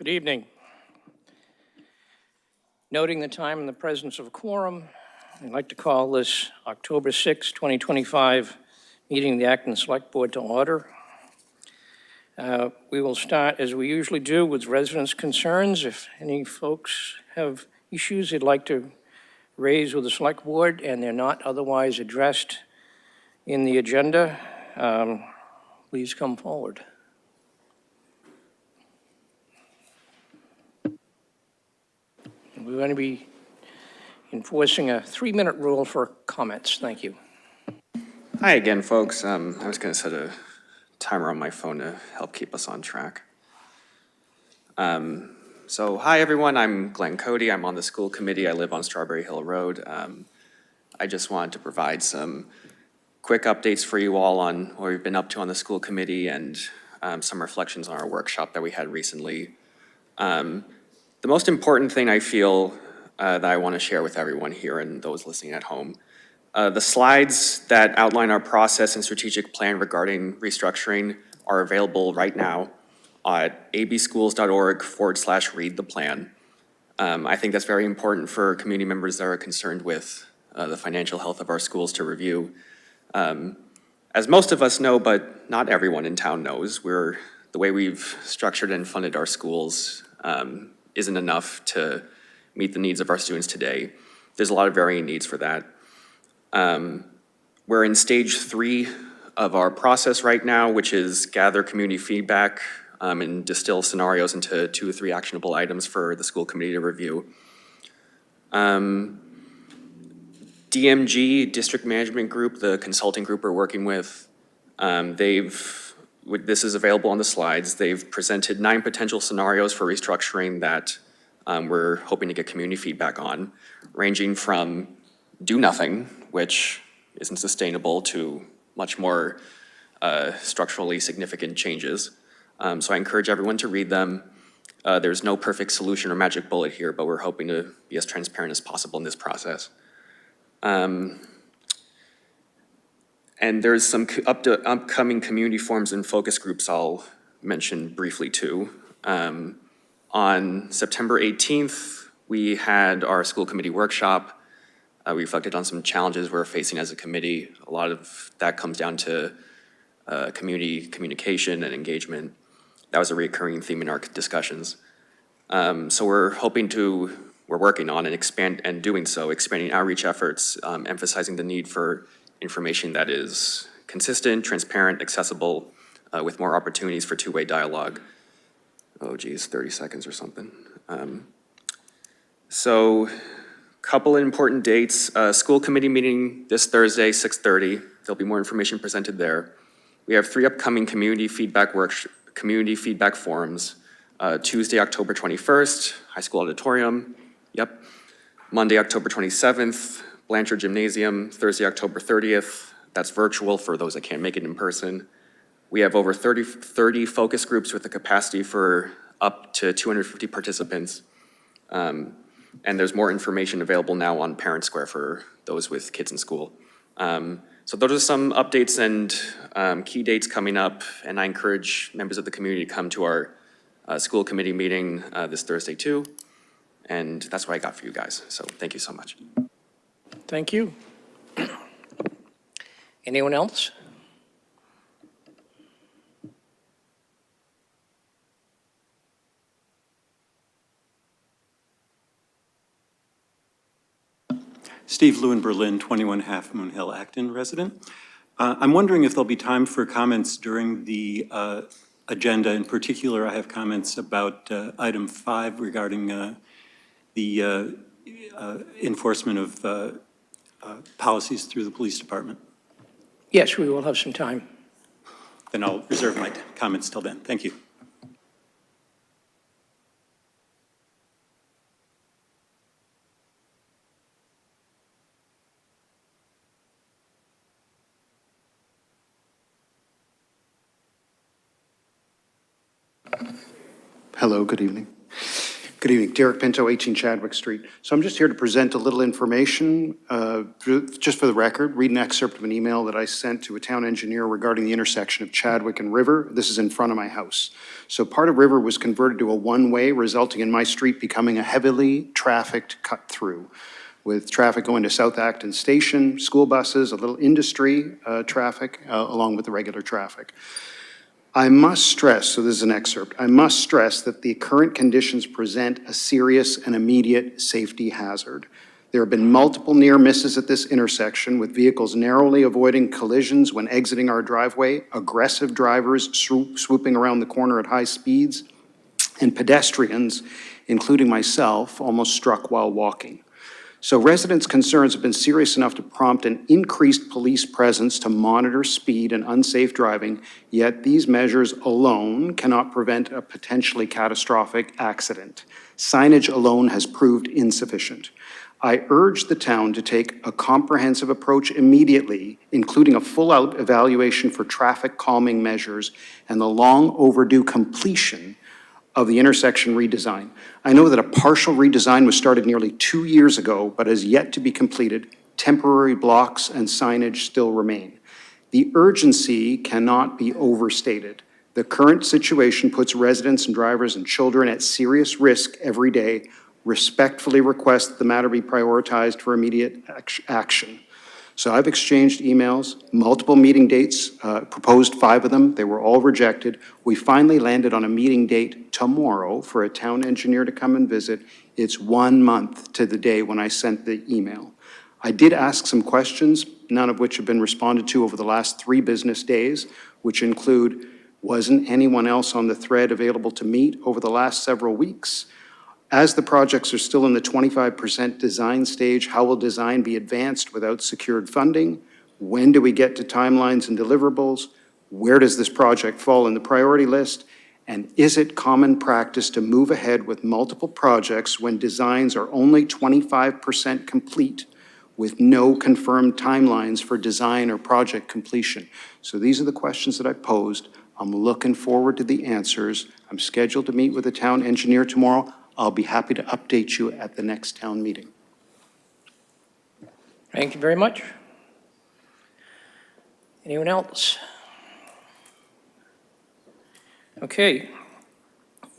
Good evening. Noting the time and the presence of a quorum, I'd like to call this October 6, 2025 meeting of the Acton Select Board to order. We will start, as we usually do, with residents' concerns. If any folks have issues they'd like to raise with the Select Board and they're not otherwise addressed in the agenda, please come forward. We're going to be enforcing a 3-minute rule for comments. Thank you. Hi again, folks. I was going to set a timer on my phone to help keep us on track. So hi everyone, I'm Glenn Cody. I'm on the school committee. I live on Strawberry Hill Road. I just wanted to provide some quick updates for you all on what we've been up to on the school committee and some reflections on our workshop that we had recently. The most important thing I feel that I want to share with everyone here and those listening at home, the slides that outline our process and strategic plan regarding restructuring are available right now at abschools.org/read the plan. I think that's very important for community members that are concerned with the financial health of our schools to review. As most of us know, but not everyone in town knows, the way we've structured and funded our schools isn't enough to meet the needs of our students today. There's a lot of varying needs for that. We're in stage 3 of our process right now, which is gather community feedback and distill scenarios into 2 or 3 actionable items for the school committee to review. DMG, District Management Group, the consulting group we're working with, this is available on the slides. They've presented 9 potential scenarios for restructuring that we're hoping to get community feedback on, ranging from do nothing, which isn't sustainable, to much more structurally significant changes. So I encourage everyone to read them. There's no perfect solution or magic bullet here, but we're hoping to be as transparent as possible in this process. And there's some upcoming community forums and focus groups I'll mention briefly too. On September 18th, we had our school committee workshop. We reflected on some challenges we're facing as a committee. A lot of that comes down to community communication and engagement. That was a recurring theme in our discussions. So we're working on and expanding outreach efforts, emphasizing the need for information that is consistent, transparent, accessible, with more opportunities for two-way dialogue. Oh geez, 30 seconds or something. So couple important dates. School committee meeting this Thursday, 6:30. There'll be more information presented there. We have 3 upcoming community feedback forums. Tuesday, October 21st, high school auditorium. Yep. Monday, October 27th, Blanchard Gymnasium. Thursday, October 30th. That's virtual for those that can't make it in person. We have over 30 focus groups with the capacity for up to 250 participants. And there's more information available now on Parent Square for those with kids in school. So those are some updates and key dates coming up, and I encourage members of the community to come to our school committee meeting this Thursday too. And that's what I got for you guys. So thank you so much. Thank you. Anyone else? Steve Lewin, Berlin, 21 Half Moon Hill, Acton resident. I'm wondering if there'll be time for comments during the agenda. In particular, I have comments about item 5 regarding the enforcement of policies through the police department. Yes, we will have some time. Then I'll reserve my comments till then. Thank you. Hello, good evening. Good evening. Derek Pinto, 18 Chadwick Street. So I'm just here to present a little information, just for the record, read an excerpt of an email that I sent to a town engineer regarding the intersection of Chadwick and River. This is in front of my house. So part of River was converted to a one-way, resulting in my street becoming a heavily trafficked cut-through, with traffic going to South Acton Station, school buses, a little industry traffic, along with the regular traffic. I must stress, so this is an excerpt, I must stress that the current conditions present a serious and immediate safety hazard. There have been multiple near misses at this intersection, with vehicles narrowly avoiding collisions when exiting our driveway, aggressive drivers swooping around the corner at high speeds, and pedestrians, including myself, almost struck while walking. So residents' concerns have been serious enough to prompt an increased police presence to monitor speed and unsafe driving, yet these measures alone cannot prevent a potentially catastrophic accident. Signage alone has proved insufficient. I urge the town to take a comprehensive approach immediately, including a full-out evaluation for traffic calming measures and the long overdue completion of the intersection redesign. I know that a partial redesign was started nearly 2 years ago, but has yet to be completed. Temporary blocks and signage still remain. The urgency cannot be overstated. The current situation puts residents and drivers and children at serious risk every day. Respectfully request that the matter be prioritized for immediate action. So I've exchanged emails, multiple meeting dates, proposed 5 of them. They were all rejected. We finally landed on a meeting date tomorrow for a town engineer to come and visit. It's 1 month to the day when I sent the email. I did ask some questions, none of which have been responded to over the last 3 business days, which include, wasn't anyone else on the thread available to meet over the last several weeks? As the projects are still in the 25% design stage, how will design be advanced without secured funding? When do we get to timelines and deliverables? Where does this project fall in the priority list? And is it common practice to move ahead with multiple projects when designs are only 25% complete with no confirmed timelines for design or project completion? So these are the questions that I posed. I'm looking forward to the answers. I'm scheduled to meet with the town engineer tomorrow. I'll be happy to update you at the next town meeting. Thank you very much. Anyone else? Okay,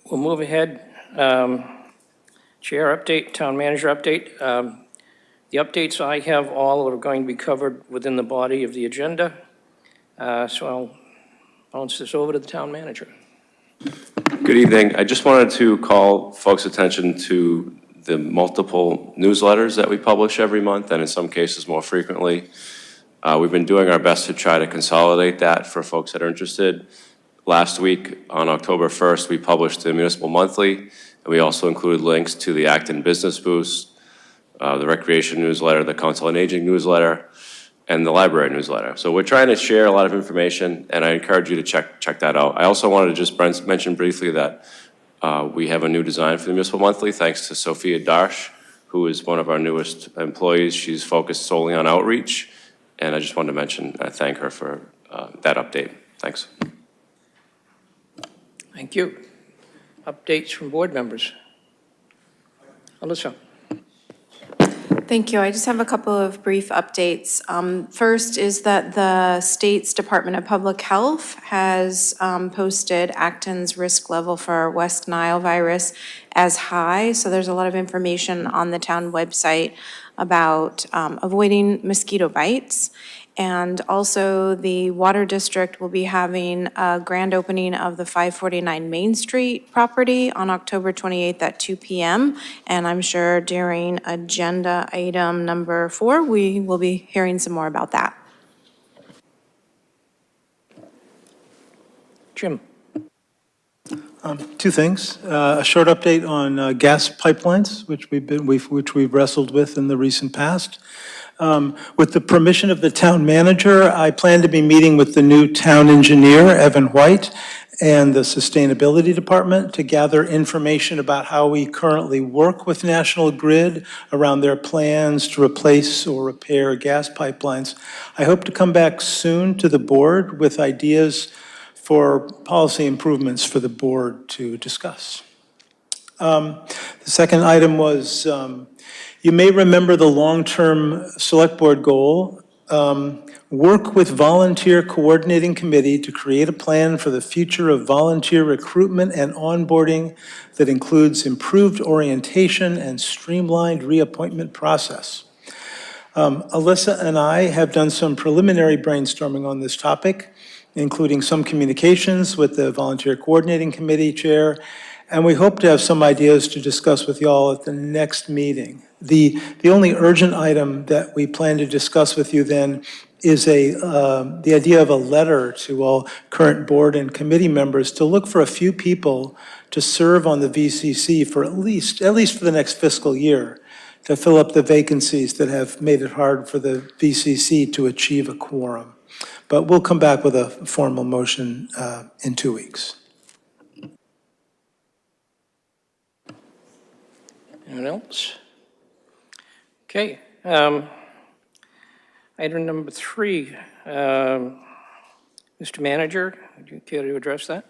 we'll move ahead. Chair update, town manager update. The updates I have all are going to be covered within the body of the agenda. So I'll bounce this over to the town manager. Good evening. I just wanted to call folks' attention to the multiple newsletters that we publish every month, and in some cases more frequently. We've been doing our best to try to consolidate that for folks that are interested. Last week, on October 1st, we published the Municipal Monthly, and we also included links to the Acton Business Boost, the Recreation newsletter, the Council on Aging newsletter, and the library newsletter. So we're trying to share a lot of information, and I encourage you to check that out. I also wanted to just mention briefly that we have a new design for the Municipal Monthly, thanks to Sophia Darsh, who is one of our newest employees. She's focused solely on outreach, and I just wanted to mention, thank her for that update. Thanks. Thank you. Updates from board members. Alyssa. Thank you. I just have a couple of brief updates. First is that the state's Department of Public Health has posted Acton's risk level for West Nile virus as high. So there's a lot of information on the town website about avoiding mosquito bites. And also the Water District will be having a grand opening of the 549 Main Street property on October 28th at 2 p.m. And I'm sure during agenda item number 4, we will be hearing some more about that. Jim. 2 things. A short update on gas pipelines, which we've wrestled with in the recent past. With the permission of the town manager, I plan to be meeting with the new town engineer, Evan White, and the sustainability department to gather information about how we currently work with National Grid around their plans to replace or repair gas pipelines. I hope to come back soon to the board with ideas for policy improvements for the board to discuss. The second item was, you may remember the long-term select board goal, work with volunteer coordinating committee to create a plan for the future of volunteer recruitment and onboarding that includes improved orientation and streamlined reappointment process. Alyssa and I have done some preliminary brainstorming on this topic, including some communications with the volunteer coordinating committee chair, and we hope to have some ideas to discuss with y'all at the next meeting. The only urgent item that we plan to discuss with you then is the idea of a letter to all current board and committee members to look for a few people to serve on the VCC for at least for the next fiscal year, to fill up the vacancies that have made it hard for the VCC to achieve a quorum. But we'll come back with a formal motion in 2 weeks. Anyone else? Okay. Item number 3, Mr. Manager, would you care to address that?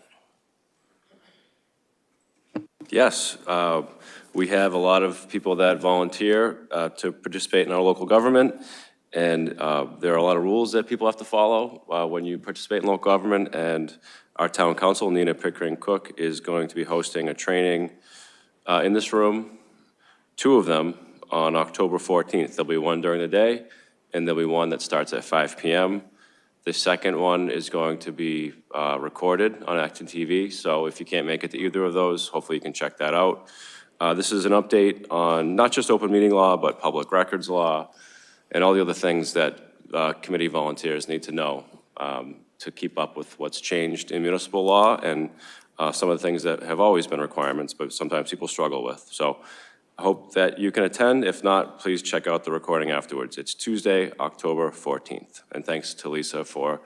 Yes, we have a lot of people that volunteer to participate in our local government, and there are a lot of rules that people have to follow when you participate in local government, and our town council, Nina Pickering-Cook, is going to be hosting a training in this room, 2 of them on October 14th. There'll be one during the day, and there'll be one that starts at 5 p.m. The second one is going to be recorded on ActonTV, so if you can't make it to either of those, hopefully you can check that out. This is an update on not just open meeting law, but public records law, and all the other things that committee volunteers need to know to keep up with what's changed in municipal law and some of the things that have always been requirements, but sometimes people struggle with. So I hope that you can attend. If not, please check out the recording afterwards. It's Tuesday, October 14th. And thanks to Lisa for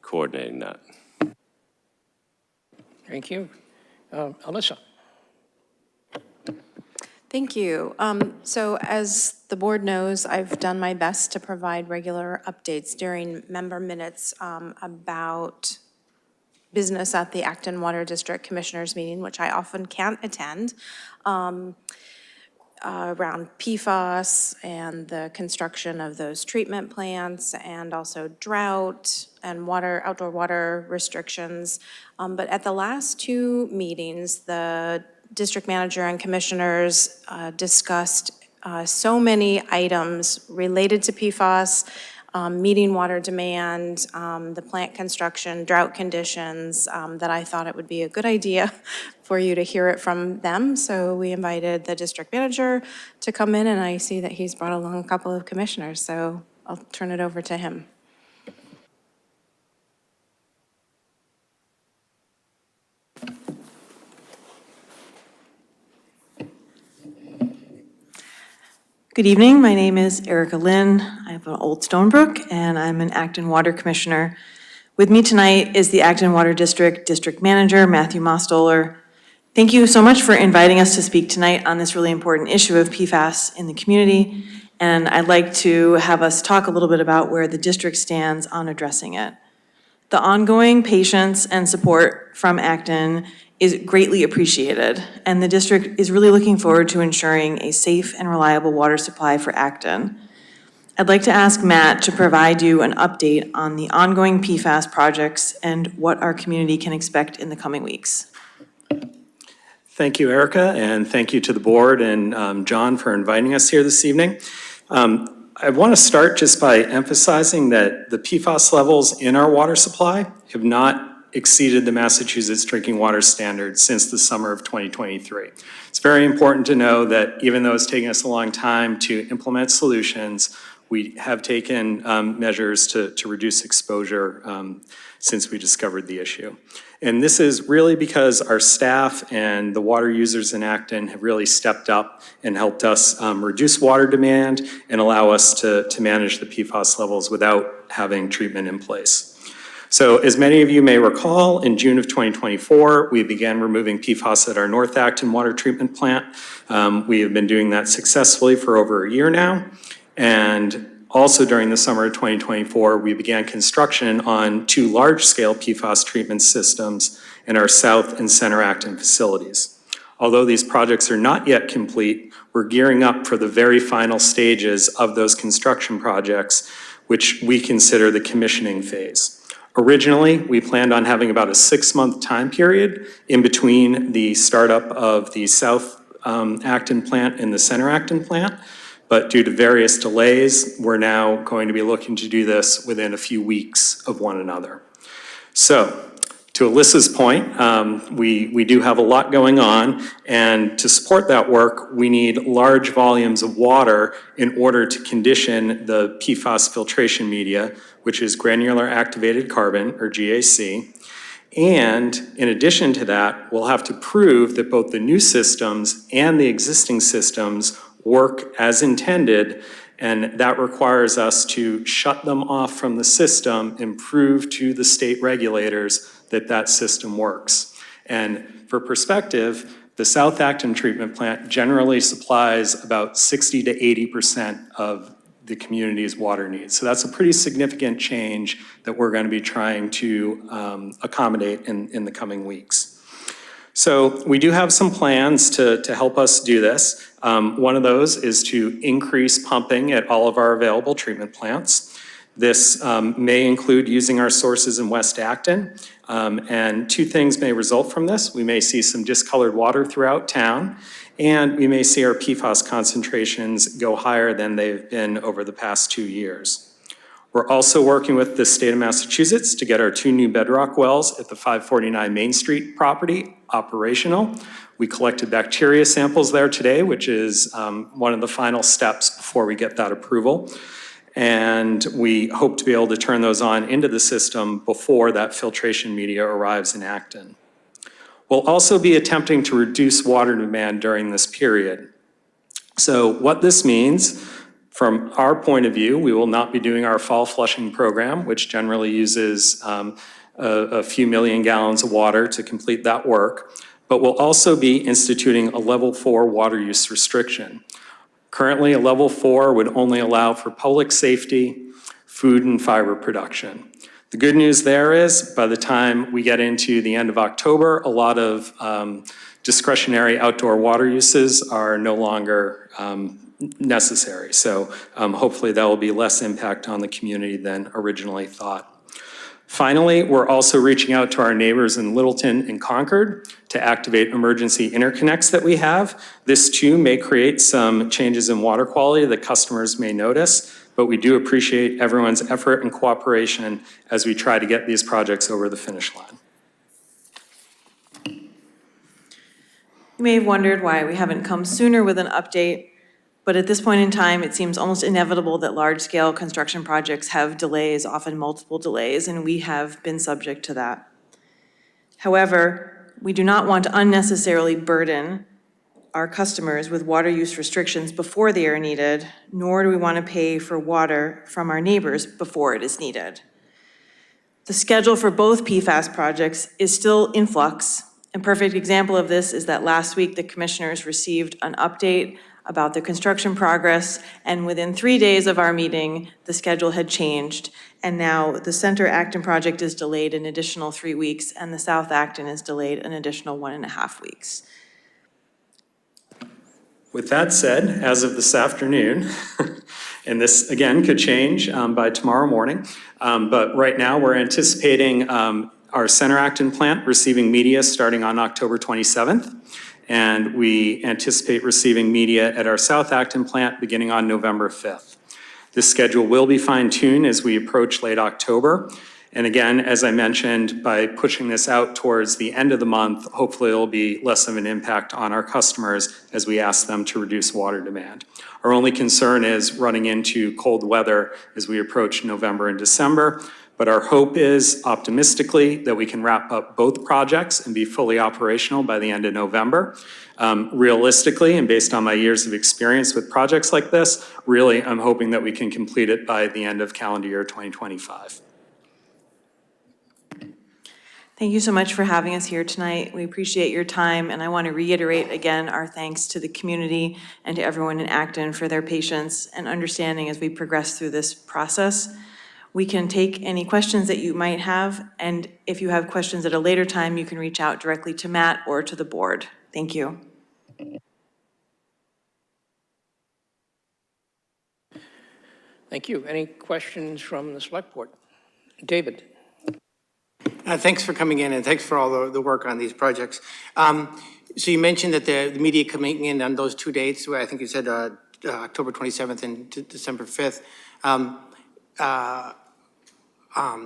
coordinating that. Thank you. Alyssa? Thank you. So as the board knows, I've done my best to provide regular updates during member minutes about business at the Acton Water District Commissioners meeting, which I often can't attend, around PFAS and the construction of those treatment plants, and also drought and outdoor water restrictions. But at the last 2 meetings, the district manager and commissioners discussed so many items related to PFAS, meeting water demand, the plant construction, drought conditions, that I thought it would be a good idea for you to hear it from them. So we invited the district manager to come in, and I see that he's brought along a couple of commissioners, so I'll turn it over to him. Good evening, my name is Erica Lynn. I have an Old Stonebrook, and I'm an Acton Water Commissioner. With me tonight is the Acton Water District District Manager, Matthew Mostoller. Thank you so much for inviting us to speak tonight on this really important issue of PFAS in the community, and I'd like to have us talk a little bit about where the district stands on addressing it. The ongoing patience and support from Acton is greatly appreciated, and the district is really looking forward to ensuring a safe and reliable water supply for Acton. I'd like to ask Matt to provide you an update on the ongoing PFAS projects and what our community can expect in the coming weeks. Thank you, Erica, and thank you to the board and John for inviting us here this evening. I want to start just by emphasizing that the PFAS levels in our water supply have not exceeded the Massachusetts drinking water standard since the summer of 2023. It's very important to know that even though it's taken us a long time to implement solutions, we have taken measures to reduce exposure since we discovered the issue. And this is really because our staff and the water users in Acton have really stepped up and helped us reduce water demand and allow us to manage the PFAS levels without having treatment in place. So as many of you may recall, in June of 2024, we began removing PFAS at our North Acton water treatment plant. We have been doing that successfully for over a year now. And also during the summer of 2024, we began construction on 2 large-scale PFAS treatment systems in our South and Center Acton facilities. Although these projects are not yet complete, we're gearing up for the very final stages of those construction projects, which we consider the commissioning phase. Originally, we planned on having about a 6-month time period in between the startup of the South Acton plant and the Center Acton plant, but due to various delays, we're now going to be looking to do this within a few weeks of one another. So, to Alyssa's point, we do have a lot going on, and to support that work, we need large volumes of water in order to condition the PFAS filtration media, which is granular activated carbon, or GAC. And in addition to that, we'll have to prove that both the new systems and the existing systems work as intended, and that requires us to shut them off from the system and prove to the state regulators that that system works. And for perspective, the South Acton treatment plant generally supplies about 60 to 80% of the community's water needs. So that's a pretty significant change that we're going to be trying to accommodate in the coming weeks. So we do have some plans to help us do this. One of those is to increase pumping at all of our available treatment plants. This may include using our sources in West Acton, and two things may result from this. We may see some discolored water throughout town, and we may see our PFAS concentrations go higher than they've been over the past 2 years. We're also working with the state of Massachusetts to get our 2 new bedrock wells at the 549 Main Street property operational. We collected bacteria samples there today, which is one of the final steps before we get that approval. And we hope to be able to turn those on into the system before that filtration media arrives in Acton. We'll also be attempting to reduce water demand during this period. So what this means, from our point of view, we will not be doing our fall flushing program, which generally uses a few million gallons of water to complete that work, but we'll also be instituting a level 4 water use restriction. Currently, a level 4 would only allow for public safety, food, and fiber production. The good news there is, by the time we get into the end of October, a lot of discretionary outdoor water uses are no longer necessary. So hopefully that will be less impact on the community than originally thought. Finally, we're also reaching out to our neighbors in Littleton and Concord to activate emergency interconnects that we have. This too may create some changes in water quality that customers may notice, but we do appreciate everyone's effort and cooperation as we try to get these projects over the finish line. You may have wondered why we haven't come sooner with an update, but at this point in time, it seems almost inevitable that large-scale construction projects have delays, often multiple delays, and we have been subject to that. However, we do not want to unnecessarily burden our customers with water use restrictions before they are needed, nor do we want to pay for water from our neighbors before it is needed. The schedule for both PFAS projects is still in flux. A perfect example of this is that last week the commissioners received an update about the construction progress, and within 3 days of our meeting, the schedule had changed, and now the Center Acton project is delayed an additional 3 weeks, and the South Acton is delayed an additional 1.5 weeks. With that said, as of this afternoon, and this again could change by tomorrow morning, but right now we're anticipating our Center Acton plant receiving media starting on October 27th. And we anticipate receiving media at our South Acton plant beginning on November 5th. This schedule will be fine-tuned as we approach late October. And again, as I mentioned, by pushing this out towards the end of the month, hopefully it'll be less of an impact on our customers as we ask them to reduce water demand. Our only concern is running into cold weather as we approach November and December. But our hope is, optimistically, that we can wrap up both projects and be fully operational by the end of November. Realistically, and based on my years of experience with projects like this, really, I'm hoping that we can complete it by the end of calendar year 2025. Thank you so much for having us here tonight. We appreciate your time, and I want to reiterate again our thanks to the community and to everyone in Acton for their patience and understanding as we progress through this process. We can take any questions that you might have, and if you have questions at a later time, you can reach out directly to Matt or to the board. Thank you. Thank you. Any questions from the select board? David? Thanks for coming in, and thanks for all the work on these projects. So you mentioned that the media coming in on those 2 dates, where I think you said October 27th and December 5th.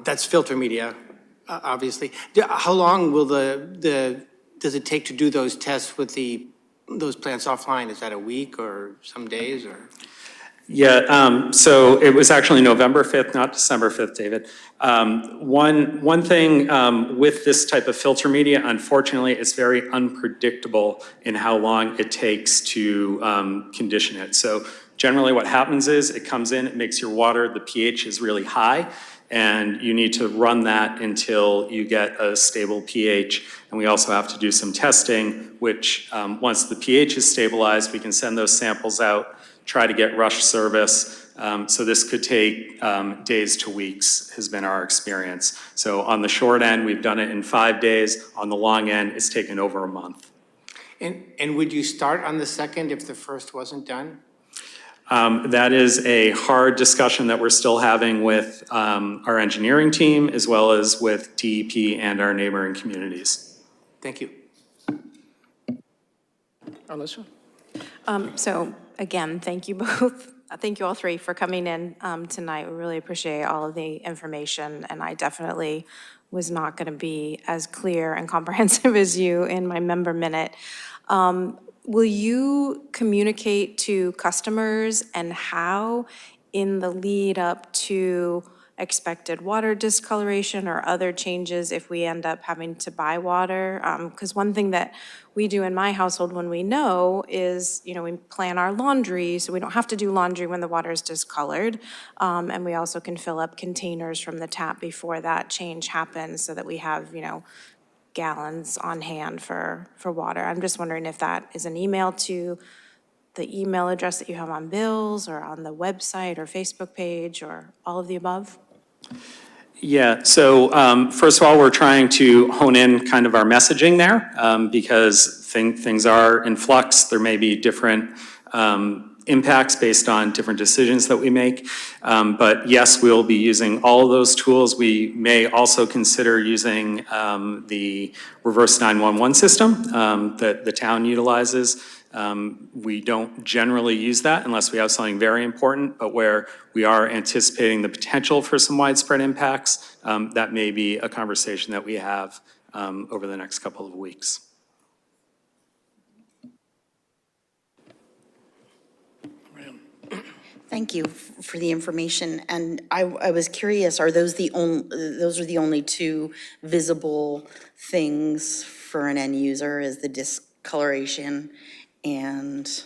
That's filter media, obviously. How long will does it take to do those tests with those plants offline? Is that a week or some days, or? Yeah, so it was actually November 5th, not December 5th, David. One thing with this type of filter media, unfortunately, it's very unpredictable in how long it takes to condition it. So generally what happens is it comes in, it makes your water, the pH is really high, and you need to run that until you get a stable pH. And we also have to do some testing, which once the pH is stabilized, we can send those samples out, try to get rush service. So this could take days to weeks, has been our experience. So on the short end, we've done it in 5 days. On the long end, it's taken over a month. And would you start on the second if the first wasn't done? That is a hard discussion that we're still having with our engineering team, as well as with DEP and our neighboring communities. Thank you. Alyssa? So again, thank you both. Thank you all three for coming in tonight. We really appreciate all of the information, and I definitely was not going to be as clear and comprehensive as you in my member minute. Will you communicate to customers and how in the lead up to expected water discoloration or other changes if we end up having to buy water? Because one thing that we do in my household when we know is, we plan our laundry so we don't have to do laundry when the water is discolored. And we also can fill up containers from the tap before that change happens so that we have, gallons on hand for water. I'm just wondering if that is an email to the email address that you have on bills or on the website or Facebook page or all of the above? Yeah, so first of all, we're trying to hone in kind of our messaging there because things are in flux. There may be different impacts based on different decisions that we make. But yes, we'll be using all of those tools. We may also consider using the reverse 911 system that the town utilizes. We don't generally use that unless we have something very important, but where we are anticipating the potential for some widespread impacts, that may be a conversation that we have over the next couple of weeks. Thank you for the information. And I was curious, are those the only two visible things for an end user, is the discoloration and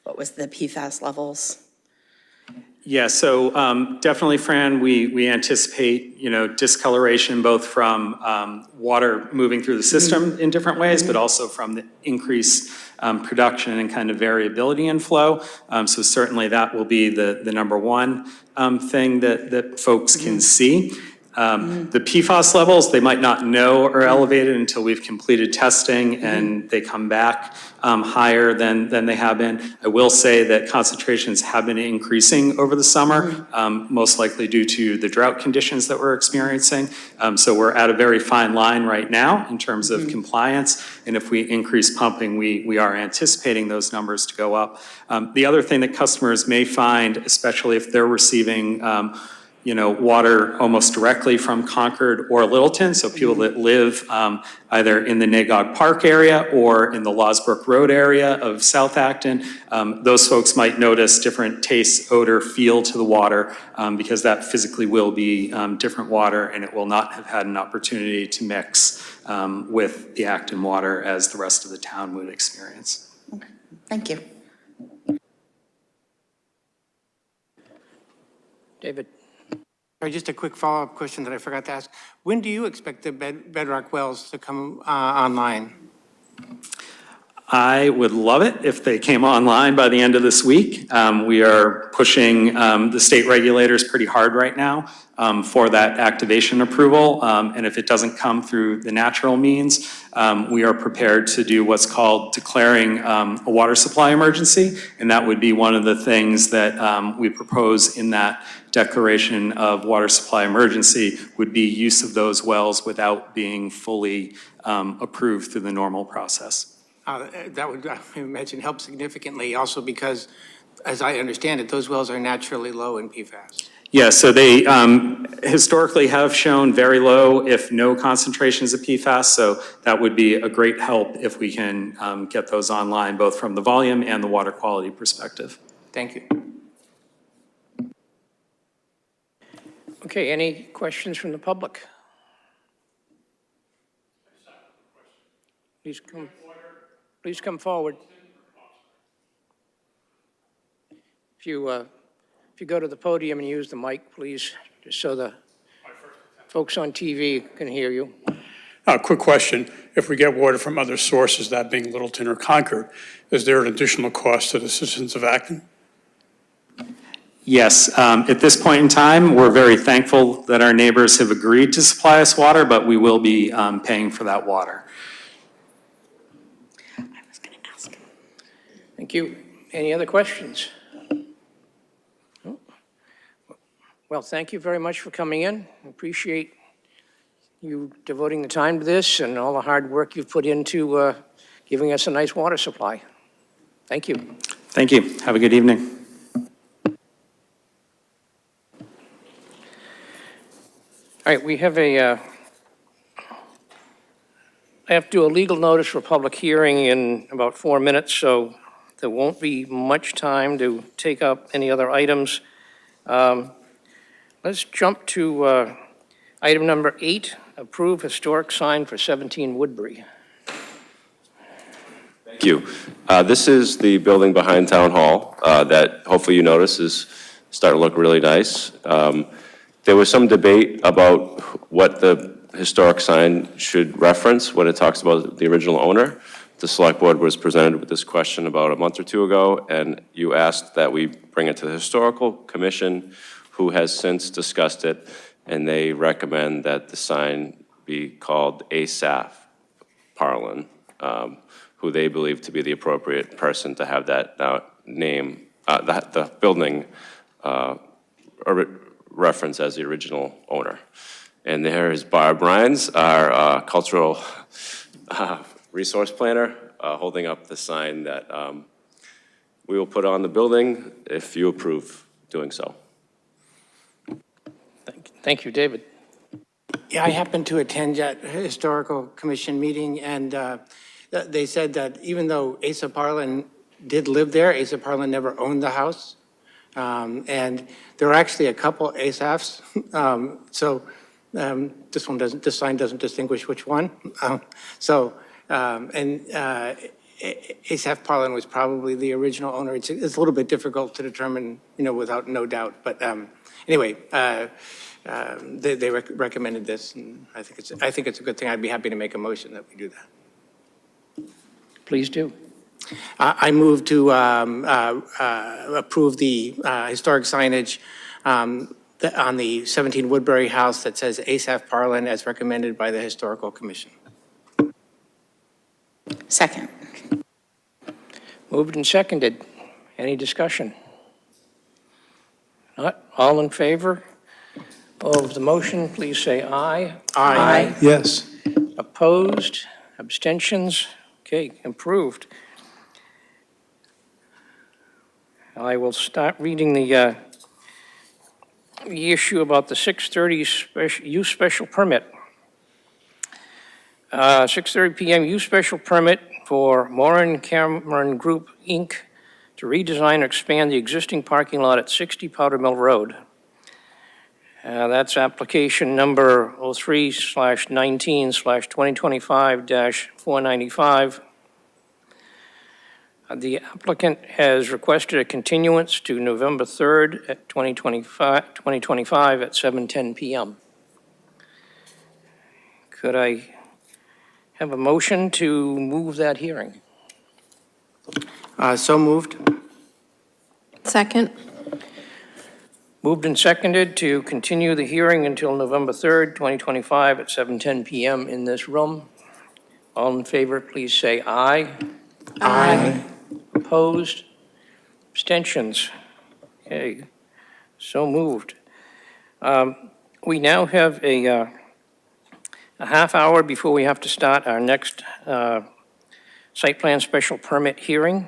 what was the PFAS levels? Yeah, so definitely, Fran, we anticipate, discoloration both from water moving through the system in different ways, but also from the increased production and kind of variability in flow. So certainly that will be the number one thing that folks can see. The PFAS levels, they might not know are elevated until we've completed testing and they come back higher than they have been. I will say that concentrations have been increasing over the summer, most likely due to the drought conditions that we're experiencing. So we're at a very fine line right now in terms of compliance. And if we increase pumping, we are anticipating those numbers to go up. The other thing that customers may find, especially if they're receiving water almost directly from Concord or Littleton, so people that live either in the Nagog Park area or in the Losbrook Road area of South Acton, those folks might notice different taste, odor, feel to the water because that physically will be different water and it will not have had an opportunity to mix with the Acton water as the rest of the town would experience. Okay. Thank you. David? Just a quick follow-up question that I forgot to ask. When do you expect the bedrock wells to come online? I would love it if they came online by the end of this week. We are pushing the state regulators pretty hard right now for that activation approval. And if it doesn't come through the natural means, we are prepared to do what's called declaring a water supply emergency. And that would be one of the things that we propose in that declaration of water supply emergency would be use of those wells without being fully approved through the normal process. That would, I imagine, help significantly also because, as I understand it, those wells are naturally low in PFAS. Yeah, so they historically have shown very low, if no concentrations of PFAS, so that would be a great help if we can get those online, both from the volume and the water quality perspective. Thank you. Okay, any questions from the public? Please come forward. If you go to the podium and use the mic, please, just so the folks on TV can hear you. Quick question. If we get water from other sources, that being Littleton or Concord, is there an additional cost to the citizens of Acton? Yes, at this point in time, we're very thankful that our neighbors have agreed to supply us water, but we will be paying for that water. I was going to ask. Thank you. Any other questions? No? Well, thank you very much for coming in. Appreciate you devoting the time to this and all the hard work you've put into giving us a nice water supply. Thank you. Thank you. Have a good evening. All right, we have I have to do a legal notice for public hearing in about 4 minutes, so there won't be much time to take up any other items. Let's jump to item number 8, approve historic sign for 17 Woodbury. Thank you. This is the building behind Town Hall that hopefully you notice is starting to look really nice. There was some debate about what the historic sign should reference when it talks about the original owner. The select board was presented with this question about a month or two ago, and you asked that we bring it to the historical commission, who has since discussed it, and they recommend that the sign be called Asaph Parlin, who they believe to be the appropriate person to have that name, the building reference as the original owner. And there is Barb Rhines, our cultural resource planner, holding up the sign that we will put on the building if you approve doing so. Thank you, David. Yeah, I happened to attend that historical commission meeting, and they said that even though Asa Parlin did live there, Asa Parlin never owned the house. And there are actually a couple Asaphs, so this sign doesn't distinguish which one. Asaph Parlin was probably the original owner. It's a little bit difficult to determine, without no doubt. But anyway, they recommended this, and I think it's a good thing. I'd be happy to make a motion that we do that. Please do. I move to approve the historic signage on the 17 Woodbury house that says Asaph Parlin as recommended by the Historical Commission. Second. Moved and seconded. Any discussion? Not all in favor of the motion, please say aye. Aye. Yes. Opposed? Abstentions? Okay, approved. I will start reading the issue about the 6:30 use special permit. 6:30 PM use special permit for Moran Cameron Group, Inc. to redesign and expand the existing parking lot at 60 Powder Mill Road. That's application number 03/19/2025-495. The applicant has requested a continuance to November 3rd at 2025 at 7:10 PM. Could I have a motion to move that hearing? So moved. Second. Moved and seconded to continue the hearing until November 3rd, 2025 at 7:10 PM in this room. All in favor, please say aye. Aye. Opposed? Abstentions? Okay, so moved. We now have a half hour before we have to start our next site plan special permit hearing.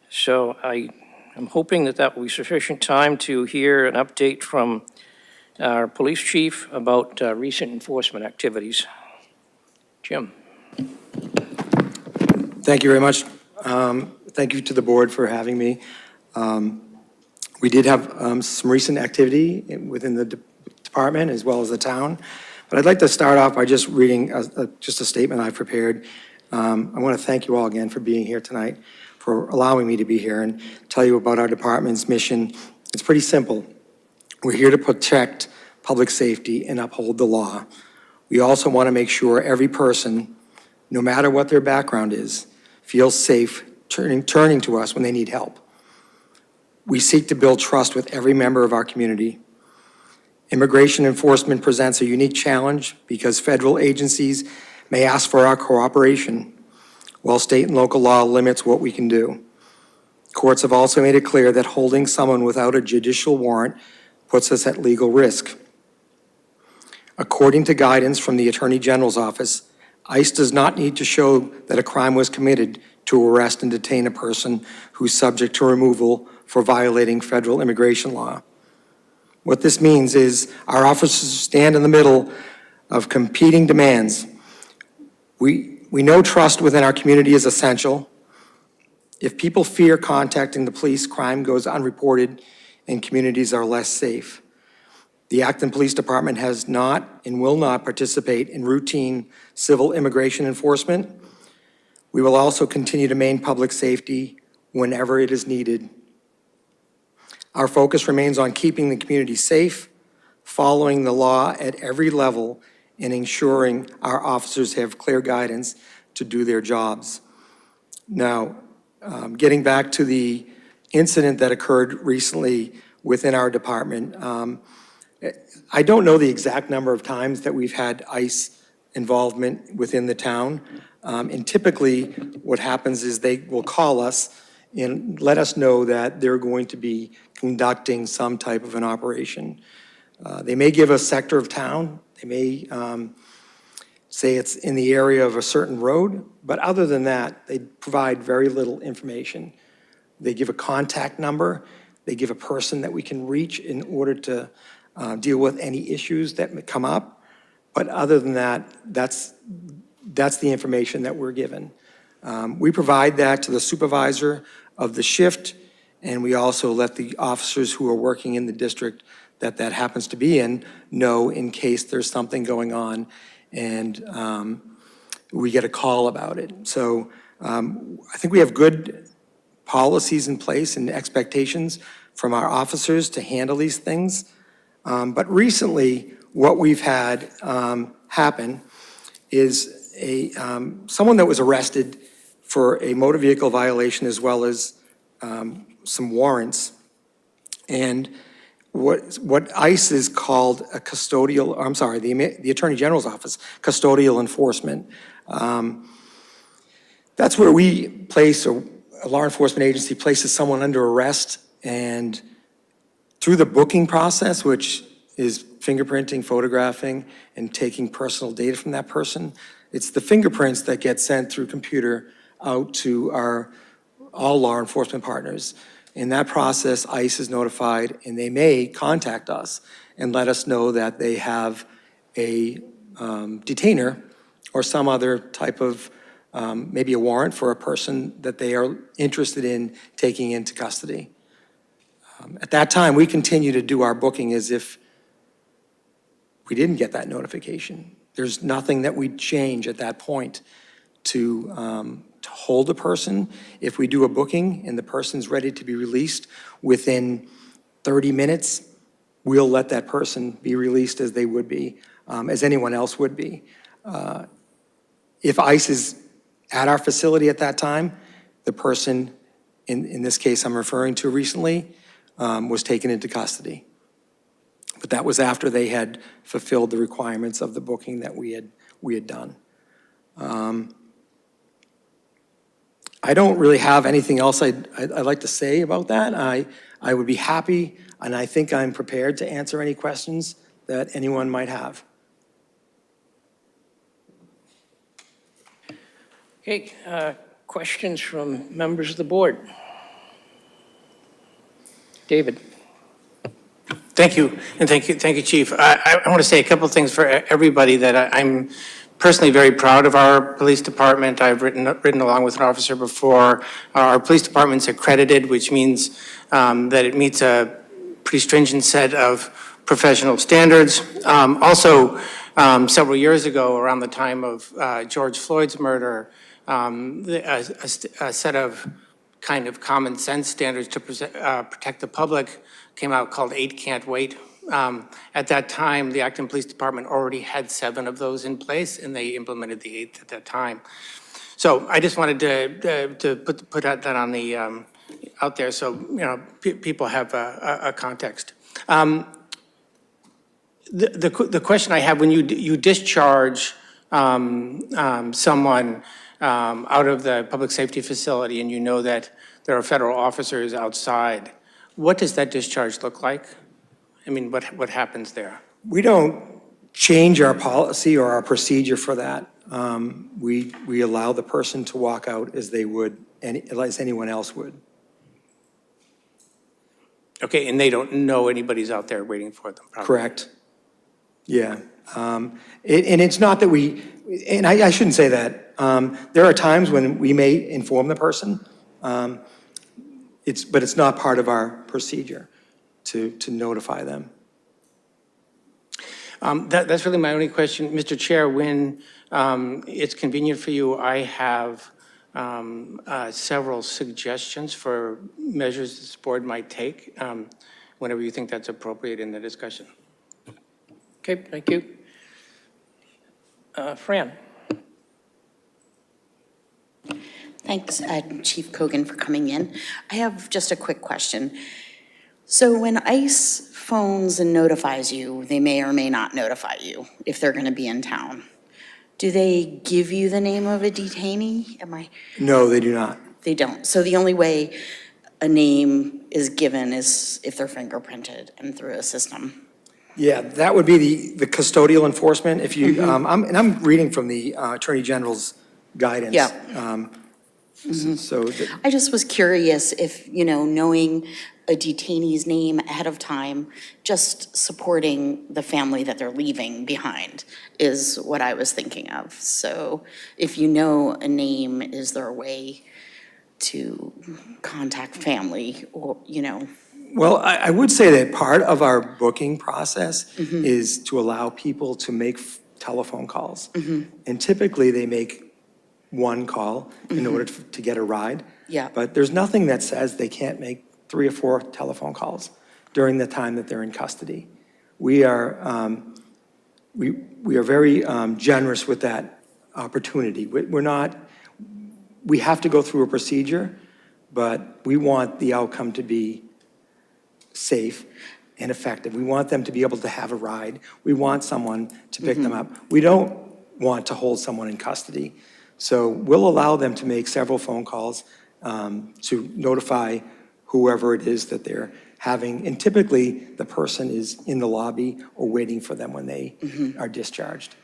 So I'm hoping that that will be sufficient time to hear an update from our police chief about recent enforcement activities. Jim. Thank you very much. Thank you to the board for having me. We did have some recent activity within the department as well as the town. But I'd like to start off by just reading just a statement I've prepared. I want to thank you all again for being here tonight, for allowing me to be here and tell you about our department's mission. It's pretty simple. We're here to protect public safety and uphold the law. We also want to make sure every person, no matter what their background is, feels safe turning to us when they need help. We seek to build trust with every member of our community. Immigration enforcement presents a unique challenge because federal agencies may ask for our cooperation, while state and local law limits what we can do. Courts have also made it clear that holding someone without a judicial warrant puts us at legal risk. According to guidance from the Attorney General's office, ICE does not need to show that a crime was committed to arrest and detain a person who's subject to removal for violating federal immigration law. What this means is our officers stand in the middle of competing demands. We know trust within our community is essential. If people fear contacting the police, crime goes unreported and communities are less safe. The Acton Police Department has not and will not participate in routine civil immigration enforcement. We will also continue to maintain public safety whenever it is needed. Our focus remains on keeping the community safe, following the law at every level, and ensuring our officers have clear guidance to do their jobs. Now, getting back to the incident that occurred recently within our department, I don't know the exact number of times that we've had ICE involvement within the town. And typically, what happens is they will call us and let us know that they're going to be conducting some type of an operation. They may give a sector of town. They may say it's in the area of a certain road, but other than that, they provide very little information. They give a contact number. They give a person that we can reach in order to deal with any issues that may come up. But other than that, that's the information that we're given. We provide that to the supervisor of the shift, and we also let the officers who are working in the district that happens to be in know in case there's something going on and we get a call about it. So I think we have good policies in place and expectations from our officers to handle these things. But recently, what we've had happen is someone that was arrested for a motor vehicle violation as well as some warrants. And what ICE is called a custodial, I'm sorry, the Attorney General's office, custodial enforcement. That's where we place, a law enforcement agency places someone under arrest, and through the booking process, which is fingerprinting, photographing, and taking personal data from that person, it's the fingerprints that get sent through computer out to all law enforcement partners. In that process, ICE is notified, and they may contact us and let us know that they have a detainer or some other type of, maybe a warrant for a person that they are interested in taking into custody. At that time, we continue to do our booking as if we didn't get that notification. There's nothing that we change at that point to hold a person. If we do a booking and the person's ready to be released within 30 minutes, we'll let that person be released as they would be, as anyone else would be. If ICE is at our facility at that time, the person in this case I'm referring to recently, was taken into custody. But that was after they had fulfilled the requirements of the booking that we had done. I don't really have anything else I'd like to say about that. I would be happy, and I think I'm prepared to answer any questions that anyone might have. Okay, questions from members of the board? David? Thank you, and thank you, Chief. I want to say a couple of things for everybody that I'm personally very proud of our police department. I've ridden along with an officer before. Our police department's accredited, which means that it meets a pretty stringent set of professional standards. Also, several years ago, around the time of George Floyd's murder, a set of kind of common sense standards to protect the public came out called 8 Can't Wait. At that time, the Acton Police Department already had 7 of those in place, and they implemented the 8th at that time. So I just wanted to put that on the out there, so people have a context. The question I have, when you discharge someone out of the public safety facility, and you know that there are federal officers outside, what does that discharge look like? I mean, what happens there? We don't change our policy or our procedure for that. We allow the person to walk out as they would, as anyone else would. Okay, and they don't know anybody's out there waiting for them, probably. Correct. Yeah. And it's not that and I shouldn't say that. There are times when we may inform the person, but it's not part of our procedure to notify them. That's really my only question. Mr. Chair, when it's convenient for you, I have several suggestions for measures this board might take whenever you think that's appropriate in the discussion. Okay, thank you. Fran? Thanks, Chief Cogan, for coming in. I have just a quick question. So when ICE phones and notifies you, they may or may not notify you if they're going to be in town. Do they give you the name of a detainee? No, they do not. They don't. So the only way a name is given is if they're fingerprinted and through a system. Yeah, that would be the custodial enforcement. If you, I'm reading from the Attorney General's guidance. Yeah. So I just was curious if, knowing a detainee's name ahead of time, just supporting the family that they're leaving behind is what I was thinking of. So if you know a name, is there a way to contact family or, Well, I would say that part of our booking process is to allow people to make telephone calls. And typically, they make one call in order to get a ride. Yeah. But there's nothing that says they can't make 3 or 4 telephone calls during the time that they're in custody. We are very generous with that opportunity. We have to go through a procedure, but we want the outcome to be safe and effective. We want them to be able to have a ride. We want someone to pick them up. We don't want to hold someone in custody. So we'll allow them to make several phone calls to notify whoever it is that they're having. And typically, the person is in the lobby or waiting for them when they are discharged.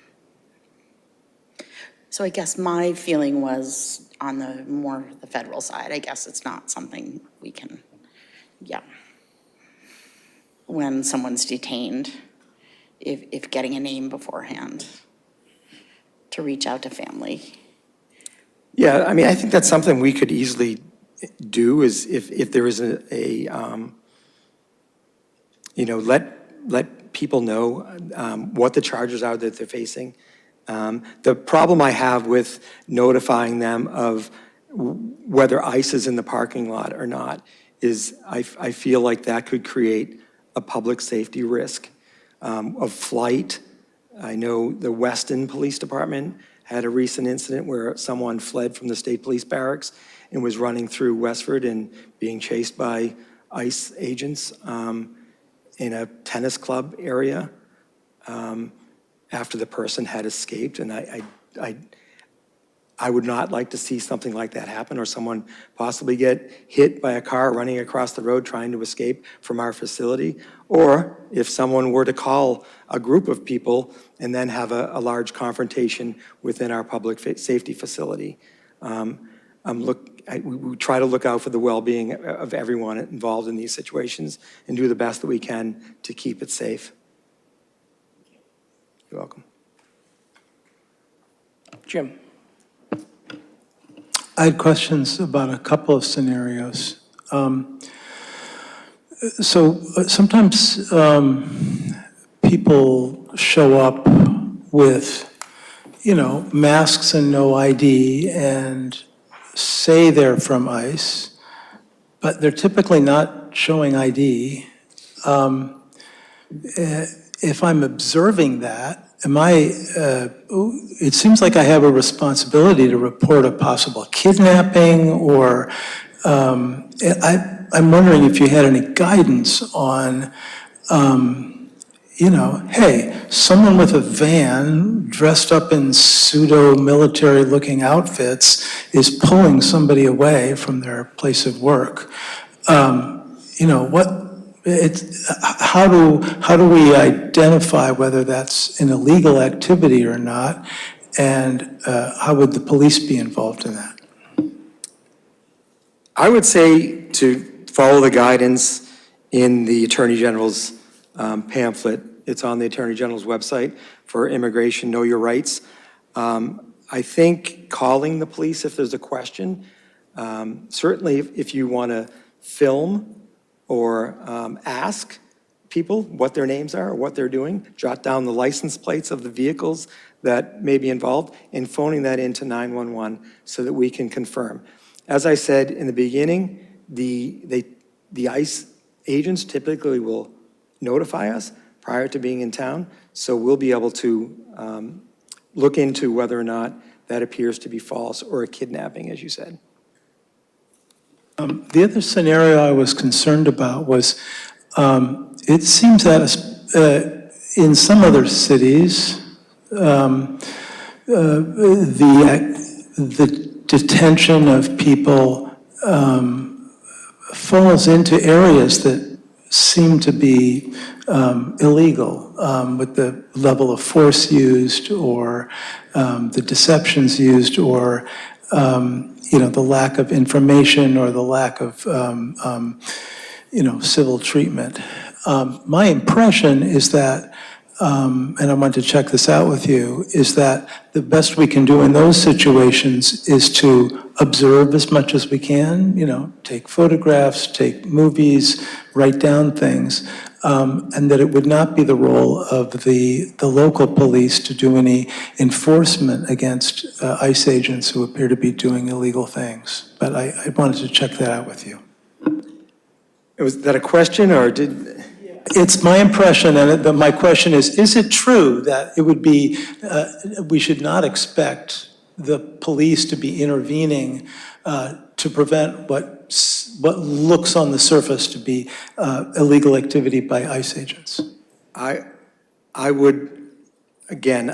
So I guess my feeling was on the federal side. I guess it's not something we can, when someone's detained, if getting a name beforehand to reach out to family. Yeah, I mean, I think that's something we could easily do is if there is let people know what the charges are that they're facing. The problem I have with notifying them of whether ICE is in the parking lot or not is I feel like that could create a public safety risk of flight. I know the Weston Police Department had a recent incident where someone fled from the state police barracks and was running through Westford and being chased by ICE agents in a tennis club area after the person had escaped. And I would not like to see something like that happen, or someone possibly get hit by a car running across the road trying to escape from our facility. Or if someone were to call a group of people and then have a large confrontation within our public safety facility. We try to look out for the well-being of everyone involved in these situations and do the best that we can to keep it safe. You're welcome. Jim? I had questions about a couple of scenarios. Sometimes people show up with, masks and no ID and say they're from ICE, but they're typically not showing ID. If I'm observing that, it seems like I have a responsibility to report a possible kidnapping, or I'm wondering if you had any guidance on, hey, someone with a van dressed up in pseudo-military looking outfits is pulling somebody away from their place of work. How do we identify whether that's an illegal activity or not, and how would the police be involved in that? I would say to follow the guidance in the Attorney General's pamphlet. It's on the Attorney General's website for immigration, Know Your Rights. I think calling the police if there's a question, certainly if you want to film or ask people what their names are or what they're doing, jot down the license plates of the vehicles that may be involved, and phoning that into 911 so that we can confirm. As I said in the beginning, the ICE agents typically will notify us prior to being in town, so we'll be able to look into whether or not that appears to be false or a kidnapping, as you said. The other scenario I was concerned about was, it seems that in some other cities, the detention of people falls into areas that seem to be illegal, with the level of force used, or the deceptions used, or the lack of information, or the lack of civil treatment. My impression is that, and I want to check this out with you, is that the best we can do in those situations is to observe as much as we can, take photographs, take movies, write down things, and that it would not be the role of the local police to do any enforcement against ICE agents who appear to be doing illegal things. But I wanted to check that out with you. Was that a question, or did? It's my impression, and my question is it true that it would be, we should not expect the police to be intervening to prevent what looks on the surface to be illegal activity by ICE agents? I would, again,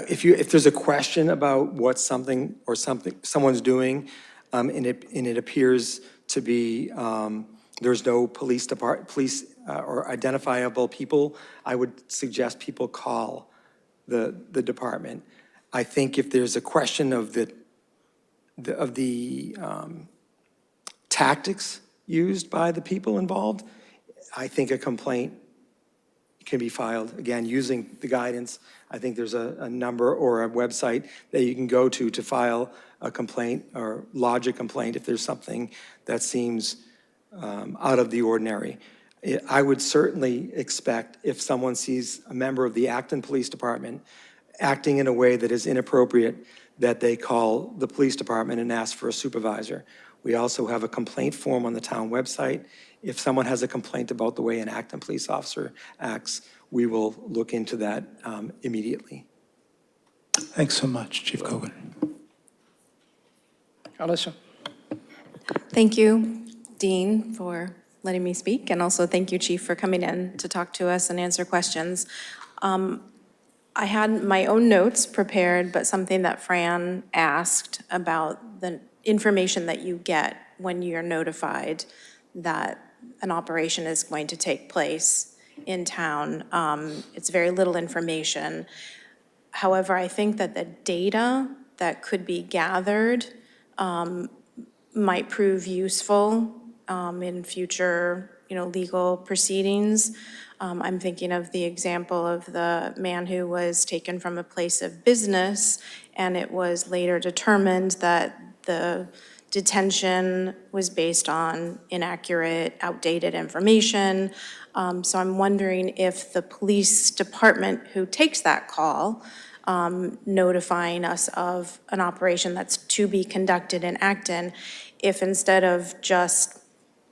if there's a question about what someone's doing, and it appears to be there's no police or identifiable people, I would suggest people call the department. I think if there's a question of the tactics used by the people involved, I think a complaint can be filed, again, using the guidance. I think there's a number or a website that you can go to file a complaint or lodge a complaint if there's something that seems out of the ordinary. I would certainly expect if someone sees a member of the Acton Police Department acting in a way that is inappropriate, that they call the police department and ask for a supervisor. We also have a complaint form on the town website. If someone has a complaint about the way an Acton police officer acts, we will look into that immediately. Thanks so much, Chief Cogan. Alyssa? Thank you, Dean, for letting me speak, and also thank you, Chief, for coming in to talk to us and answer questions. I had my own notes prepared, but something that Fran asked about the information that you get when you're notified that an operation is going to take place in town. It's very little information. However, I think that the data that could be gathered might prove useful in future, legal proceedings. I'm thinking of the example of the man who was taken from a place of business, and it was later determined that the detention was based on inaccurate, outdated information. So I'm wondering if the police department who takes that call, notifying us of an operation that's to be conducted in Acton, if instead of just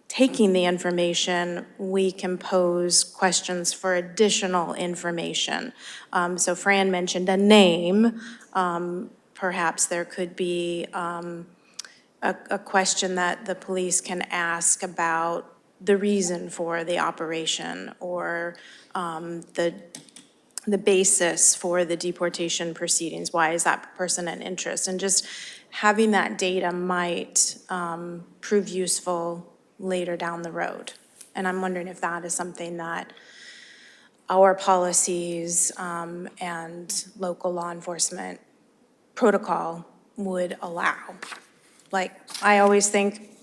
taking the information, we can pose questions for additional information. So Fran mentioned a name. Perhaps there could be a question that the police can ask about the reason for the operation, or the basis for the deportation proceedings. Why is that person an interest? And just having that data might prove useful later down the road. And I'm wondering if that is something that our policies and local law enforcement protocol would allow. Like, I always think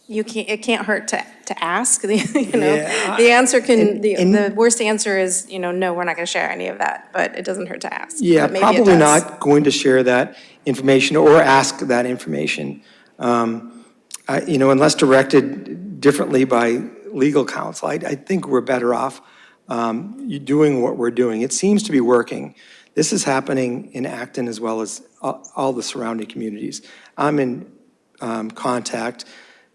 it can't hurt to ask, the answer can, the worst answer is, no, we're not gonna share any of that, but it doesn't hurt to ask. Yeah, But maybe it probably does. not going to share that information or ask that information. Unless directed differently by legal counsel, I think we're better off doing what we're doing. It seems to be working. This is happening in Acton as well as all the surrounding communities. I'm in contact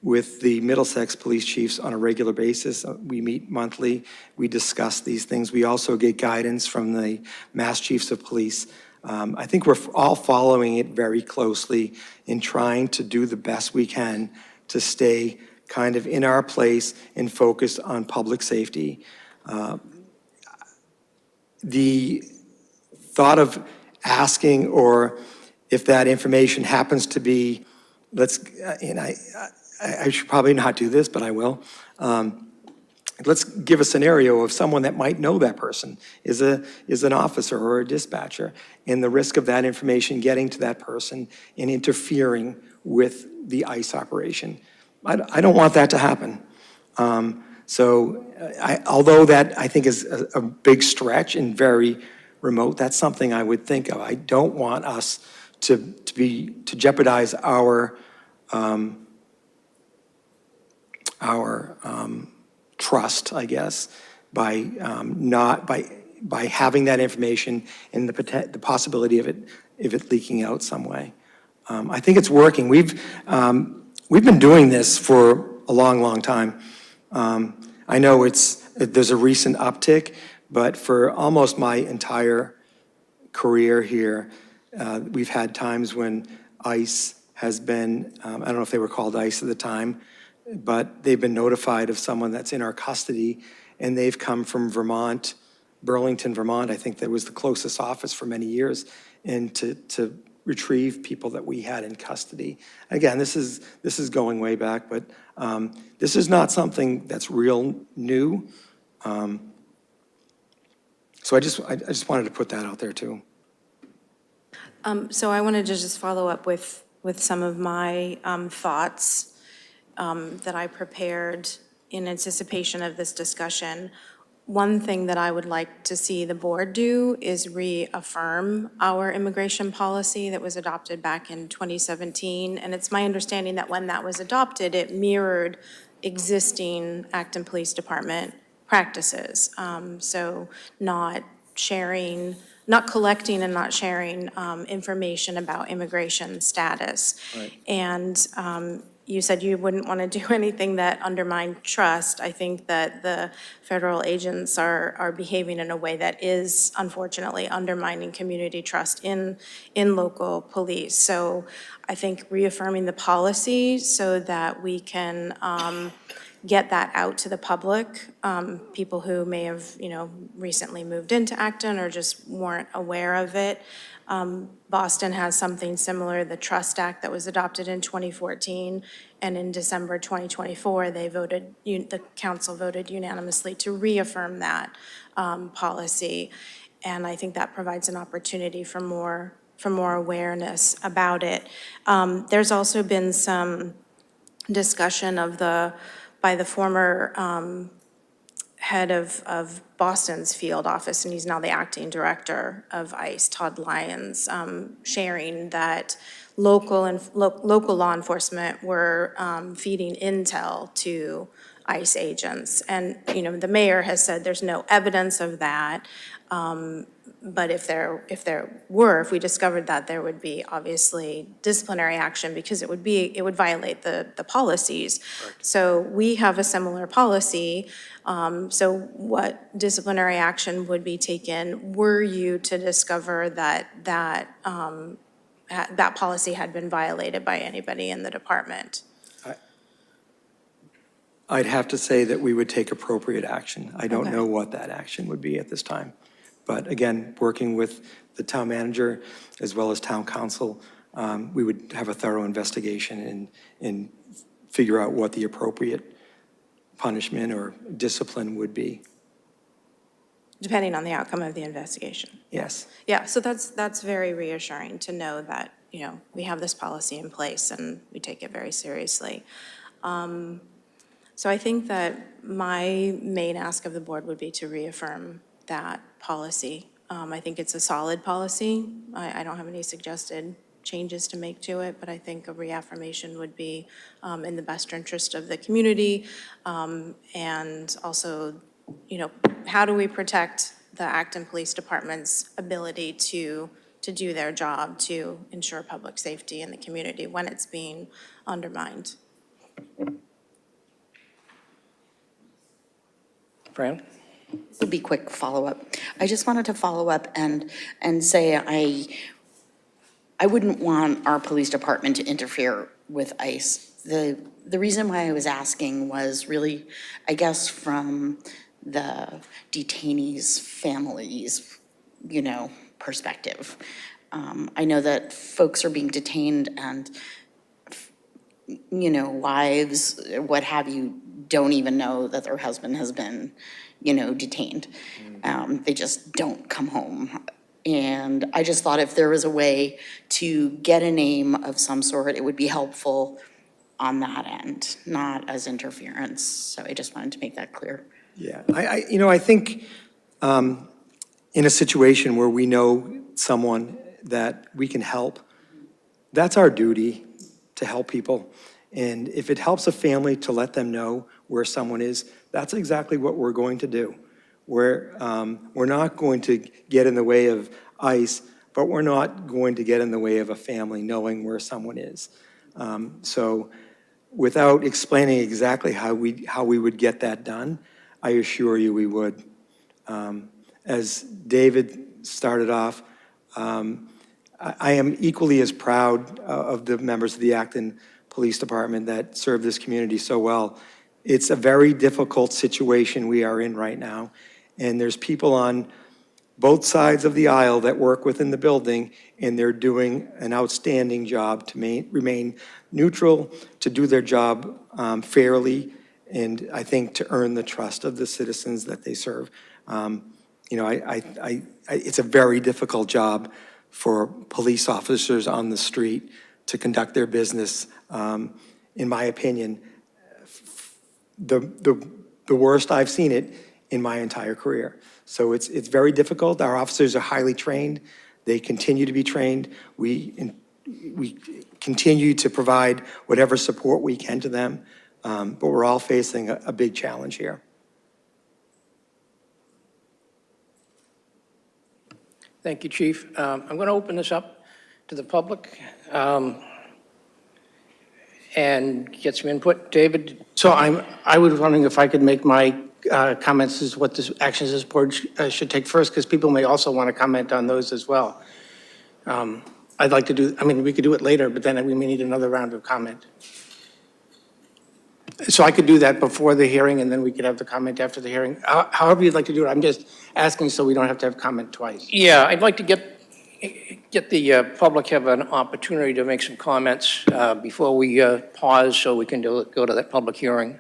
with the Middlesex police chiefs on a regular basis. We meet monthly. We discuss these things. We also get guidance from the Mass Chiefs of Police. I think we're all following it very closely in trying to do the best we can to stay kind of in our place and focused on public safety. The thought of asking, or if that information happens to be, I should probably not do this, but I will. Let's give a scenario of someone that might know that person is an officer or a dispatcher, and the risk of that information getting to that person and interfering with the ICE operation. I don't want that to happen. Although that I think is a big stretch and very remote, that's something I would think of. I don't want us to jeopardize our trust, I guess, by having that information and the possibility of it leaking out some way. I think it's working. We've been doing this for a long, long time. I know there's a recent uptick, but for almost my entire career here, we've had times when ICE has been, I don't know if they were called ICE at the time, but they've been notified of someone that's in our custody, and they've come from Vermont, Burlington, Vermont. I think that was the closest office for many years, and to retrieve people that we had in custody. Again, this is going way back, but this is not something that's real new. So I just wanted to put that out there too. So I wanted to just follow up with some of my thoughts that I prepared in anticipation of this discussion. One thing that I would like to see the board do is reaffirm our immigration policy that was adopted back in 2017. And it's my understanding that when that was adopted, it mirrored existing Acton Police Department practices. So not collecting and not sharing information about immigration status. Right. And you said you wouldn't want to do anything that undermined trust. I think that the federal agents are behaving in a way that is unfortunately undermining community trust in local police. So I think reaffirming the policy so that we can get that out to the public, people who may have, recently moved into Acton or just weren't aware of it. Boston has something similar, the Trust Act that was adopted in 2014, and in December 2024, the council voted unanimously to reaffirm that policy. And I think that provides an opportunity for more awareness about it. There's also been some discussion by the former head of Boston's field office, and he's now the acting director of ICE, Todd Lyons, sharing that local law enforcement were feeding intel to ICE agents. And, the mayor has said there's no evidence of that. But if we discovered that, there would be obviously disciplinary action because it would violate the policies. So we have a similar policy. So what disciplinary action would be taken were you to discover that policy had been violated by anybody in the department? I'd have to say that we would take appropriate action. I don't Okay. know what that action would be at this time. But again, working with the town manager as well as town council, we would have a thorough investigation and figure out what the appropriate punishment or discipline would be. Depending on the outcome of the investigation. Yes. Yeah, so that's very reassuring to know that, we have this policy in place and we take it very seriously. So I think that my main ask of the board would be to reaffirm that policy. I think it's a solid policy. I don't have any suggested changes to make to it, but I think a reaffirmation would be in the best interest of the community. And also, how do we protect the Acton Police Department's ability to do their job to ensure public safety in the community when it's being undermined? Fran? This will be quick follow-up. I just wanted to follow up and say I wouldn't want our police department to interfere with ICE. The reason why I was asking was really, I guess, from the detainees' families, perspective. I know that folks are being detained and, wives, what have you, don't even know that their husband has been, detained. They just don't come home. And I just thought if there was a way to get a name of some sort, it would be helpful on that end, not as interference. So I just wanted to make that clear. Yeah, I think in a situation where we know someone that we can help, that's our duty to help people. And if it helps a family to let them know where someone is, that's exactly what we're going to do. We're not going to get in the way of ICE, but we're not going to get in the way of a family knowing where someone is. So without explaining exactly how we would get that done, I assure you we would. As David started off, I am equally as proud of the members of the Acton Police Department that serve this community so well. It's a very difficult situation we are in right now, and there's people on both sides of the aisle that work within the building, and they're doing an outstanding job to remain neutral, to do their job fairly, and I think to earn the trust of the citizens that they serve. It's a very difficult job for police officers on the street to conduct their business. In my opinion, the worst I've seen it in my entire career. So it's very difficult. Our officers are highly trained. They continue to be trained. We continue to provide whatever support we can to them, but we're all facing a big challenge here. Thank you, Chief. I'm going to open this up to the public. and get some input. David? So I was wondering if I could make my comments as what the actions this board should take first, because people may also want to comment on those as well. I'd like to do, I mean, we could do it later, but then we may need another round of comment. So I could do that before the hearing, and then we could have the comment after the hearing. However you'd like to do it, I'm just asking so we don't have to have comment twice. Yeah, I'd like to get the public have an opportunity to make some comments before we pause so we can go to that public hearing.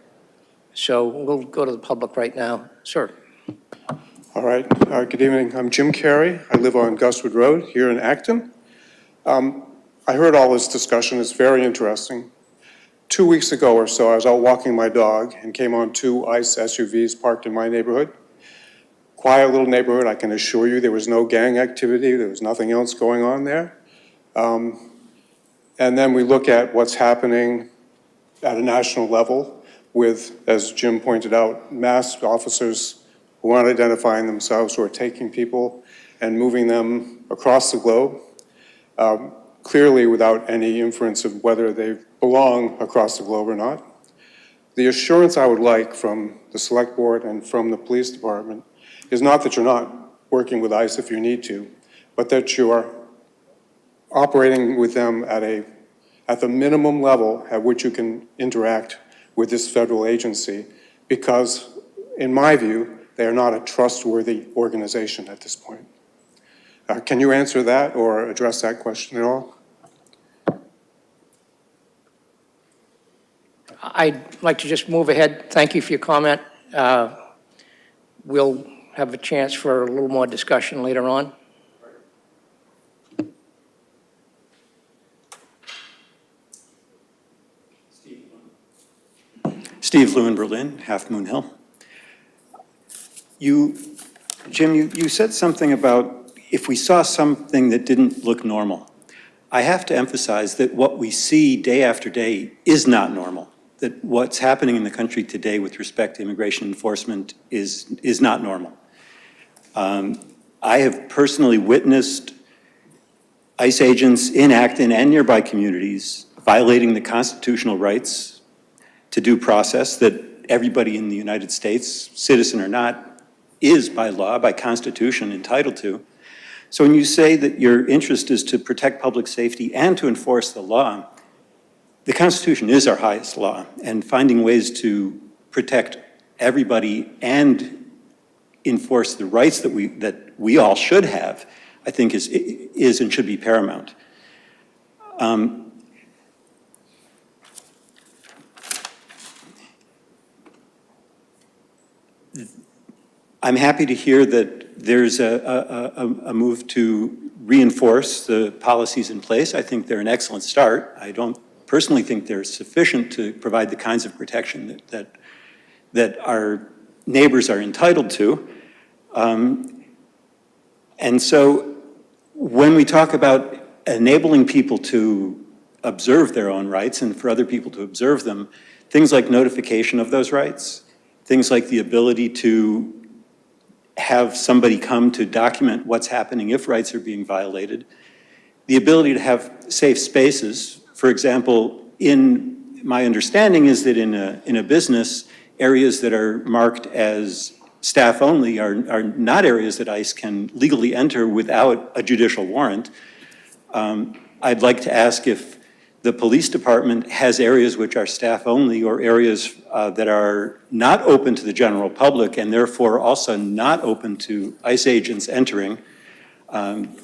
So we'll go to the public right now. Sir. All right. Good evening. I'm Jim Carey. I live on Guswood Road here in Acton. I heard all this discussion. It's very interesting. 2 weeks ago or so, I was out walking my dog and came on 2 ICE SUVs parked in my neighborhood. Quiet little neighborhood. I can assure you there was no gang activity. There was nothing else going on there. And then we look at what's happening at a national level with, as Jim pointed out, masked officers who aren't identifying themselves, who are taking people and moving them across the globe, clearly without any inference of whether they belong across the globe or not. The assurance I would like from the Select Board and from the Police Department is not that you're not working with ICE if you need to, but that you are operating with them at the minimum level at which you can interact with this federal agency, because, in my view, they are not a trustworthy organization at this point. Can you answer that or address that question at all? I'd like to just move ahead. Thank you for your comment. We'll have a chance for a little more discussion later on. Steve Lewin, Berlin, Half Moon Hill. Jim, you said something about if we saw something that didn't look normal. I have to emphasize that what we see day after day is not normal, that what's happening in the country today with respect to immigration enforcement is not normal. I have personally witnessed ICE agents in Acton and nearby communities violating the constitutional rights to due process that everybody in the United States, citizen or not, is by law, by constitution, entitled to. So when you say that your interest is to protect public safety and to enforce the law, the Constitution is our highest law, and finding ways to protect everybody and enforce the rights that we all should have, I think is and should be paramount. I'm happy to hear that there's a move to reinforce the policies in place. I think they're an excellent start. I don't personally think they're sufficient to provide the kinds of protection that our neighbors are entitled to. And so when we talk about enabling people to observe their own rights and for other people to observe them, things like notification of those rights, things like the ability to have somebody come to document what's happening if rights are being violated, the ability to have safe spaces. For example, my understanding is that in a business, areas that are marked as staff only are not areas that ICE can legally enter without a judicial warrant. I'd like to ask if the police department has areas which are staff only or areas that are not open to the general public and therefore also not open to ICE agents entering,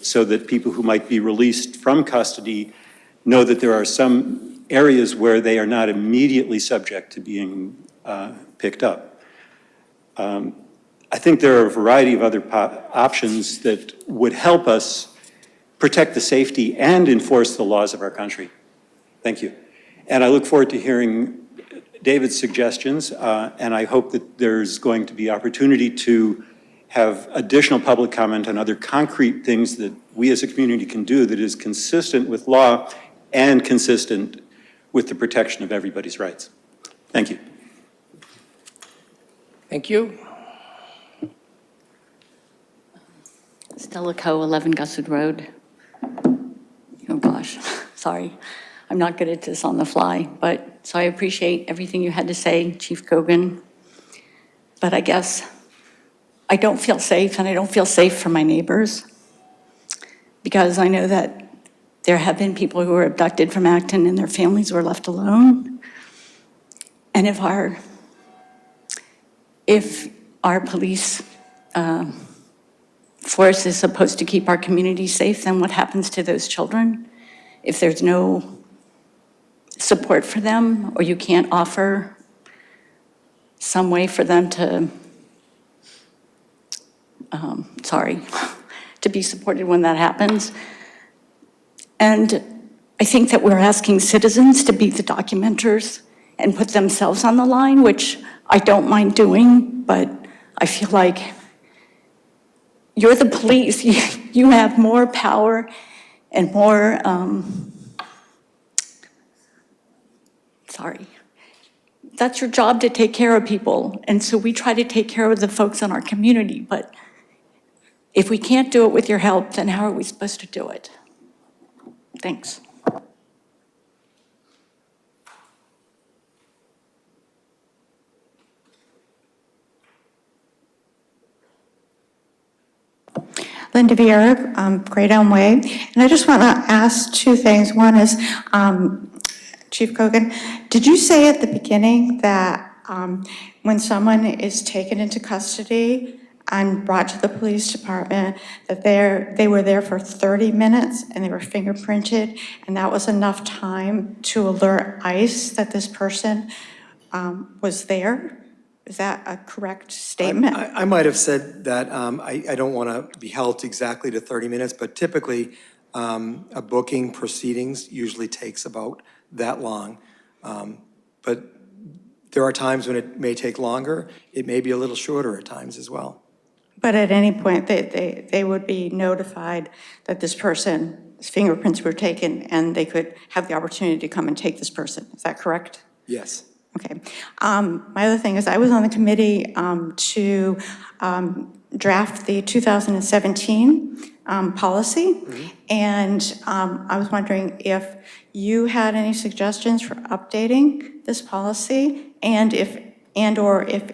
so that people who might be released from custody know that there are some areas where they are not immediately subject to being picked up. I think there are a variety of other options that would help us protect the safety and enforce the laws of our country. Thank you. And I look forward to hearing David's suggestions, and I hope that there's going to be opportunity to have additional public comment on other concrete things that we as a community can do that is consistent with law and consistent with the protection of everybody's rights. Thank you. Thank you. Stella Coe, 11 Guswood Road. Oh gosh, sorry. I'm not good at this on the fly, so I appreciate everything you had to say, Chief Cogan. But I guess I don't feel safe, and I don't feel safe for my neighbors, because I know that there have been people who were abducted from Acton and their families were left alone. And if our police force is supposed to keep our community safe, then what happens to those children? If there's no support for them, or you can't offer some way for them to, to be supported when that happens. And I think that we're asking citizens to be the documenters and put themselves on the line, which I don't mind doing, but I feel like you're the police. You have more power and more, that's your job, to take care of people. And so we try to take care of the folks in our community, but if we can't do it with your help, then how are we supposed to do it? Thanks. Linda Vieira, Great Elm Way. And I just want to ask two things. One is, Chief Cogan, did you say at the beginning that when someone is taken into custody and brought to the police department, that they were there for 30 minutes and they were fingerprinted, and that was enough time to alert ICE that this person was there? Is that a correct statement? I might have said that. I don't want to be held to exactly to 30 minutes, but typically a booking proceedings usually takes about that long. But there are times when it may take longer. It may be a little shorter at times as well. But at any point, they would be notified that this person's fingerprints were taken and they could have the opportunity to come and take this person. Is that correct? Yes. Okay. My other thing is I was on the committee to draft the 2017 policy. Mm-hmm. And I was wondering if you had any suggestions for updating this policy, and or if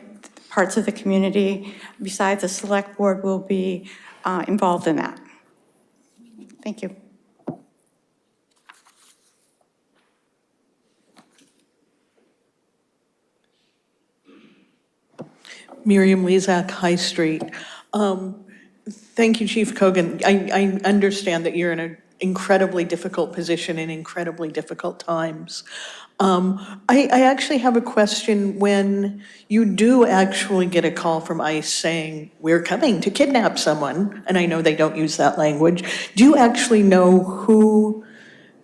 parts of the community besides the select board will be involved in that. Thank you. Miriam Lezak, High Street. Thank you, Chief Cogan. I understand that you're in an incredibly difficult position in incredibly difficult times. I actually have a question. When you do actually get a call from ICE saying, we're coming to kidnap someone, and I know they don't use that language, do you actually know who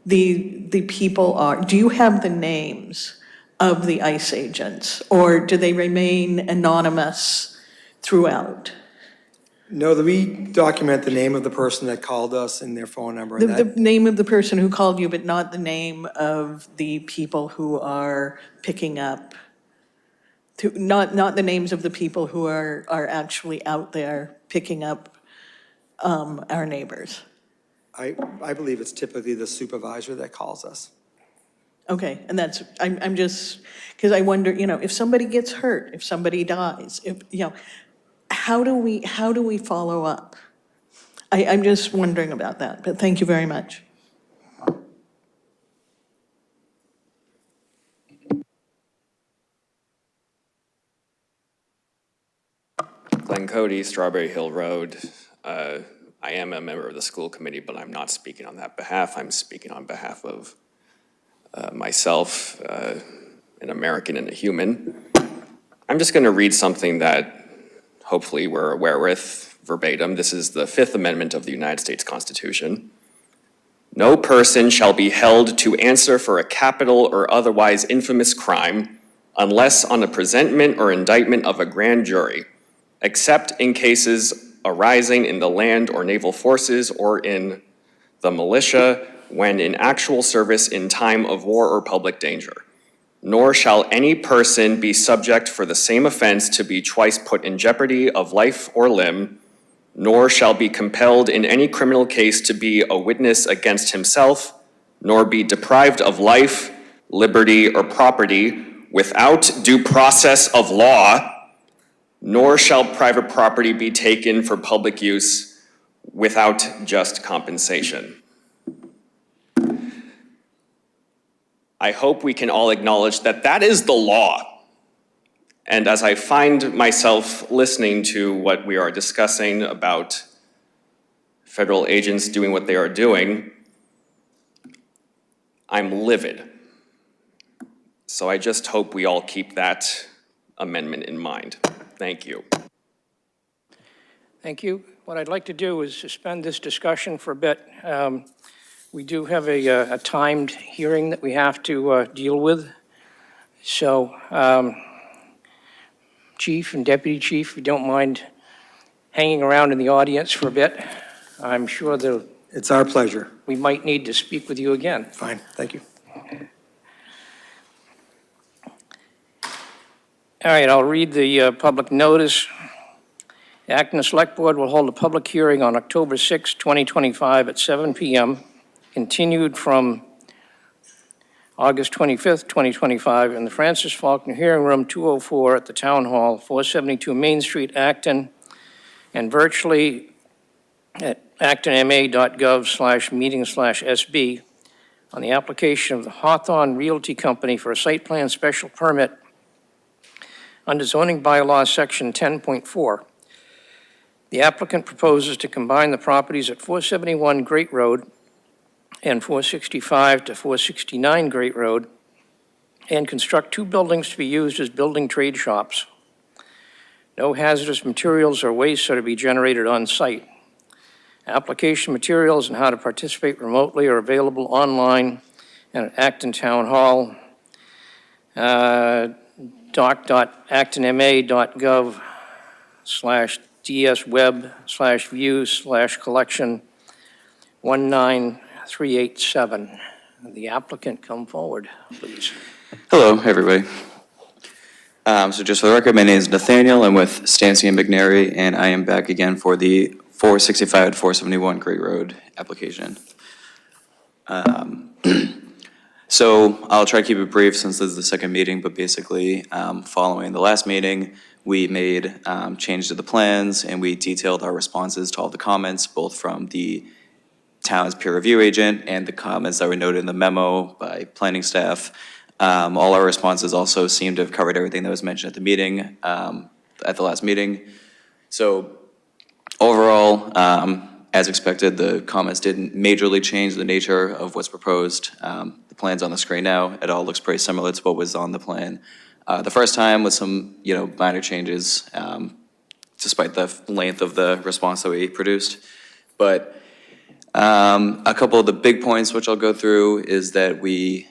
the people are? Do you have the names of the ICE agents, or do they remain anonymous throughout? No, we document the name of the person that called us and their phone number. The name of the person who called you, but not the name of the people who are picking up, not the names of the people who are actually out there picking up our neighbors. I believe it's typically the supervisor that calls us. Okay, and I'm just, because I wonder, if somebody gets hurt, if somebody dies, how do we follow up? I'm just wondering about that, but thank you very much. Glenn Cody, Strawberry Hill Road. I am a member of the school committee, but I'm not speaking on that behalf. I'm speaking on behalf of myself, an American and a human. I'm just going to read something that hopefully we're aware with verbatim. This is the Fifth Amendment of the United States Constitution. No person shall be held to answer for a capital or otherwise infamous crime unless on the presentment or indictment of a grand jury, except in cases arising in the land or naval forces or in the militia when in actual service in time of war or public danger. Nor shall any person be subject for the same offense to be twice put in jeopardy of life or limb, nor shall be compelled in any criminal case to be a witness against himself, nor be deprived of life, liberty, or property without due process of law, nor shall private property be taken for public use without just compensation. I hope we can all acknowledge that that is the law. And as I find myself listening to what we are discussing about federal agents doing what they are doing, I'm livid. So I just hope we all keep that amendment in mind. Thank you. Thank you. What I'd like to do is suspend this discussion for a bit. We do have a timed hearing that we have to deal with. So, Chief and Deputy Chief, if you don't mind hanging around in the audience for a bit, I'm sure that It's our pleasure. we might need to speak with you again. Fine, thank you. All right, I'll read the public notice. The Acton Select Board will hold a public hearing on October 6, 2025 at 7 p.m., continued from August 25th, 2025, in the Francis Faulkner Hearing Room 204 at the Town Hall, 472 Main Street, Acton, and virtually at actonma.gov/meeting/SB on the application of the Hawthorne Realty Company for a site plan special permit under zoning bylaw section 10.4. The applicant proposes to combine the properties at 471 Great Road and 465 to 469 Great Road and construct two buildings to be used as building trade shops. No hazardous materials or waste are to be generated on site. Application materials and how to participate remotely are available online and at Acton Town Hall, doc.actonma.gov/dsweb/view/collection 19387. The applicant come forward, please. Hello, everybody. So just for the record, my name is Nathaniel. I'm with Stancy and McNary, and I am back again for the 465 to 471 Great Road application. So I'll try to keep it brief since this is the second meeting, but basically, following the last meeting, we made changes to the plans and we detailed our responses to all the comments, both from the town's peer review agent and the comments that were noted in the memo by planning staff. All our responses also seem to have covered everything that was mentioned at the meeting, at the last meeting. So overall, as expected, the comments didn't majorly change the nature of what's proposed. The plan's on the screen now. It all looks pretty similar to what was on the plan the first time, with some, minor changes, despite the length of the response that we produced. But a couple of the big points which I'll go through is that we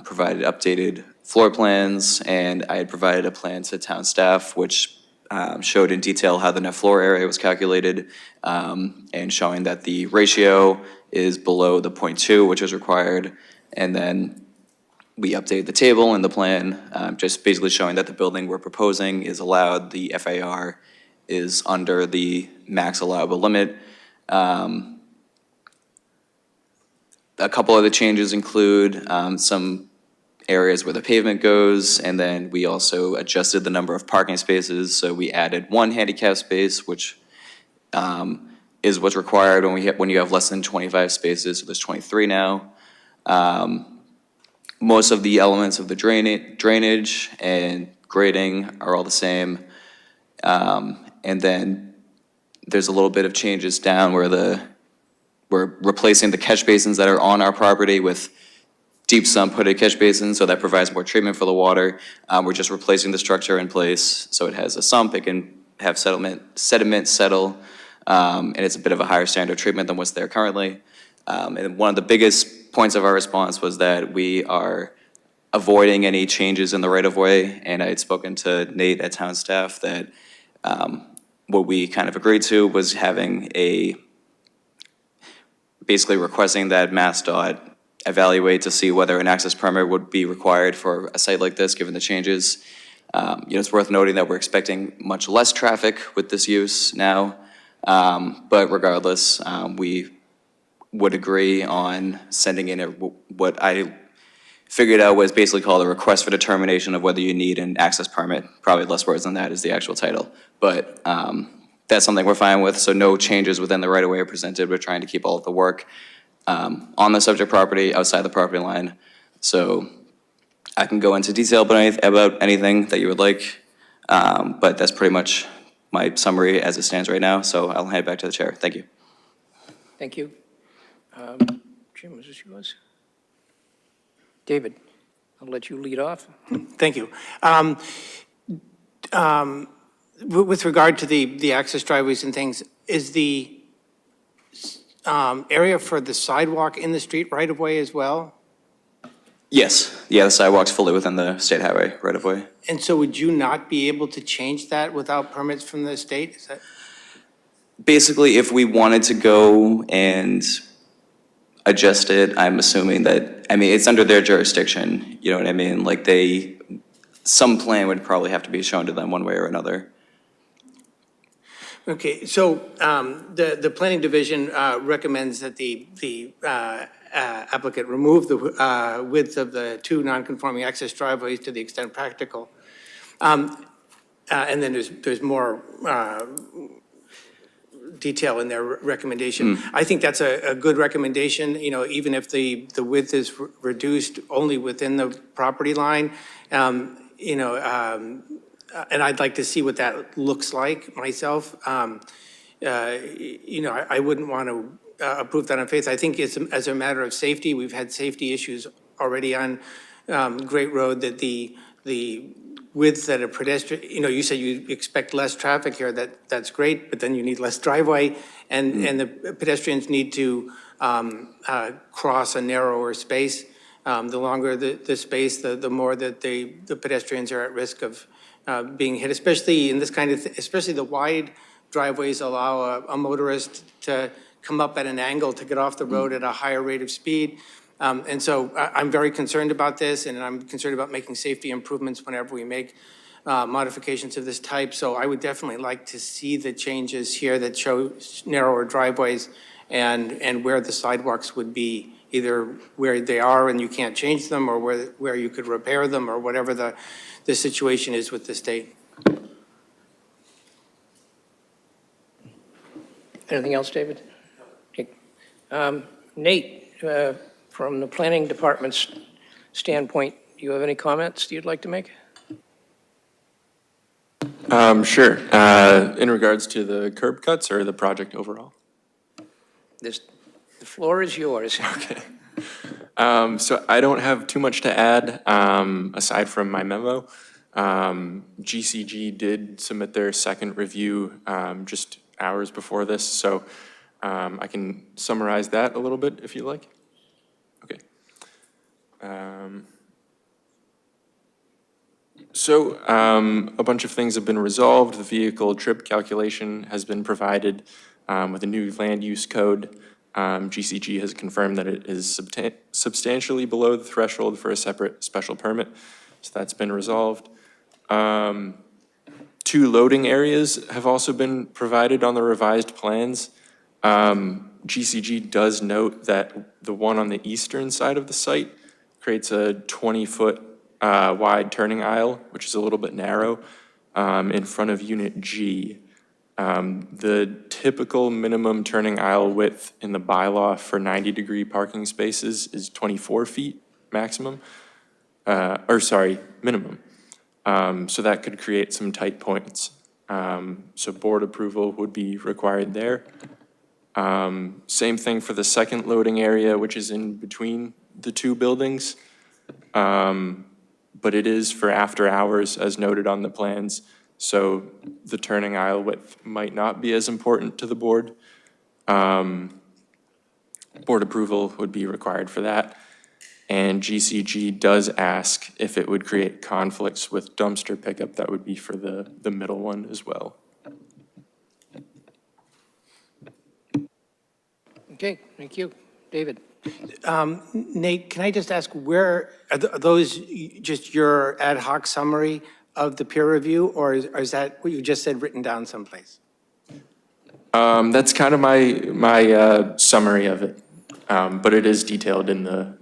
provided updated floor plans, and I had provided a plan to town staff which showed in detail how the net floor area was calculated, and showing that the ratio is below the 0.2, which is required. And then we updated the table in the plan, just basically showing that the building we're proposing is allowed, the FAR is under the max allowable limit. A couple other changes include some areas where the pavement goes, and then we also adjusted the number of parking spaces. So we added one handicap space, which is what's required when you have less than 25 spaces, so there's 23 now. Most of the elements of the drainage and grading are all the same. And then there's a little bit of changes down where we're replacing the catch basins that are on our property with deep sump hooded catch basins, so that provides more treatment for the water. We're just replacing the structure in place, so it has a sump, it can have sediment settle, and it's a bit of a higher standard of treatment than what's there currently. And one of the biggest points of our response was that we are avoiding any changes in the right-of-way, and I had spoken to Nate at town staff that what we kind of agreed to was having basically requesting that MassDOT evaluate to see whether an access permit would be required for a site like this, given the changes. It's worth noting that we're expecting much less traffic with this use now, but regardless, we would agree on sending in what I figured out was basically called a request for determination of whether you need an access permit. Probably less words than that is the actual title. But that's something we're fine with, so no changes within the right-of-way are presented. We're trying to keep all of the work on the subject property, outside the property line. So I can go into detail about anything that you would like, but that's pretty much my summary as it stands right now, so I'll hand it back to the chair. Thank you. Thank you. Jim, is this yours? David, I'll let you lead off. Thank you. With regard to the access driveways and things, is the area for the sidewalk in the street right-of-way as well? Yes, yeah, the sidewalk's fully within the state highway right-of-way. And so would you not be able to change that without permits from the state? Is that? Basically, if we wanted to go and adjust it, I'm assuming that, I mean, it's under their jurisdiction, you know what I mean? Like some plan would probably have to be shown to them one way or another. Okay, so the planning division recommends that the applicant remove the width of the two non-conforming access driveways to the extent practical. And then there's more detail in their recommendation. I think that's a good recommendation, you know, even if the width is reduced only within the property line, you know, and I'd like to see what that looks like myself. You know, I wouldn't want to approve that on faith. I think it's as a matter of safety. We've had safety issues already on Great Road that the width that a pedestrian, you know, you said you expect less traffic here, that's great, but then you need less driveway, and the pedestrians need to cross a narrower space. The longer the space, the more that the pedestrians are at risk of being hit, especially in this kind of, especially the wide driveways allow a motorist to come up at an angle to get off the road at a higher rate of speed. And so I'm very concerned about this, and I'm concerned about making safety improvements whenever we make modifications of this type. So I would definitely like to see the changes here that show narrower driveways and where the sidewalks would be, either where they are and you can't change them, or where you could repair them, or whatever the situation is with the state. Anything else, David? Okay. Nate, from the planning department's standpoint, do you have any comments you'd like to make? Sure. In regards to the curb cuts or the project overall? The floor is yours. Okay. So I don't have too much to add aside from my memo. GCG did submit their second review just hours before this, so I can summarize that a little bit if you like. Okay. So a bunch of things have been resolved. The vehicle trip calculation has been provided with a new land use code. GCG has confirmed that it is substantially below the threshold for a separate special permit, so that's been resolved. 2 loading areas have also been provided on the revised plans. GCG does note that the one on the eastern side of the site creates a 20-foot wide turning aisle, which is a little bit narrow, in front of Unit G. The typical minimum turning aisle width in the bylaw for 90-degree parking spaces is 24 feet maximum, minimum. So that could create some tight points. So board approval would be required there. Same thing for the second loading area, which is in between the 2 buildings. But it is for after hours, as noted on the plans. So the turning aisle width might not be as important to the board. Board approval would be required for that. And GCG does ask if it would create conflicts with dumpster pickup. That would be for the middle one as well. Okay, thank you. David? Nate, can I just ask, where, are those just your ad hoc summary of the peer review, or is that what you just said written down someplace? That's kind of my summary of it. But it is detailed in the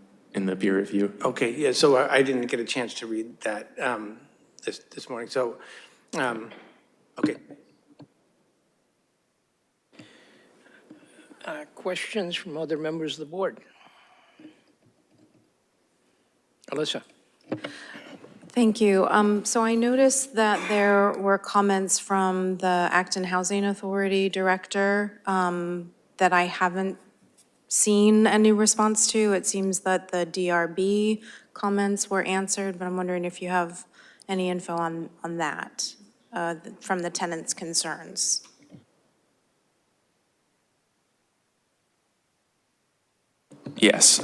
peer review. Okay, yeah, so I didn't get a chance to read that this morning, so, okay. Questions from other members of the board? Alyssa? Thank you. So I noticed that there were comments from the Acton Housing Authority Director that I haven't seen any response to. It seems that the DRB comments were answered, but I'm wondering if you have any info on that from the tenants' concerns. Yes,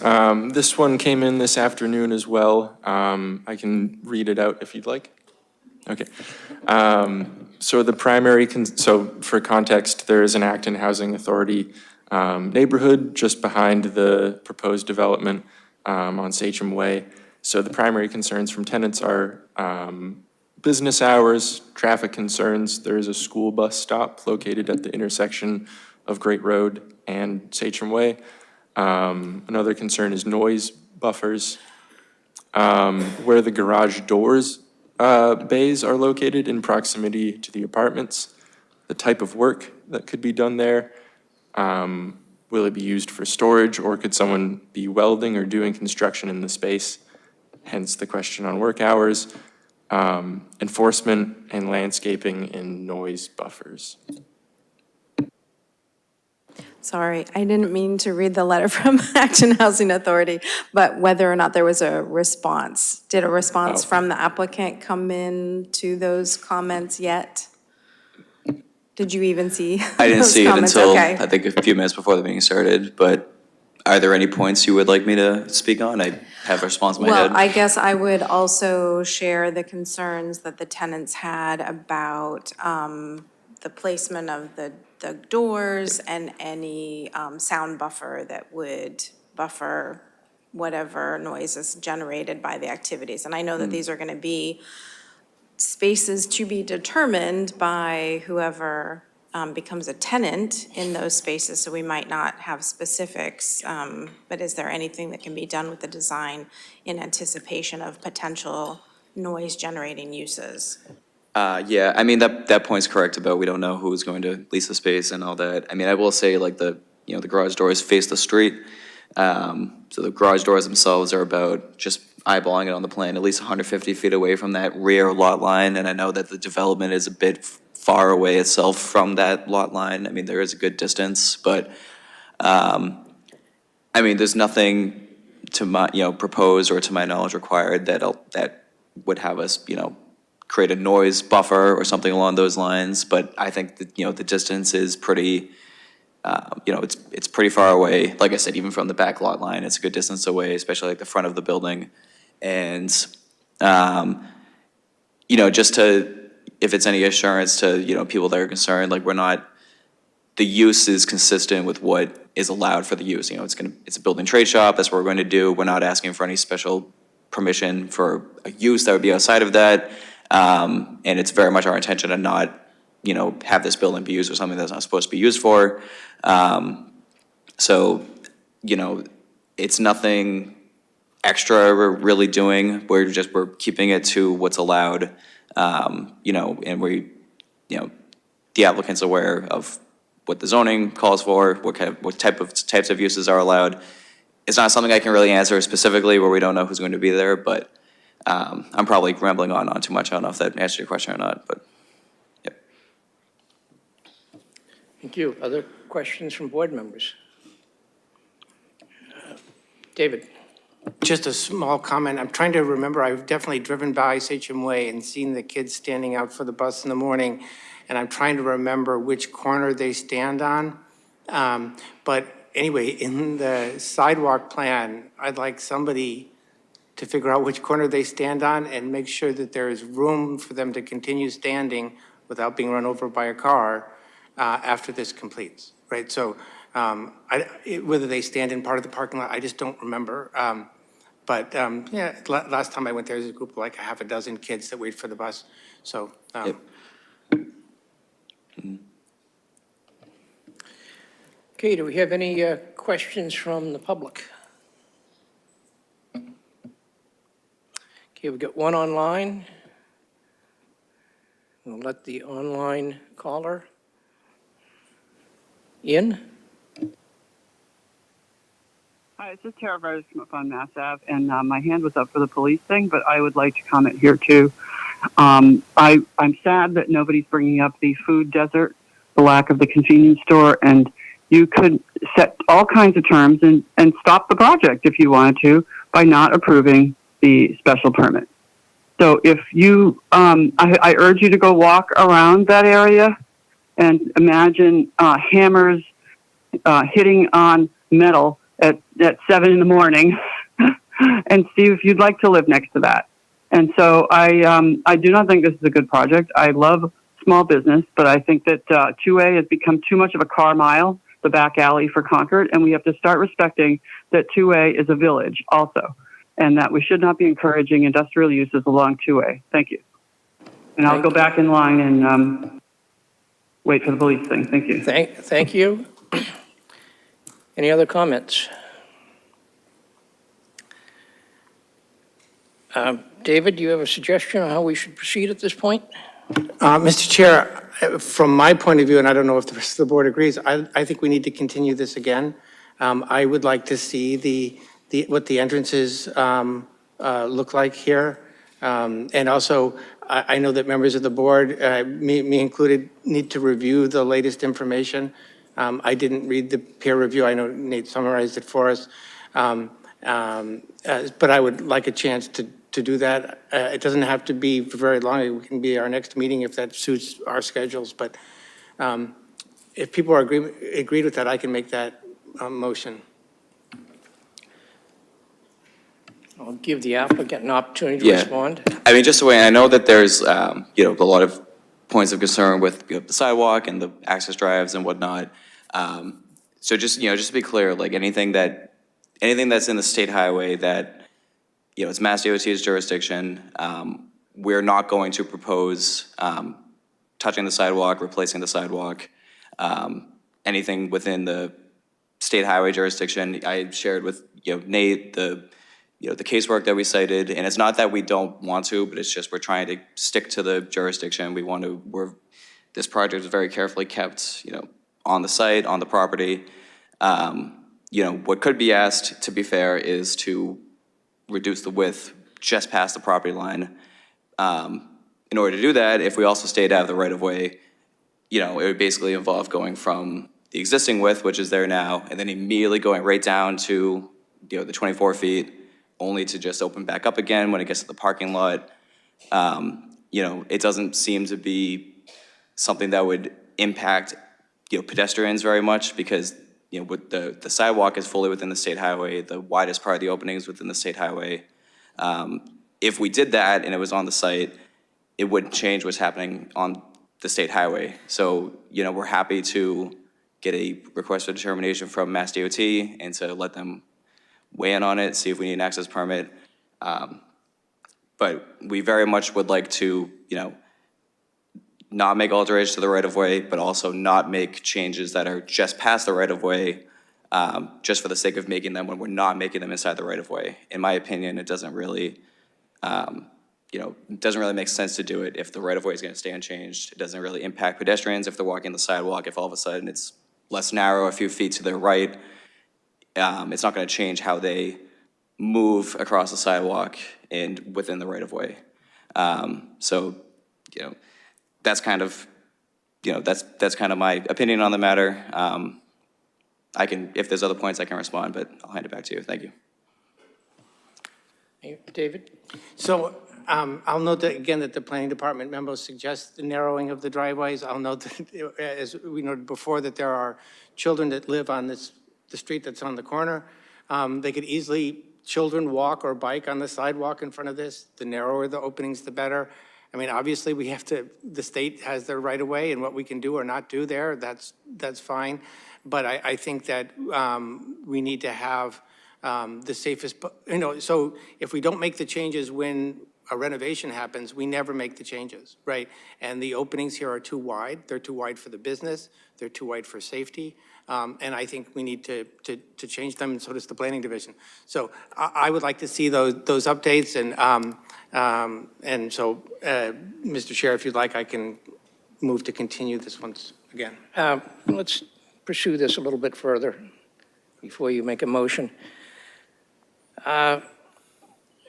this one came in this afternoon as well. I can read it out if you'd like. Okay. So the primary, so for context, there is an Acton Housing Authority neighborhood just behind the proposed development on Sachem Way. So the primary concerns from tenants are business hours, traffic concerns. There is a school bus stop located at the intersection of Great Road and Sachem Way. Another concern is noise buffers. Where the garage doors bays are located in proximity to the apartments, the type of work that could be done there. Will it be used for storage, or could someone be welding or doing construction in the space? Hence the question on work hours. Enforcement and landscaping and noise buffers. Sorry, I didn't mean to read the letter from Acton Housing Authority, but whether or not there was a response. Did a response from the applicant come in to those comments yet? Did you even see I didn't those see it comments? until, Okay. I think, a few minutes before the meeting started, but are there any points you would like me to speak on? I have a response in my head. Well, I guess I would also share the concerns that the tenants had about the placement of the doors and any sound buffer that would buffer whatever noise is generated by the activities. And I know that these are going to be spaces to be determined by whoever becomes a tenant in those spaces, so we might not have specifics. But is there anything that can be done with the design in anticipation of potential noise-generating uses? Yeah, I mean, that point's correct about we don't know who's going to lease the space and all that. I mean, I will say, like, the garage doors face the street. So the garage doors themselves are about, just eyeballing it on the plan, at least 150 feet away from that rear lot line. And I know that the development is a bit far away itself from that lot line. I mean, there is a good distance, but, I mean, there's nothing to my, proposed or to my knowledge required that would have us, create a noise buffer or something along those lines. But I think that, the distance is pretty, it's pretty far away. Like I said, even from the back lot line, it's a good distance away, especially like the front of the building. And, just to, if it's any assurance to, people that are concerned, like the use is consistent with what is allowed for the use. It's a building trade shop, that's what we're going to do. We're not asking for any special permission for a use that would be outside of that. And it's very much our intention to not, have this building be used for something that's not supposed to be used for. So, it's nothing extra we're really doing. We're keeping it to what's allowed, and the applicant's aware of what the zoning calls for, what types of uses are allowed. It's not something I can really answer specifically where we don't know who's going to be there, but I'm probably rambling on too much. I don't know if that answered your question or not, but yep. Thank you. Other questions from board members? David? Just a small comment. I'm trying to remember, I've definitely driven by Sachem Way and seen the kids standing out for the bus in the morning, and I'm trying to remember which corner they stand on. But anyway, in the sidewalk plan, I'd like somebody to figure out which corner they stand on and make sure that there is room for them to continue standing without being run over by a car after this completes, right? So whether they stand in part of the parking lot, I just don't remember. But yeah, last time I went there was a group of like a half a dozen kids that wait for the bus. So. Yep. Okay, do we have any questions from the public? Okay, we've got one online. We'll let the online caller in. Hi, this is Tara Rose from up on Mass Ave, and my hand was up for the police thing, but I would like to comment here too. I'm sad that nobody's bringing up the food desert, the lack of the convenience store, and you could set all kinds of terms and stop the project if you wanted to by not approving the special permit. So if you, I urge you to go walk around that area and imagine hammers hitting on metal at 7 in the morning and see if you'd like to live next to that. And so I do not think this is a good project. I love small business, but I think that 2A has become too much of a car mile, the back alley for Concord, and we have to start respecting that 2A is a village also, and that we should not be encouraging industrial uses along 2A. Thank you. And I'll go back in line and wait for the police thing. Thank you. Thank you. Any other comments? David, do you have a suggestion on how we should proceed at this point? Mr. Chair, from my point of view, and I don't know if the rest of the board agrees, I think we need to continue this again. I would like to see what the entrances look like here. And also, I know that members of the board, me included, need to review the latest information. I didn't read the peer review. I know Nate summarized it for us. But I would like a chance to do that. It doesn't have to be for very long. It can be our next meeting if that suits our schedules. But if people are agreed with that, I can make that motion. I'll give the applicant an opportunity to respond. I mean, just the way, I know that there's, a lot of points of concern with the sidewalk and the access drives and whatnot. So just to be clear, like anything that's in the state highway that, it's Mass DOT's jurisdiction, we're not going to propose touching the sidewalk, replacing the sidewalk. Anything within the state highway jurisdiction, I shared with, Nate, the casework that we cited, and it's not that we don't want to, but it's just we're trying to stick to the jurisdiction. This project is very carefully kept, on the site, on the property. What could be asked, to be fair, is to reduce the width just past the property line. In order to do that, if we also stayed out of the right-of-way, it would basically involve going from the existing width, which is there now, and then immediately going right down to, the 24 feet, only to just open back up again when it gets to the parking lot. It doesn't seem to be something that would impact, pedestrians very much because, with the sidewalk is fully within the state highway, the widest part of the opening is within the state highway. If we did that and it was on the site, it wouldn't change what's happening on the state highway. So, we're happy to get a request for determination from Mass DOT and to let them weigh in on it, see if we need an access permit. But we very much would like to, not make alterations to the right-of-way, but also not make changes that are just past the right-of-way, just for the sake of making them when we're not making them inside the right-of-way. In my opinion, it doesn't really, it doesn't really make sense to do it if the right-of-way is going to stay unchanged. It doesn't really impact pedestrians if they're walking the sidewalk. If all of a sudden it's less narrow, a few feet to their right, it's not going to change how they move across the sidewalk and within the right-of-way. So, that's kind of, that's kind of my opinion on the matter. If there's other points, I can respond, but I'll hand it back to you. Thank you. David? So I'll note that, again, that the planning department memo suggests the narrowing of the driveways. I'll note that, as we noted before, that there are children that live on the street that's on the corner. They could easily, children walk or bike on the sidewalk in front of this. The narrower the openings, the better. I mean, obviously, the state has their right of way, and what we can do or not do there, that's fine. But I think that we need to have the safest, so if we don't make the changes when a renovation happens, we never make the changes, right? And the openings here are too wide. They're too wide for the business. They're too wide for safety. And I think we need to change them, and so does the planning division. So I would like to see those updates, and so, Mr. Chair, if you'd like, I can move to continue this once again. Let's pursue this a little bit further before you make a motion.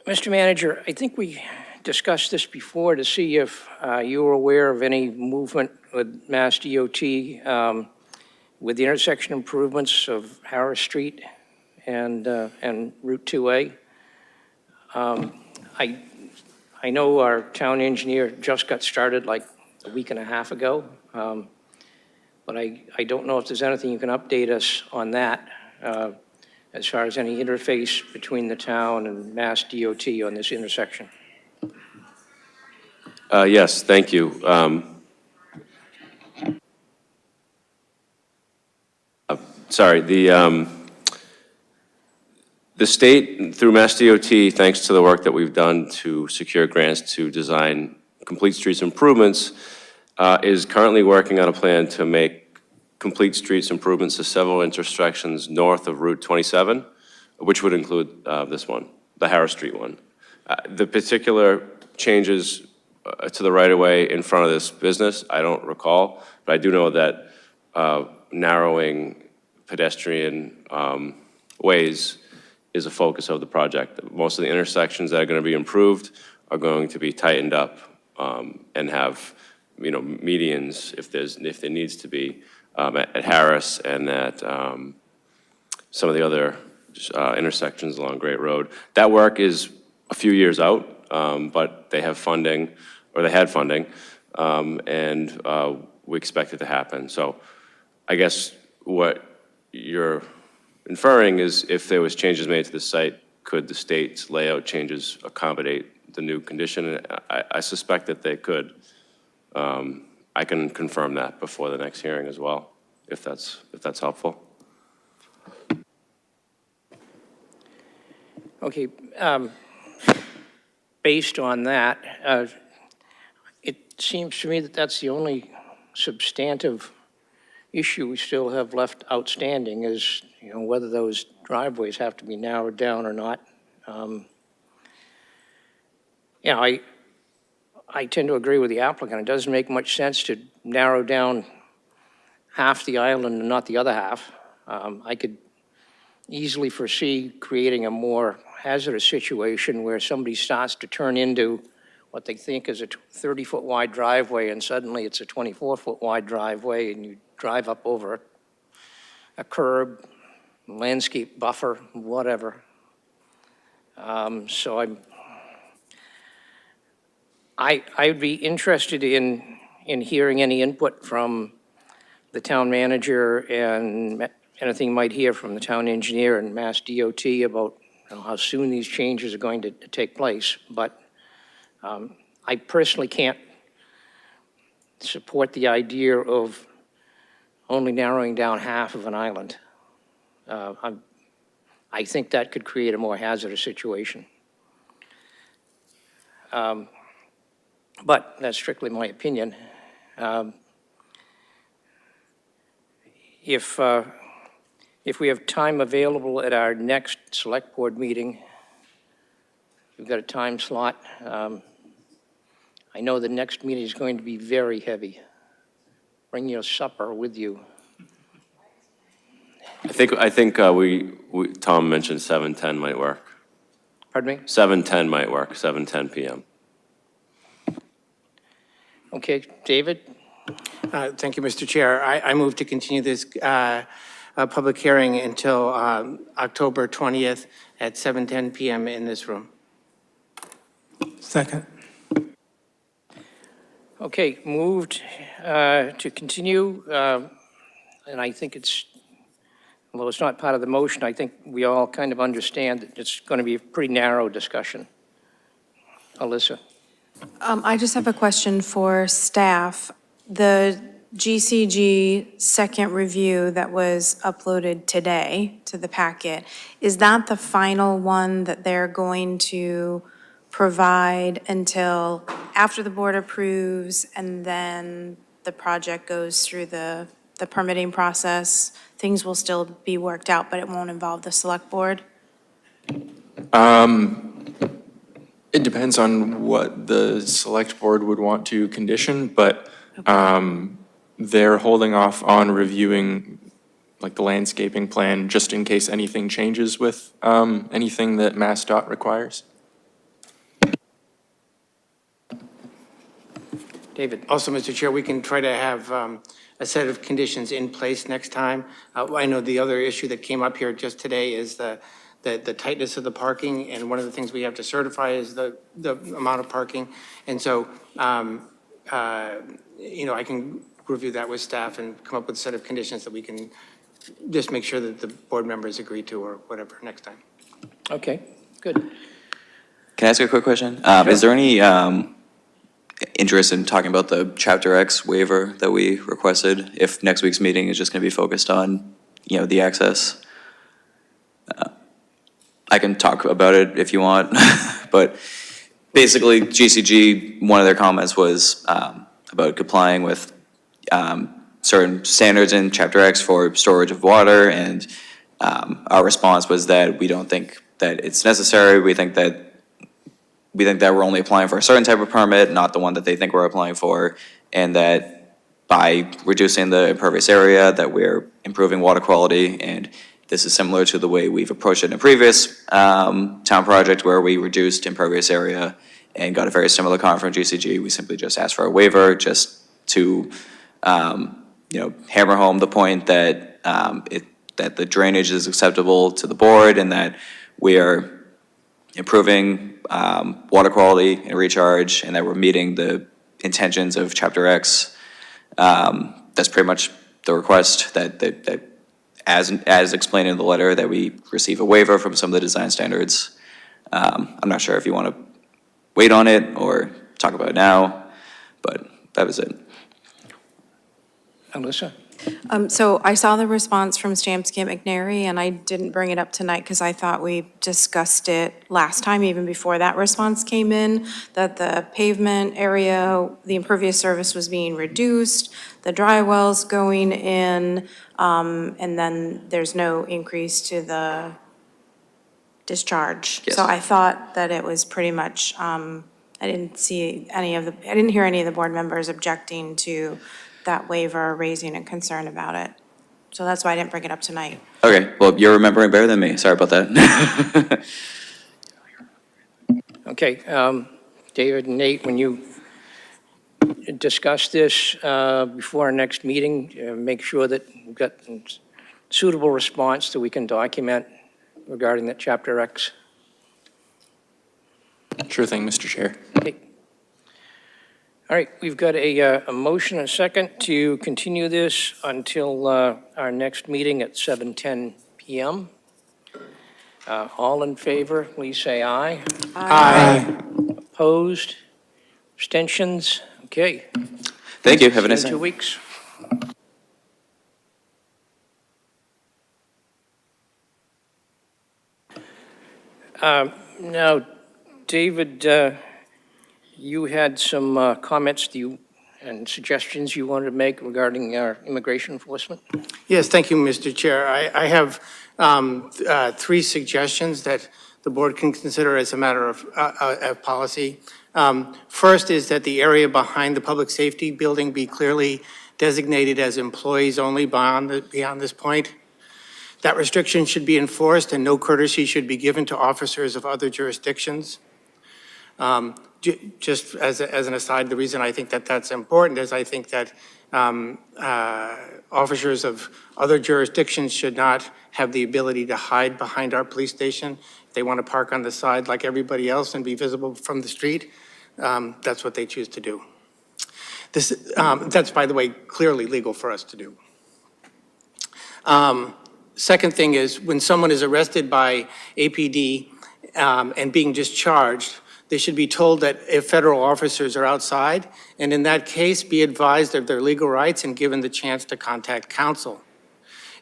Mr. Manager, I think we discussed this before to see if you were aware of any movement with Mass DOT with the intersection improvements of Harris Street and Route 2A. I know our town engineer just got started like a week and a half ago, but I don't know if there's anything you can update us on that as far as any interface between the town and Mass DOT on this intersection. Yes, thank you. Sorry, the state, through Mass DOT, thanks to the work that we've done to secure grants to design complete streets improvements, is currently working on a plan to make complete streets improvements to several intersections north of Route 27, which would include this one, the Harris Street one. The particular changes to the right-of-way in front of this business, I don't recall, but I do know that narrowing pedestrian ways is a focus of the project. Most of the intersections that are going to be improved are going to be tightened up and have, medians if there needs to be at Harris and at some of the other intersections along Great Road. That work is a few years out, but they have funding, or they had funding, and we expect it to happen. So I guess what you're inferring is if there was changes made to the site, could the state's layout changes accommodate the new condition? I suspect that they could. I can confirm that before the next hearing as well, if that's helpful. Okay, based on that, it seems to me that that's the only substantive issue we still have left outstanding is, whether those driveways have to be narrowed down or not. I tend to agree with the applicant. It doesn't make much sense to narrow down half the island and not the other half. I could easily foresee creating a more hazardous situation where somebody starts to turn into what they think is a 30-foot wide driveway, and suddenly it's a 24-foot wide driveway, and you drive up over a curb, landscape buffer, whatever. So I'd be interested in hearing any input from the town manager and anything you might hear from the town engineer and Mass DOT about how soon these changes are going to take place. But I personally can't support the idea of only narrowing down half of an island. I think that could create a more hazardous situation. But that's strictly my opinion. If we have time available at our next select board meeting, we've got a time slot. I know the next meeting is going to be very heavy. Bring your supper with you. I think Tom mentioned 7:10 might work. Pardon me? 7:10 might work, 7:10 p.m. Okay, David? Thank you, Mr. Chair. I move to continue this public hearing until October 20th at 7:10 p.m. in this room. Second. Okay, moved to continue, and I think although it's not part of the motion, I think we all kind of understand that it's going to be a pretty narrow discussion. Alyssa? I just have a question for staff. The GCG second review that was uploaded today to the packet, is that the final one that they're going to provide until after the board approves, and then the project goes through the permitting process. Things will still be worked out, but it won't involve the select board? It depends on what the select board would want to condition, but they're holding off on reviewing like the landscaping plan just in case anything changes with anything that MassDOT requires. David? Also, Mr. Chair, we can try to have a set of conditions in place next time. I know the other issue that came up here just today is the tightness of the parking, and one of the things we have to certify is the amount of parking. And so, you know, I can review that with staff and come up with a set of conditions that we can just make sure that the board members agree to or whatever next time. Okay, good. Can I ask a quick question? Is there any interest in talking about the Chapter X waiver that we requested, if next week's meeting is just going to be focused on, you know, the access? I can talk about it if you want, but basically GCG, one of their comments was about complying with certain standards in Chapter X for storage of water, and our response was that we don't think that it's necessary. We think that we're only applying for a certain type of permit, not the one that they think we're applying for, and that by reducing the impervious area, that we're improving water quality. And this is similar to the way we've approached it in a previous town project where we reduced impervious area and got a very similar comment from GCG. We simply just asked for a waiver just to, you know, hammer home the point that that the drainage is acceptable to the board and that we are improving water quality and recharge, and that we're meeting the intentions of Chapter X. That's pretty much the request, that as explained in the letter, that we receive a waiver from some of the design standards. I'm not sure if you want to wait on it or talk about it now, but that was it. Alyssa? So I saw the response from Stamsky and McNary, and I didn't bring it up tonight because I thought we discussed it last time, even before that response came in, that the pavement area, the impervious surface was being reduced, the dry wells going in, and then there's no increase to the discharge. Yes. So I thought that it was pretty much, I didn't hear any of the board members objecting to that waiver, raising a concern about it. So that's why I didn't bring it up tonight. Okay, well, you're remembering better than me. Sorry about that. Okay, David and Nate, when you discuss this before our next meeting, make sure that we've got suitable response that we can document regarding that Chapter X. Sure thing, Mr. Chair. Okay. All right, we've got a motion and a second to continue this until our next meeting at 7:10 p.m. All in favor, please say aye. Aye. Opposed? Abstentions? Okay. Thank you. Have a nice See you in day. 2 weeks. Now, David, you had some comments and suggestions you wanted to make regarding our immigration enforcement? Yes, thank you, Mr. Chair. I have three suggestions that the board can consider as a matter of policy. First is that the area behind the public safety building be clearly designated as employees only beyond this point. That restriction should be enforced and no courtesy should be given to officers of other jurisdictions. Just as an aside, the reason I think that that's important is I think that officers of other jurisdictions should not have the ability to hide behind our police station. If they want to park on the side like everybody else and be visible from the street, that's what they choose to do. That's, by the way, clearly legal for us to do. Second thing is, when someone is arrested by APD and being discharged, they should be told that if federal officers are outside, and in that case, be advised of their legal rights and given the chance to contact counsel.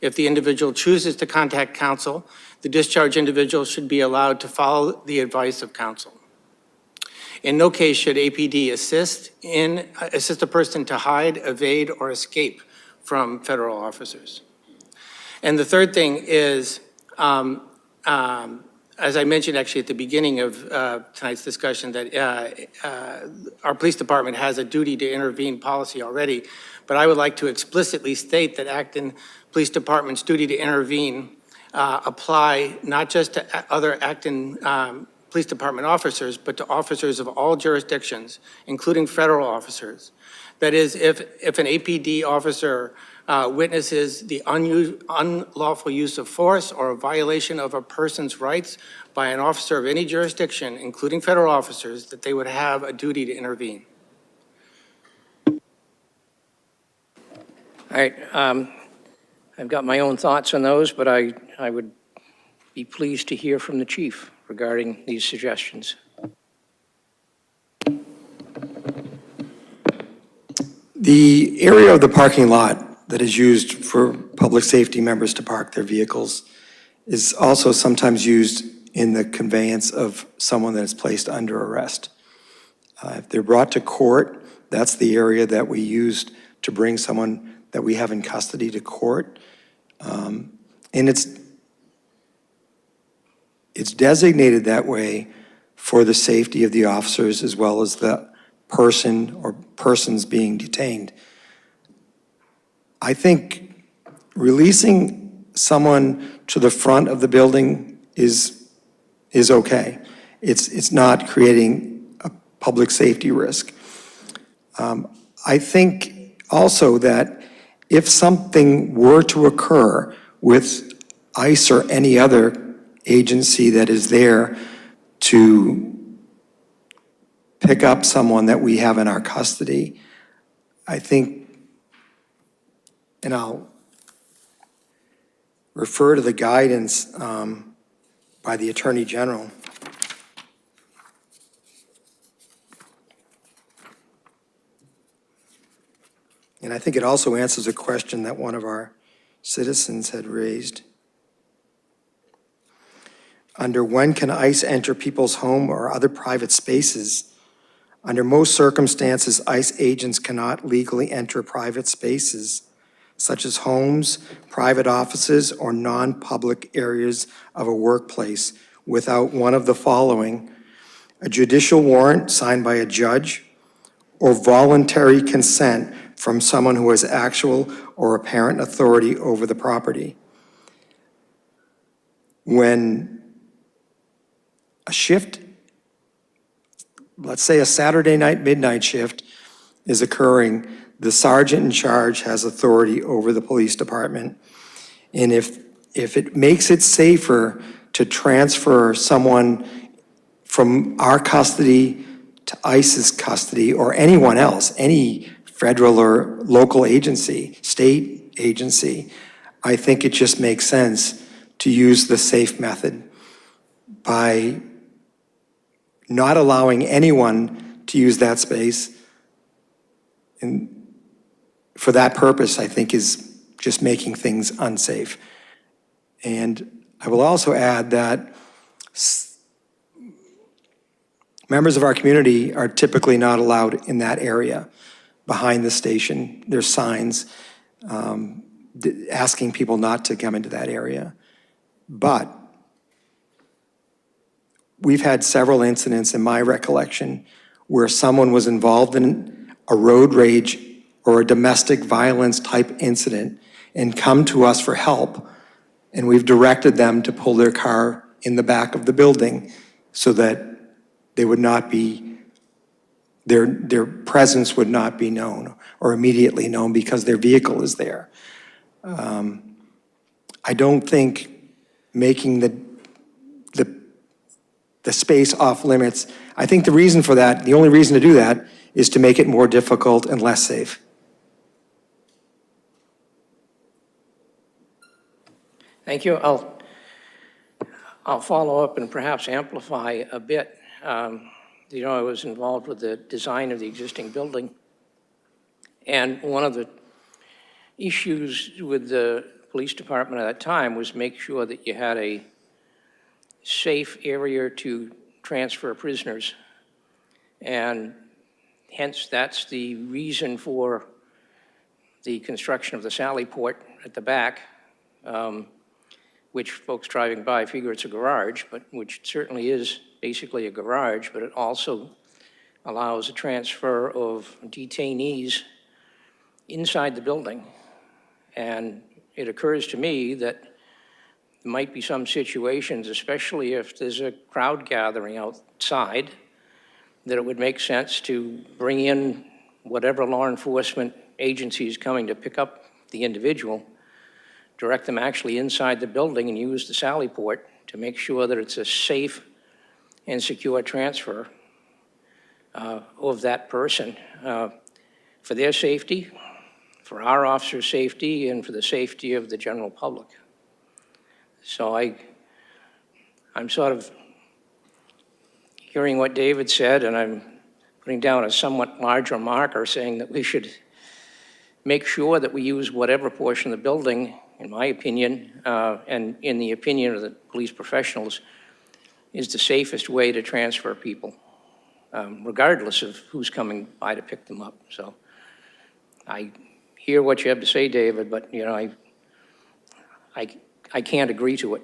If the individual chooses to contact counsel, the discharged individual should be allowed to follow the advice of counsel. In no case should APD assist a person to hide, evade, or escape from federal officers. And the third thing is, as I mentioned actually at the beginning of tonight's discussion, that our police department has a duty to intervene policy already, but I would like to explicitly state that Acton Police Department's duty to intervene apply not just to other Acton Police Department officers, but to officers of all jurisdictions, including federal officers. That is, if an APD officer witnesses the unlawful use of force or a violation of a person's rights by an officer of any jurisdiction, including federal officers, that they would have a duty to intervene. All right, I've got my own thoughts on those, but I would be pleased to hear from the chief regarding these suggestions. The area of the parking lot that is used for public safety members to park their vehicles is also sometimes used in the conveyance of someone that is placed under arrest. If they're brought to court, that's the area that we used to bring someone that we have in custody to court. And it's designated that way for the safety of the officers as well as the person or persons being detained. I think releasing someone to the front of the building is okay. It's not creating a public safety risk. I think also that if something were to occur with ICE or any other agency that is there to pick up someone that we have in our custody, I think, and I'll refer to the guidance by the Attorney General. And I think it also answers a question that one of our citizens had raised. Under when can ICE enter people's home or other private spaces? Under most circumstances, ICE agents cannot legally enter private spaces, such as homes, private offices, or non-public areas of a workplace without one of the following: a judicial warrant signed by a judge, or voluntary consent from someone who has actual or apparent authority over the property. When a shift, let's say a Saturday night midnight shift is occurring, the sergeant in charge has authority over the police department. And if it makes it safer to transfer someone from our custody to ICE's custody, or anyone else, any federal or local agency, state agency, I think it just makes sense to use the safe method by not allowing anyone to use that space. And for that purpose, I think is just making things unsafe. And I will also add that members of our community are typically not allowed in that area behind the station. There's signs asking people not to come into that area. But we've had several incidents in my recollection where someone was involved in a road rage or a domestic violence type incident and come to us for help, and we've directed them to pull their car in the back of the building so that they would not be, their presence would not be known or immediately known because their vehicle is there. I don't think making the space off limits, I think the reason for that, the only reason to do that is to make it more difficult and less safe. Thank you. I'll follow up and perhaps amplify a bit. You know, I was involved with the design of the existing building. And one of the issues with the police department at that time was make sure that you had a safe area to transfer prisoners. And hence, that's the reason for the construction of the Sally Port at the back, which folks driving by figure it's a garage, but which certainly is basically a garage, but it also allows a transfer of detainees inside the building. And it occurs to me that there might be some situations, especially if there's a crowd gathering outside, that it would make sense to bring in whatever law enforcement agency is coming to pick up the individual, direct them actually inside the building and use the Sally Port to make sure that it's a safe and secure transfer of that person for their safety, for our officers' safety, and for the safety of the general public. So I'm sort of hearing what David said, and I'm putting down a somewhat larger marker saying that we should make sure that we use whatever portion of the building, in my opinion, and in the opinion of the police professionals, is the safest way to transfer people, regardless of who's coming by to pick them up. So I hear what you have to say, David, but you know, I can't agree to it.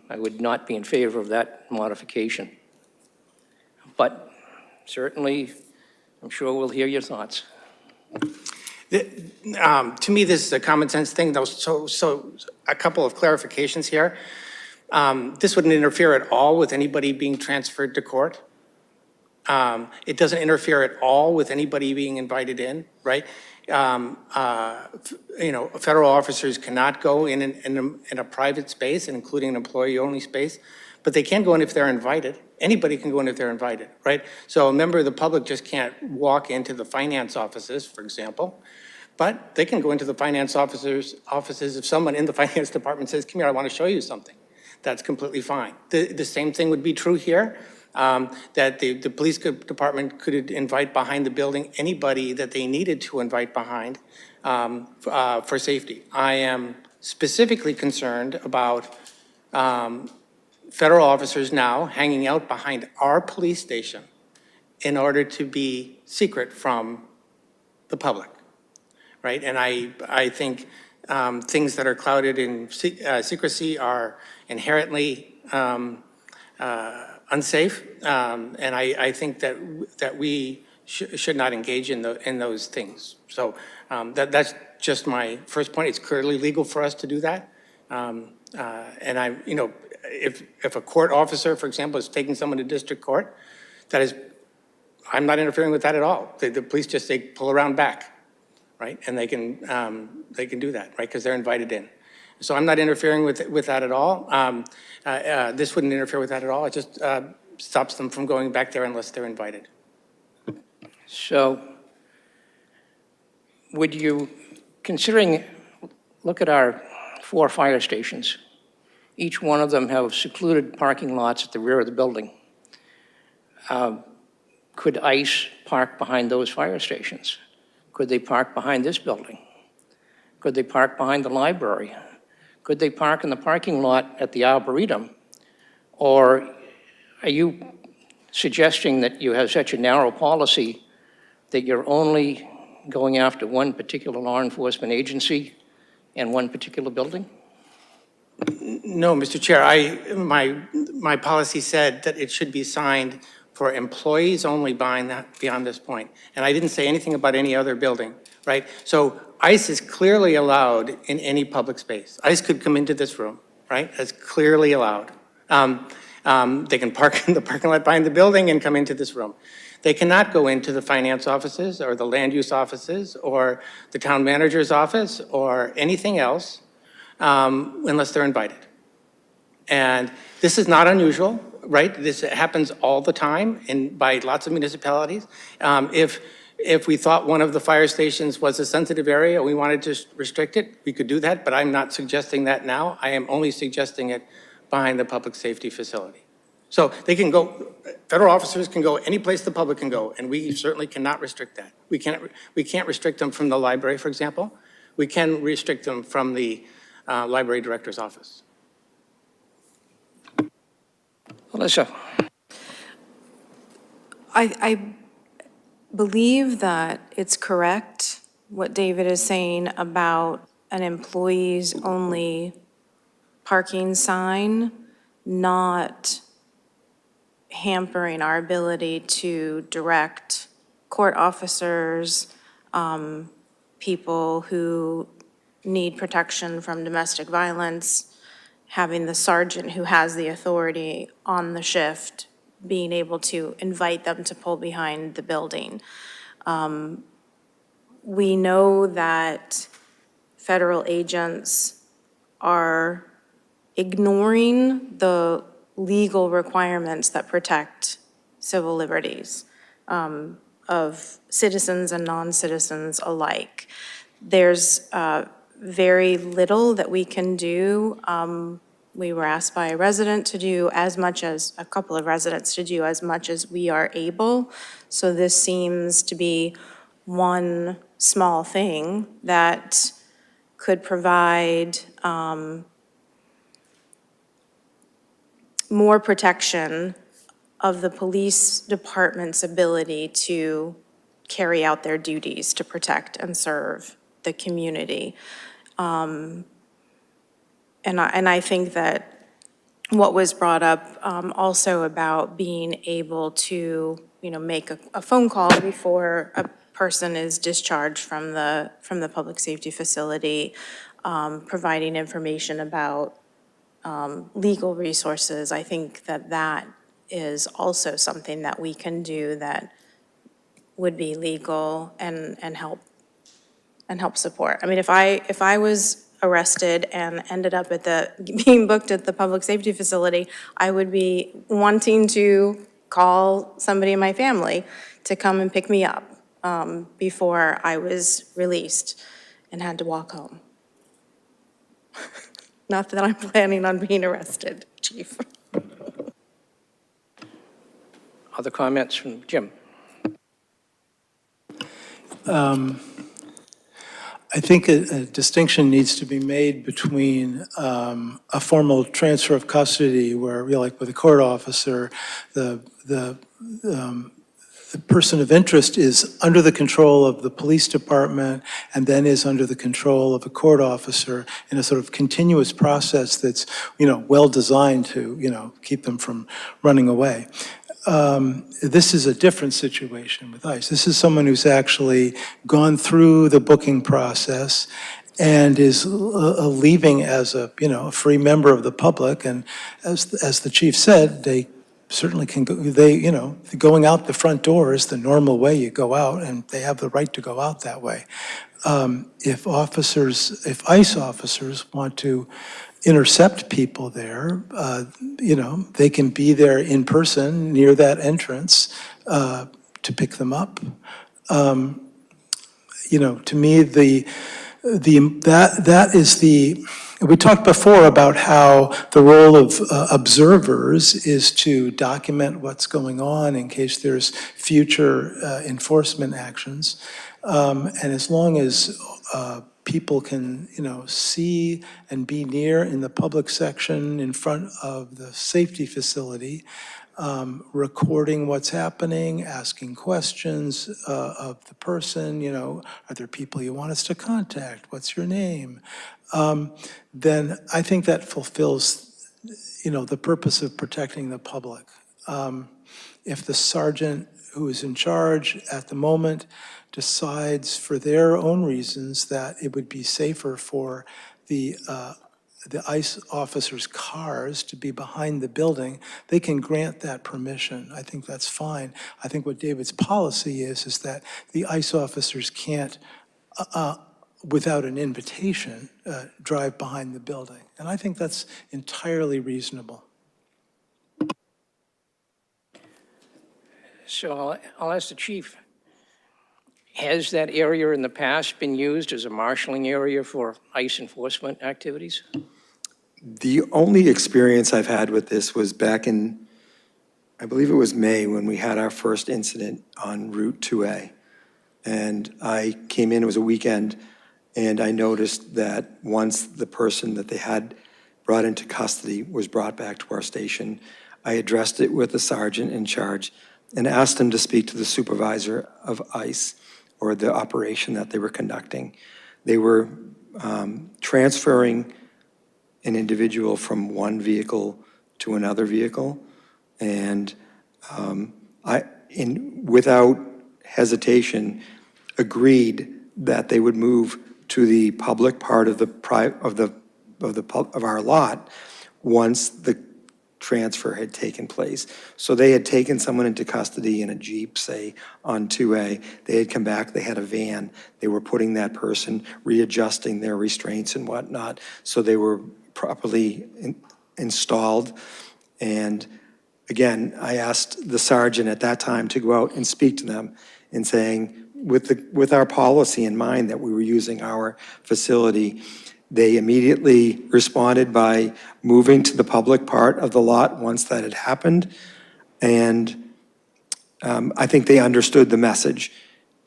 I would not be in favor of that modification. But certainly, I'm sure we'll hear your thoughts. To me, this is a common sense thing, though, so a couple of clarifications here. This wouldn't interfere at all with anybody being transferred to court. It doesn't interfere at all with anybody being invited in, right? You know, federal officers cannot go in a private space, including an employee-only space, but they can go in if they're invited. Anybody can go in if they're invited, right? So a member of the public just can't walk into the finance offices, for example, but they can go into the finance offices if someone in the finance department says, come here, I want to show you something. That's completely fine. The same thing would be true here, that the police department could invite behind the building anybody that they needed to invite behind for safety. I am specifically concerned about federal officers now hanging out behind our police station in order to be secret from the public, right? And I think things that are clouded in secrecy are inherently unsafe, and I think that we should not engage in those things. So that's just my first point. It's clearly legal for us to do that, and you know, if a court officer, for example, is taking someone to district court, that is, I'm not interfering with that at all. The police just say pull around back, right? And they can do that, right? Because they're invited in. So I'm not interfering with that at all. This wouldn't interfere with that at all. It just stops them from going back there unless they're invited. So would you, look at our 4 fire stations. Each one of them have secluded parking lots at the rear of the building. Could ICE park behind those fire stations? Could they park behind this building? Could they park behind the library? Could they park in the parking lot at the Arboretum? Or are you suggesting that you have such a narrow policy that you're only going after one particular law enforcement agency and one particular building? No, Mr. Chair, my policy said that it should be signed for employees only beyond this point. And I didn't say anything about any other building, right? So ICE is clearly allowed in any public space. ICE could come into this room, right? That's clearly allowed. They can park in the parking lot behind the building and come into this room. They cannot go into the finance offices or the land use offices or the town manager's office or anything else unless they're invited. And this is not unusual, right? This happens all the time by lots of municipalities. If we thought one of the fire stations was a sensitive area, we wanted to restrict it, we could do that, but I'm not suggesting that now. I am only suggesting it behind the public safety facility. So they can go, federal officers can go any place the public can go, and we certainly cannot restrict that. We can't restrict them from the library, for example. We can restrict them from the library director's office. Alyssa. I believe that it's correct, what David is saying about an employees only parking sign not hampering our ability to direct court officers, people who need protection from domestic violence, having the sergeant who has the authority on the shift, being able to invite them to pull behind the building. We know that federal agents are ignoring the legal requirements that protect civil liberties of citizens and non-citizens alike. There's very little that we can do. We were asked by a resident to do as much as, a couple of residents to do as much as we are able. So this seems to be one small thing that could provide more protection of the police department's ability to carry out their duties to protect and serve the community. And I think that what was brought up also about being able to, make a phone call before a person is discharged from the public safety facility, providing information about legal resources. I think that is also something that we can do that would be legal and help support. I mean, if I was arrested and ended up being booked at the public safety facility, I would be wanting to call somebody in my family to come and pick me up before I was released and had to walk home. Not that I'm planning on being arrested, Chief. Other comments from Jim? I think a distinction needs to be made between a formal transfer of custody where, like with a court officer, the person of interest is under the control of the police department and then is under the control of a court officer in a sort of continuous process that's, well designed to, keep them from running away. This is a different situation with ICE. This is someone who's actually gone through the booking process and is leaving as a free member of the public. And as the chief said, they certainly can go. Going out the front door is the normal way you go out, and they have the right to go out that way. If ICE officers want to intercept people there, they can be there in person near that entrance to pick them up. To me, that is the. We talked before about how the role of observers is to document what's going on in case there's future enforcement actions. And as long as people can, see and be near in the public section in front of the safety facility, recording what's happening, asking questions of the person, are there people you want us to contact? What's your name? Then I think that fulfills, the purpose of protecting the public. If the sergeant who is in charge at the moment decides for their own reasons that it would be safer for the ICE officers' cars to be behind the building, they can grant that permission. I think that's fine. I think what David's policy is that the ICE officers can't, without an invitation, drive behind the building. And I think that's entirely reasonable. So I'll ask the chief, has that area in the past been used as a marshalling area for ICE enforcement activities? The only experience I've had with this was back in, I believe it was May, when we had our first incident on Route 2A. And I came in, it was a weekend, and I noticed that once the person that they had brought into custody was brought back to our station, I addressed it with the sergeant in charge. and asked him to speak to the supervisor of ICE, or the operation that they were conducting. They were transferring an individual from one vehicle to another vehicle, and without hesitation, agreed that they would move to the public part of our lot once the transfer had taken place. So they had taken someone into custody in a Jeep, say, on 2A. They had come back, they had a van. They were putting that person, readjusting their restraints and whatnot, so they were properly installed. And again, I asked the sergeant at that time to go out and speak to them and saying, with our policy in mind that we were using our facility, they immediately responded by moving to the public part of the lot once that had happened. And I think they understood the message.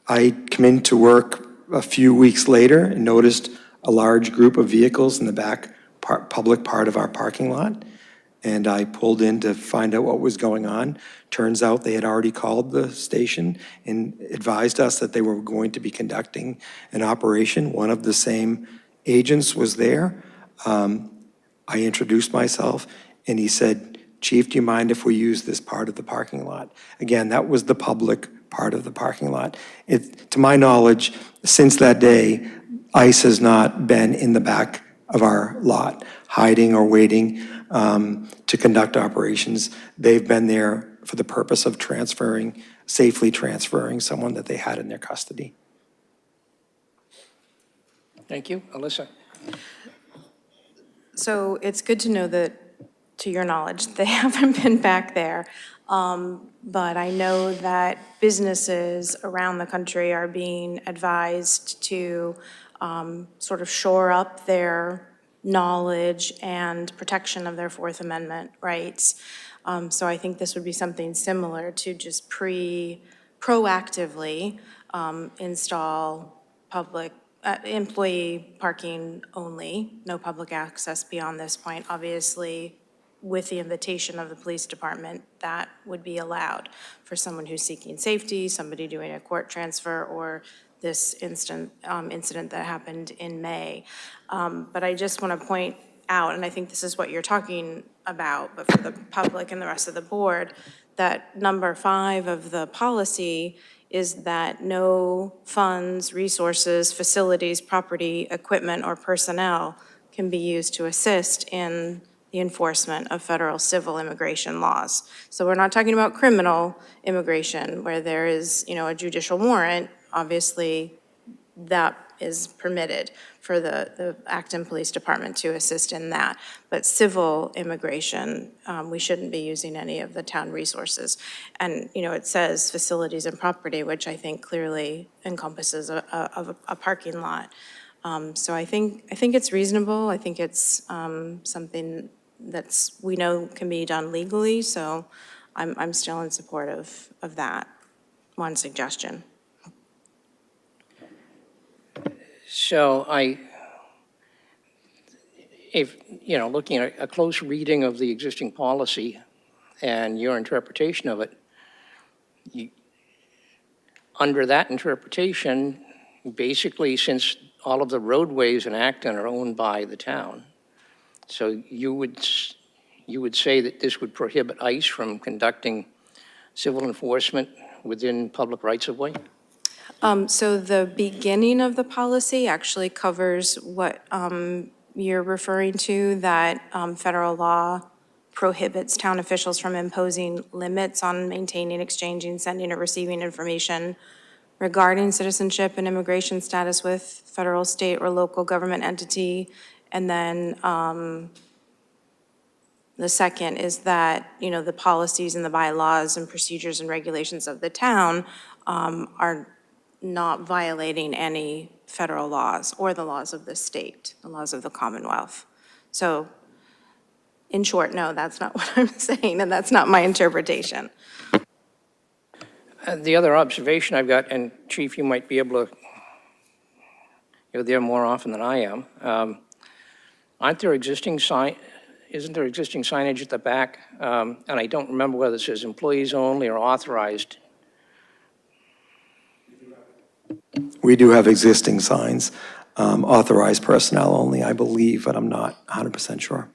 I come into work a few weeks later and noticed a large group of vehicles in the back public part of our parking lot. And I pulled in to find out what was going on. Turns out they had already called the station and advised us that they were going to be conducting an operation. One of the same agents was there. I introduced myself, and he said, "Chief, do you mind if we use this part of the parking lot?" Again, that was the public part of the parking lot. To my knowledge, since that day, ICE has not been in the back of our lot, hiding or waiting to conduct operations. They've been there for the purpose of safely transferring someone that they had in their custody. Thank you. Alyssa? So it's good to know that, to your knowledge, they haven't been back there. But I know that businesses around the country are being advised to sort of shore up their knowledge and protection of their Fourth Amendment rights. So I think this would be something similar to just proactively install public employee parking only, no public access beyond this point. Obviously, with the invitation of the police department, that would be allowed for someone who's seeking safety, somebody doing a court transfer, or this incident that happened in May. But I just want to point out, and I think this is what you're talking about, but for the public and the rest of the board, that number 5 of the policy is that no funds, resources, facilities, property, equipment, or personnel can be used to assist in the enforcement of federal civil immigration laws. So we're not talking about criminal immigration where there is, a judicial warrant. Obviously, that is permitted for the Acton Police Department to assist in that. But civil immigration, we shouldn't be using any of the town resources. And, it says facilities and property, which I think clearly encompasses a parking lot. So I think it's reasonable. I think it's something we know can be done legally. So I'm still in support of that one suggestion. So looking at a close reading of the existing policy and your interpretation of it, under that interpretation, basically, since all of the roadways in Acton are owned by the town, so you would say that this would prohibit ICE from conducting civil enforcement within public rights-of-way? So the beginning of the policy actually covers what you're referring to, that federal law prohibits town officials from imposing limits on maintaining, exchanging, sending, or receiving information regarding citizenship and immigration status with federal, state, or local government entity. And then the second is that, the policies and the bylaws and procedures and regulations of the town are not violating any federal laws or the laws of the state, the laws of the Commonwealth. So in short, no, that's not what I'm saying, and that's not my interpretation. The other observation I've got, and Chief, you might be able to, you're there more often than I am, aren't there existing isn't there existing signage at the back? And I don't remember whether it says employees only or authorized. We do have existing signs, authorized personnel only, I believe, but I'm not 100% sure.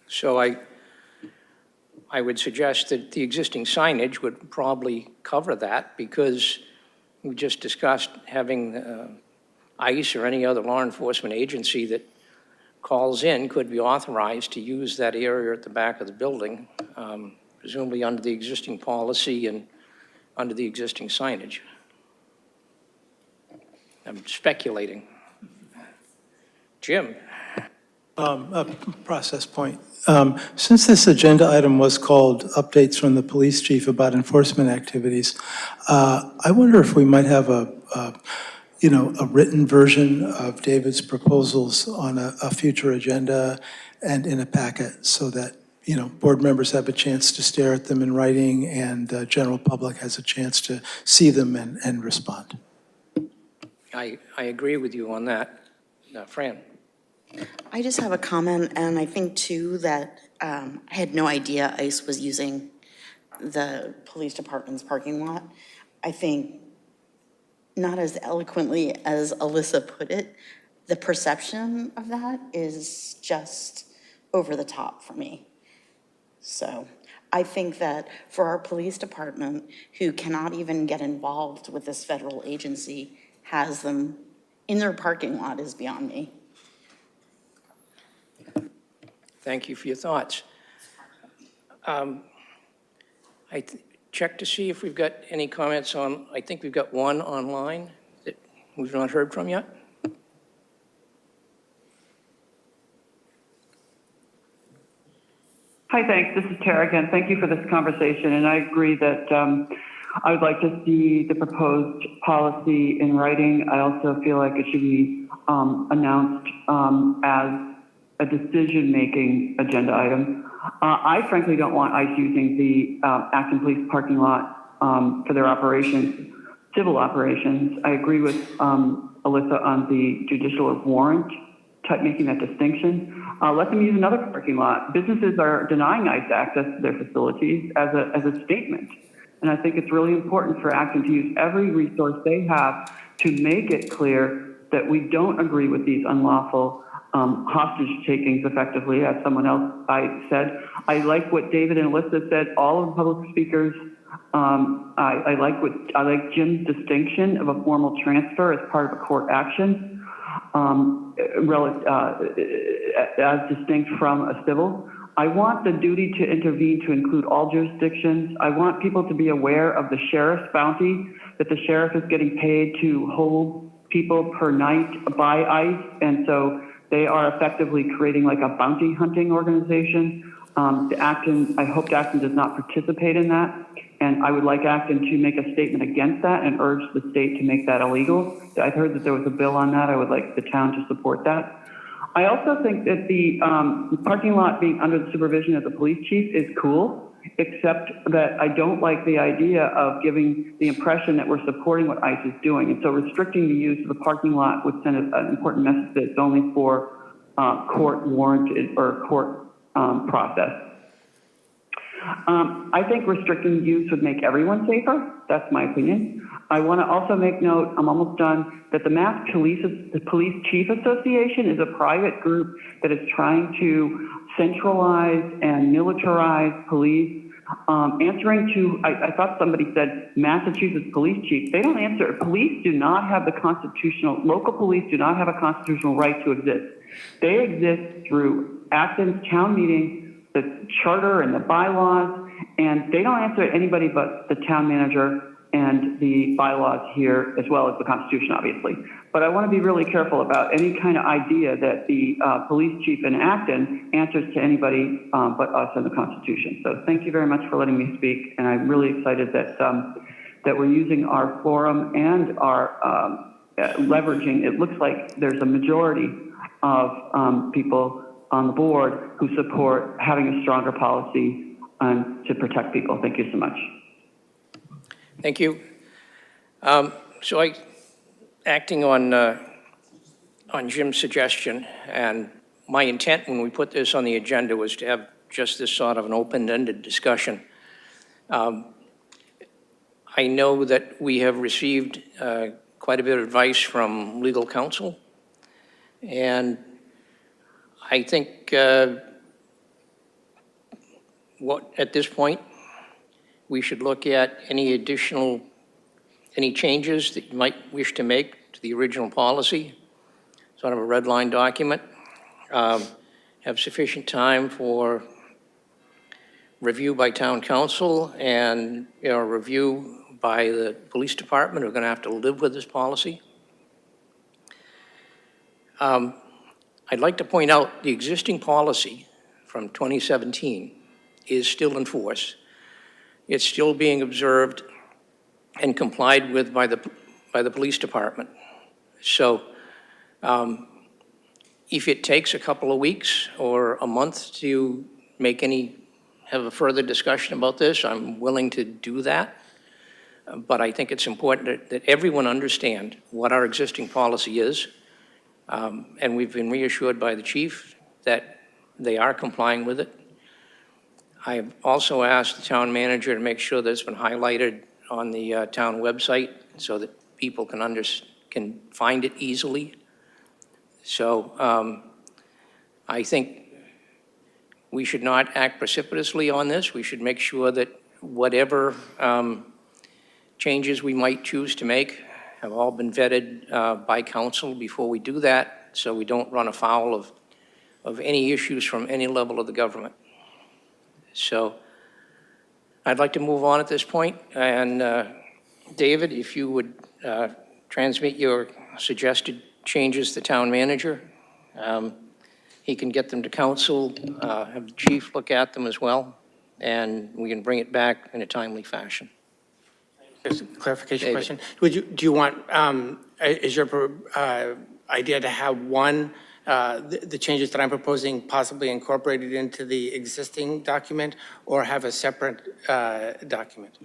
So I would suggest that the existing signage would probably cover that, because we just discussed having ICE or any other law enforcement agency that calls in could be authorized to use that area at the back of the building, presumably under the existing policy and under the existing signage. I'm speculating. Jim? A process point. Since this agenda item was called updates from the police chief about enforcement activities, I wonder if we might have a written version of David's proposals on a future agenda and in a packet, so that, board members have a chance to stare at them in writing and the general public has a chance to see them and respond. I agree with you on that. Fran? I just have a comment, and I think too that I had no idea ICE was using the police department's parking lot. I think, not as eloquently as Alyssa put it, the perception of that is just over the top for me. So I think that for our police department, who cannot even get involved with this federal agency, has them in their parking lot is beyond me. Thank you for your thoughts. I checked to see if we've got any comments on, I think we've got one online that we've not heard from yet. Hi, thanks. This is Tara again. Thank you for this conversation, and I agree that I would like to see the proposed policy in writing. I also feel like it should be announced as a decision-making agenda item. I frankly don't want ICE using the Acton Police parking lot for their operations, civil operations. I agree with Alyssa on the judicial or warrant type, making that distinction. Let them use another parking lot. Businesses are denying ICE access to their facilities as a statement. And I think it's really important for Acton to use every resource they have to make it clear that we don't agree with these unlawful hostage takings effectively, as someone else said. I like what David and Alyssa said, all of the public speakers. I like Jim's distinction of a formal transfer as part of a court action, as distinct from a civil. I want the duty to intervene to include all jurisdictions. I want people to be aware of the sheriff's bounty, that the sheriff is getting paid to hold people per night by ICE, and so they are effectively creating like a bounty hunting organization. I hope Acton does not participate in that, and I would like Acton to make a statement against that and urge the state to make that illegal. I've heard that there was a bill on that. I would like the town to support that. I also think that the parking lot being under the supervision of the police chief is cool, except that I don't like the idea of giving the impression that we're supporting what ICE is doing. And so restricting the use of the parking lot would send an important message that it's only for court warranted or court process. I think restricting use would make everyone safer. That's my opinion. I want to also make note, I'm almost done, that the the Police Chief Association is a private group that is trying to centralize and militarize police. Answering to, I thought somebody said Massachusetts police chief. They don't answer. Police do not have the local police do not have a constitutional right to exist. They exist through Acton's town meeting, the charter and the bylaws, and they don't answer to anybody but the town manager and the bylaws here, as well as the Constitution, obviously. But I want to be really careful about any kind of idea that the police chief in Acton answers to anybody but us and the Constitution. So thank you very much for letting me speak, and I'm really excited that that we're using our forum and our leveraging. It looks like there's a majority of people on the board who support having a stronger policy to protect people. Thank you so much. Thank you. Acting on Jim's suggestion and my intent when we put this on the agenda was to have just this sort of an open-ended discussion. I know that we have received quite a bit of advice from legal counsel, and I think at this point, we should look at any changes that you might wish to make to the original policy, sort of a red line document, have sufficient time for review by town council and review by the police department, who are going to have to live with this policy. I'd like to point out the existing policy from 2017 is still in force. It's still being observed and complied with by the police department. So if it takes a couple of weeks or a month to have a further discussion about this, I'm willing to do that. But I think it's important that everyone understand what our existing policy is. And we've been reassured by the chief that they are complying with it. I have also asked the town manager to make sure that it's been highlighted on the town website so that people can find it easily. So I think we should not act precipitously on this. We should make sure that whatever changes we might choose to make have all been vetted by council before we do that, so we don't run afoul of any issues from any level of the government. So I'd like to move on at this point, and David, if you would transmit your suggested changes to the town manager, he can get them to council, have the chief look at them as well, and we can bring it back in a timely fashion. Just a clarification David. question. Do you want, is your idea to have the changes that I'm proposing possibly incorporated into the existing document, or have a separate document?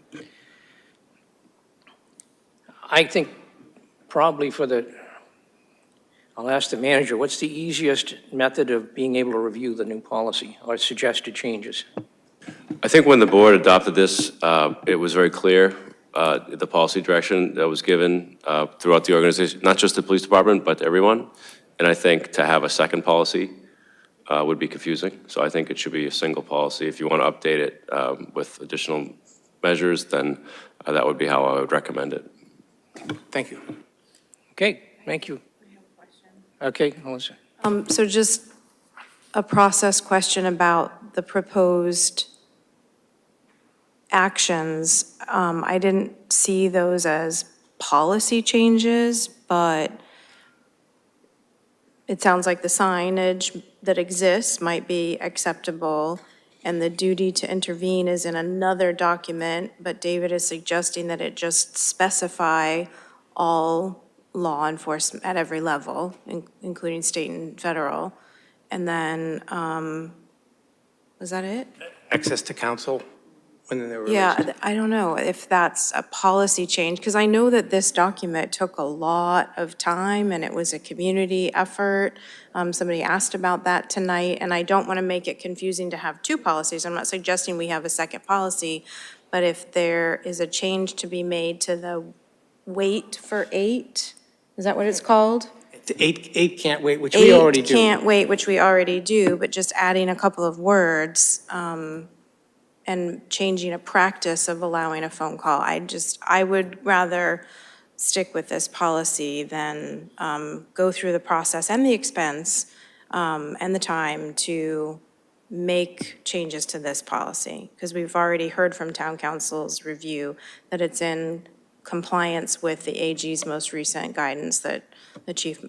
I think probably I'll ask the manager, what's the easiest method of being able to review the new policy or suggested changes? I think when the board adopted this, it was very clear, the policy direction that was given throughout the organization, not just the police department, but everyone. And I think to have a second policy would be confusing. So I think it should be a single policy. If you want to update it with additional measures, then that would be how I would recommend it. Thank you. Okay, thank you. Okay, Melissa. So just a process question about the proposed actions. I didn't see those as policy changes, but it sounds like the signage that exists might be acceptable, and the duty to intervene is in another document, but David is suggesting that it just specify all law enforcement at every level, including state and federal. And then, was that it? Access to counsel when they were released? Yeah, I don't know if that's a policy change, because I know that this document took a lot of time and it was a community effort. Somebody asked about that tonight, and I don't want to make it confusing to have two policies. I'm not suggesting we have a second policy, but if there is a change to be made to the wait for 8, is that what it's called? Eight can't wait, which we already do. 8 can't wait, which we already do, but just adding a couple of words and changing a practice of allowing a phone call. I would rather stick with this policy than go through the process and the expense and the time to make changes to this policy. Because we've already heard from town council's review that it's in compliance with the AG's most recent guidance that the chief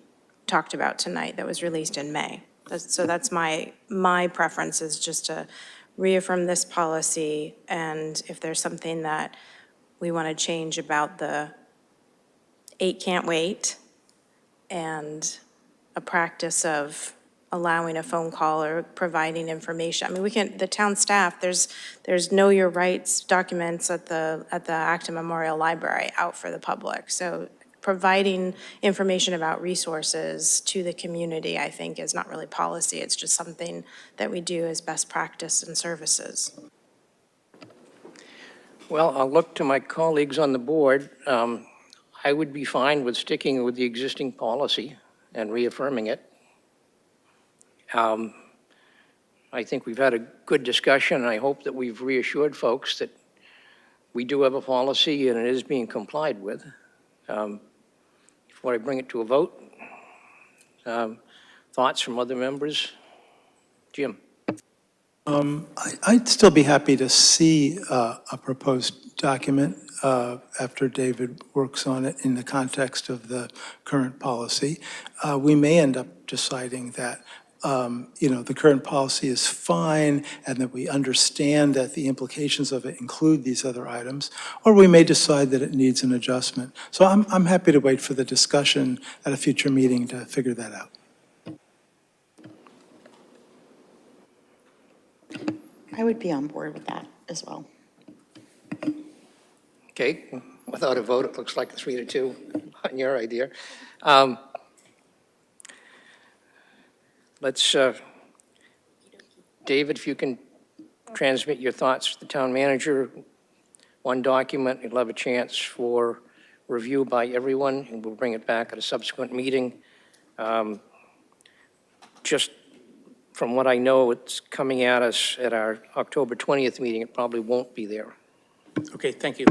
talked about tonight that was released in May. So that's my preference, is just to reaffirm this policy, and if there's something that we want to change about the 8 can't wait and a practice of allowing a phone call or providing information. I mean, the town staff, there's know your rights documents at the Acton Memorial Library out for the public. So providing information about resources to the community, I think, is not really policy. It's just something that we do as best practice and services. Well, I'll look to my colleagues on the board. I would be fine with sticking with the existing policy and reaffirming it. I think we've had a good discussion, and I hope that we've reassured folks that we do have a policy and it is being complied with. Before I bring it to a vote, thoughts from other members? Jim? I'd still be happy to see a proposed document after David works on it in the context of the current policy. We may end up deciding that the current policy is fine and that we understand that the implications of it include these other items, or we may decide that it needs an adjustment. So I'm happy to wait for the discussion at a future meeting to figure that out. I would be on board with that as well. Okay, without a vote, it looks like 3-2 on your idea. Let's, David, if you can transmit your thoughts to the town manager, one document, you'll have a chance for review by everyone, and we'll bring it back at a subsequent meeting. Just from what I know, it's coming at us at our October 20th meeting. It probably won't be there. Okay, thank you.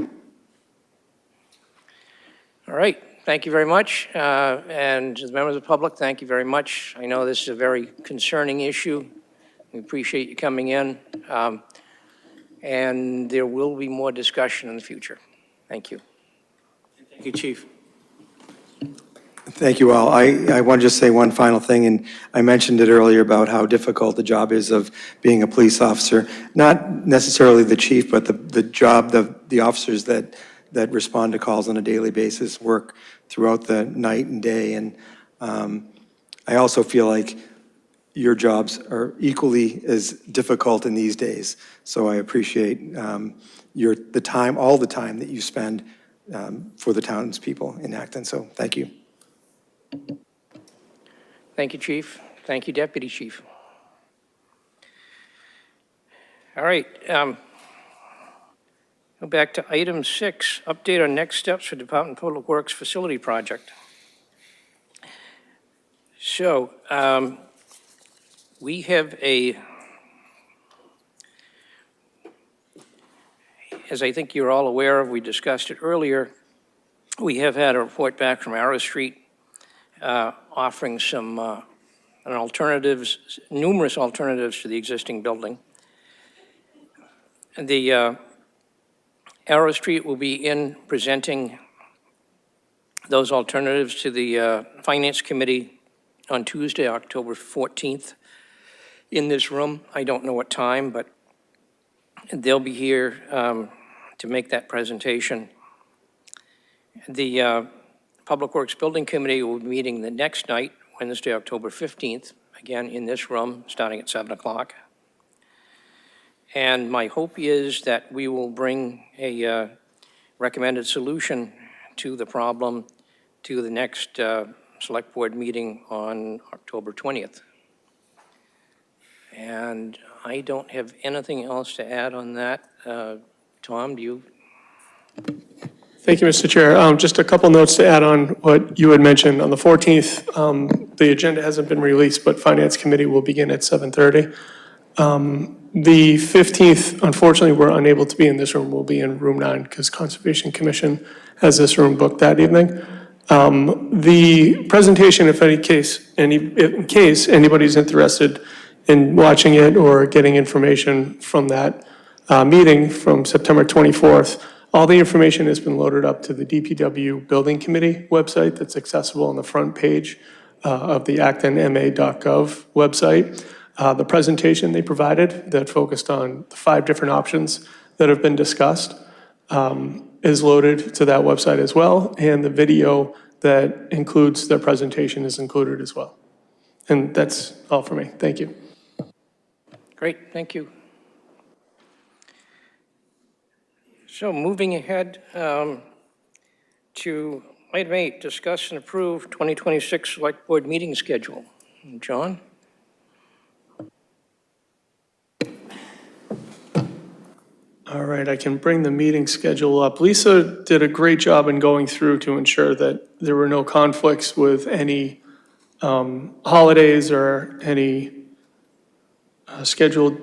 All right, thank you very much. And to the members of the public, thank you very much. I know this is a very concerning issue. We appreciate you coming in. And there will be more discussion in the future. Thank you. Thank you, Chief. Thank you all. I want to just say one final thing, and I mentioned it earlier about how difficult the job is of being a police officer. Not necessarily the chief, but the job, the officers that respond to calls on a daily basis work throughout the night and day. And I also feel like your jobs are equally as difficult in these days. So I appreciate all the time that you spend for the townspeople in Acton. So thank you. Thank you, Chief. Thank you, Deputy Chief. All right. Go back to item 6, update on next steps for Department of Public Works facility project. So we have as I think you're all aware of, we discussed it earlier, we have had a report back from Arrow Street offering some numerous alternatives to the existing building. The Arrow Street will be in presenting those alternatives to the Finance Committee on Tuesday, October 14th, in this room. I don't know what time, but they'll be here to make that presentation. The Public Works Building Committee will be meeting the next night, Wednesday, October 15th, again in this room, starting at 7 o'clock. And my hope is that we will bring a recommended solution to the problem to the next Select Board meeting on October 20th. And I don't have anything else to add on that. Tom, do you? Thank you, Mr. Chair. Just a couple notes to add on what you had mentioned. On the 14th, the agenda hasn't been released, but Finance Committee will begin at 7:30. The 15th, unfortunately, we're unable to be in this room. We'll be in room 9 because Conservation Commission has this room booked that evening. The presentation, in case anybody's interested in watching it or getting information from that meeting from September 24th, all the information has been loaded up to the DPW Building Committee website that's accessible on the front page of the actonma.gov website. The presentation they provided that focused on the 5 different options that have been discussed is loaded to that website as well, and the video that includes their presentation is included as well. And that's all for me. Thank you. Great, thank you. So moving ahead to Item 8, discuss and approve 2026 Select Board meeting schedule. John? All right, I can bring the meeting schedule up. Lisa did a great job in going through to ensure that there were no conflicts with any holidays or any scheduled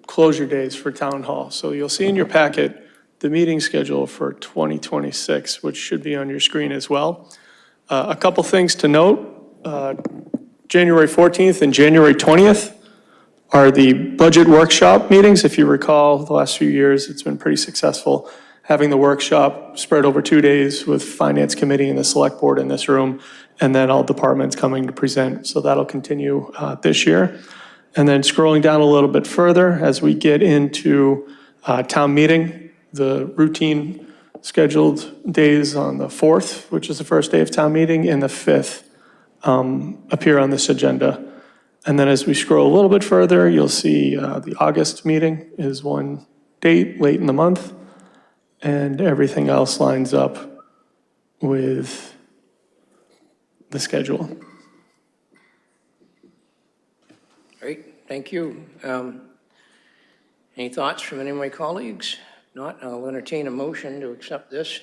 closure days for Town Hall. So you'll see in your packet the meeting schedule for 2026, which should be on your screen as well. A couple things to note. January 14th and January 20th are the budget workshop meetings. If you recall, the last few years, it's been pretty successful having the workshop spread over 2 days with Finance Committee and the Select Board in this room, and then all departments coming to present. So that'll continue this year. And then scrolling down a little bit further, as we get into town meeting, the routine scheduled days on the 4th, which is the first day of town meeting, and the 5th appear on this agenda. And then as we scroll a little bit further, you'll see the August meeting is one date late in the month, and everything else lines up with the schedule. Great, thank you. Any thoughts from any of my colleagues? Not, I'll entertain a motion to accept this.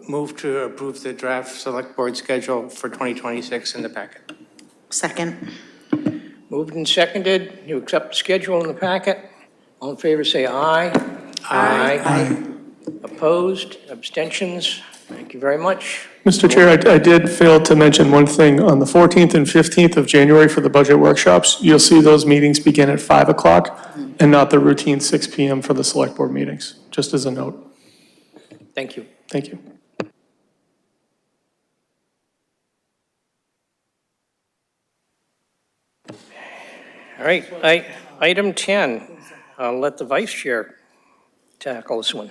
Move to approve the draft Select Board schedule for 2026 in the packet. Second. Moved and seconded, you accept the schedule in the packet. All in favor, say aye. Aye. Opposed, abstentions? Thank you very much. Mr. Chair, I did fail to mention one thing. On the 14th and 15th of January for the budget workshops, you'll see those meetings begin at 5 o'clock and not the routine 6 p.m. for the Select Board meetings, just as a note. Thank you. Thank you. All right, item 10, I'll let the Vice Chair tackle this one.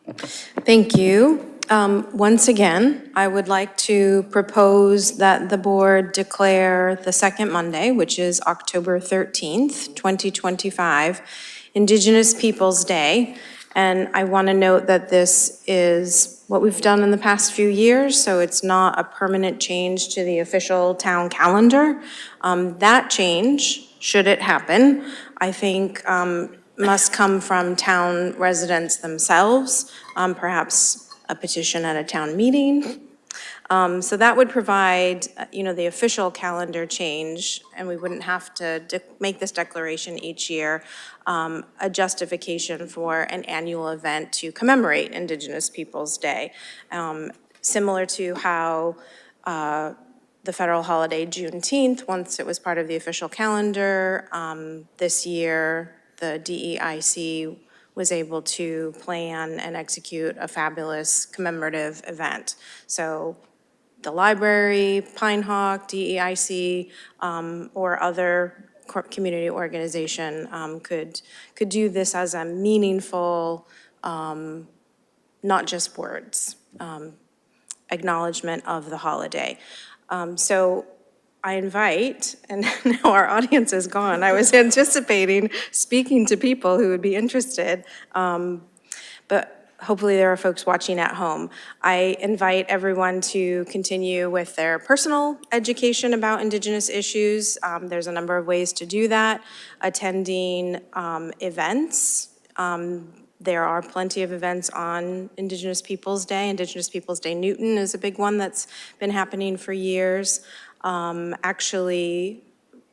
Thank you. Once again, I would like to propose that the board declare the second Monday, which is October 13th, 2025, Indigenous Peoples' Day. And I want to note that this is what we've done in the past few years, so it's not a permanent change to the official town calendar. That change, should it happen, I think must come from town residents themselves, perhaps a petition at a town meeting. So that would provide, the official calendar change, and we wouldn't have to make this declaration each year, a justification for an annual event to commemorate Indigenous Peoples' Day. Similar to how the federal holiday Juneteenth, once it was part of the official calendar, this year the DEIC was able to plan and execute a fabulous commemorative event. So the library, Pine Hawk, DEIC, or other community organization could do this as a meaningful, not just words, acknowledgement of the holiday. So I invite, and now our audience is gone, I was anticipating speaking to people who would be interested, but hopefully there are folks watching at home. I invite everyone to continue with their personal education about Indigenous issues. There's a number of ways to do that. Attending events. There are plenty of events on Indigenous Peoples' Day. Indigenous Peoples' Day Newton is a big one that's been happening for years. Actually,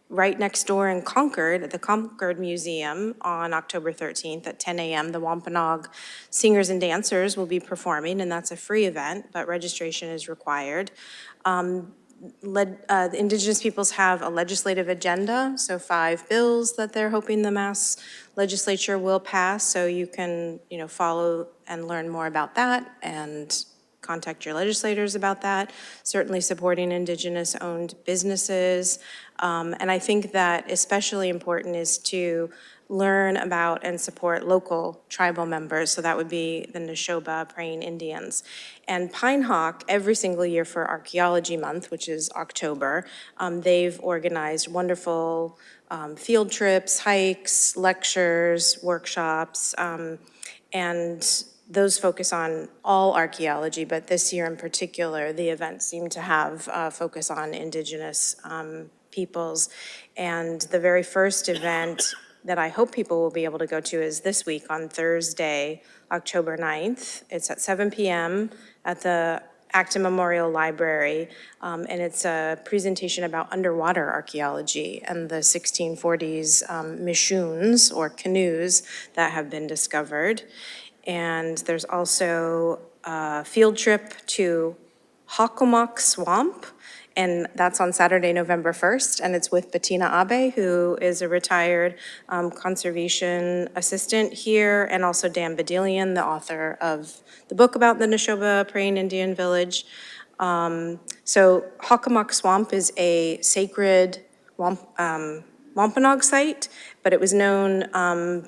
right next door in Concord, at the Concord Museum on October 13th at 10 a.m., the Wampanoag Singers and Dancers will be performing, and that's a free event, but registration is required. The Indigenous peoples have a legislative agenda, so 5 bills that they're hoping the Mass Legislature will pass, so you can, follow and learn more about that and contact your legislators about that. Certainly supporting Indigenous-owned businesses. And I think that especially important is to learn about and support local tribal members. So that would be the Neshoba Praying Indians. And Pine Hawk, every single year for Archaeology Month, which is October, they've organized wonderful field trips, hikes, lectures, workshops, And those focus on all archaeology, but this year in particular, the events seem to have a focus on Indigenous peoples. And the very first event that I hope people will be able to go to is this week on Thursday, October 9th. It's at 7 p.m. at the Acton Memorial Library, and it's a presentation about underwater archaeology and the 1640s mishuns or canoes that have been discovered. And there's also a field trip to Hockomock Swamp, and that's on Saturday, November 1st, and it's with Bettina Abe, who is a retired conservation assistant here, and also Dan Badilian, the author of the book about the Neshoba Praying Indian Village. So Hockomock Swamp is a sacred Wampanoag site, but it was known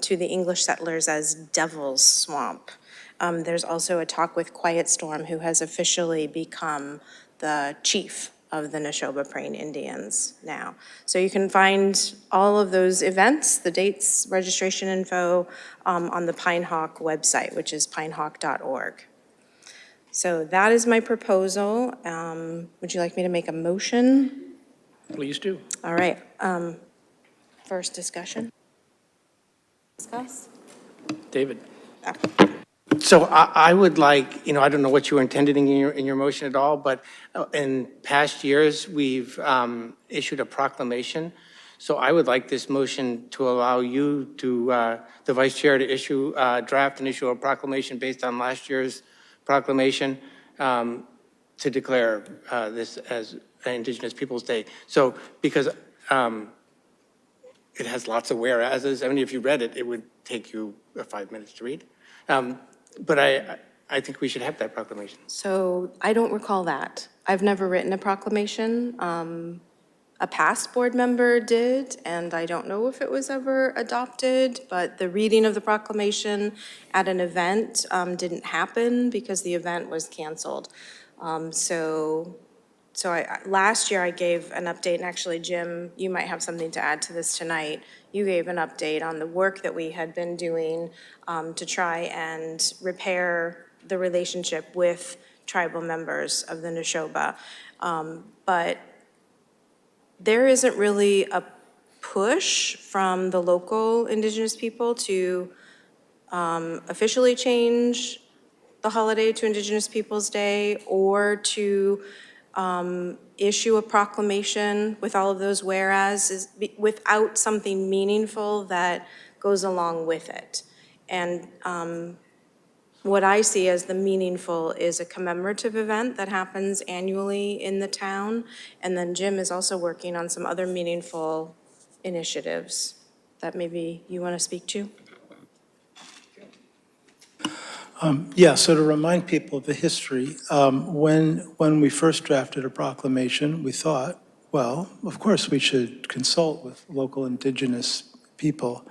to the English settlers as Devil's Swamp. There's also a talk with Quiet Storm, who has officially become the chief of the Neshoba Praying Indians now. So you can find all of those events, the dates, registration info on the Pinehawk website, which is pinehawk.org. So that is my proposal. Would you like me to make a motion? Please do. All right. First discussion. Discuss. David. So I would like, I don't know what you were intending in your motion at all, but in past years, we've issued a proclamation. So I would like this motion to allow you to, the vice chair, to draft and issue a proclamation based on last year's proclamation to declare this as Indigenous Peoples' Day. So because it has lots of whereases. I mean, if you read it, it would take you 5 minutes to read. But I think we should have that proclamation. So I don't recall that. I've never written a proclamation. A past board member did, and I don't know if it was ever adopted, but the reading of the proclamation at an event didn't happen because the event was canceled. Last year I gave an update, and actually, Jim, you might have something to add to this tonight. You gave an update on the work that we had been doing to try and repair the relationship with tribal members of the Neshoba. But there isn't really a push from the local Indigenous people to officially change the holiday to Indigenous Peoples' Day or to issue a proclamation with all of those whereas without something meaningful that goes along with it. And what I see as the meaningful is a commemorative event that happens annually in the town. And then Jim is also working on some other meaningful initiatives that maybe you want to speak to. Yeah, so to remind people of the history, when we first drafted a proclamation, we thought, well, of course we should consult with local Indigenous people.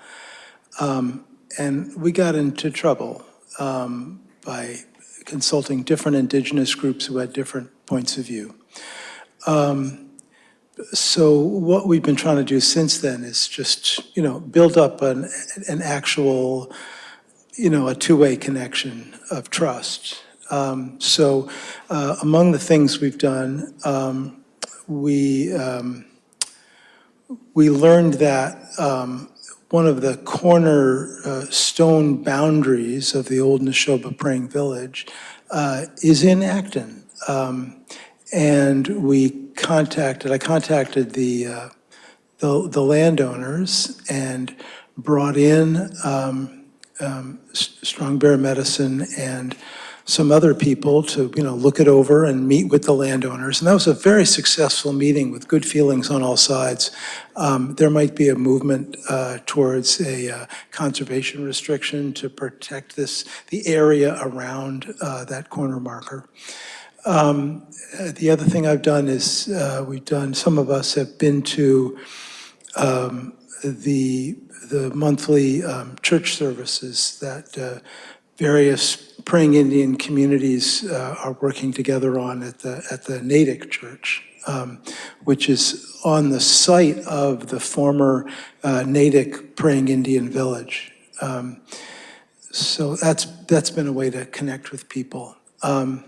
And we got into trouble by consulting different Indigenous groups who had different points of view. So what we've been trying to do since then is just, build up an actual, a two-way connection of trust. So among the things we've done, we learned that one of the cornerstone boundaries of the old Neshoba Praying Village is in Acton. And I contacted the landowners and brought in Strong Bear Medicine and some other people to, look it over and meet with the landowners. And that was a very successful meeting with good feelings on all sides. There might be a movement towards a conservation restriction to protect the area around that corner marker. The other thing I've done is some of us have been to the monthly church services that various praying Indian communities are working together on at the Natick Church, which is on the site of the former Natick Praying Indian Village. So that's been a way to connect with people. So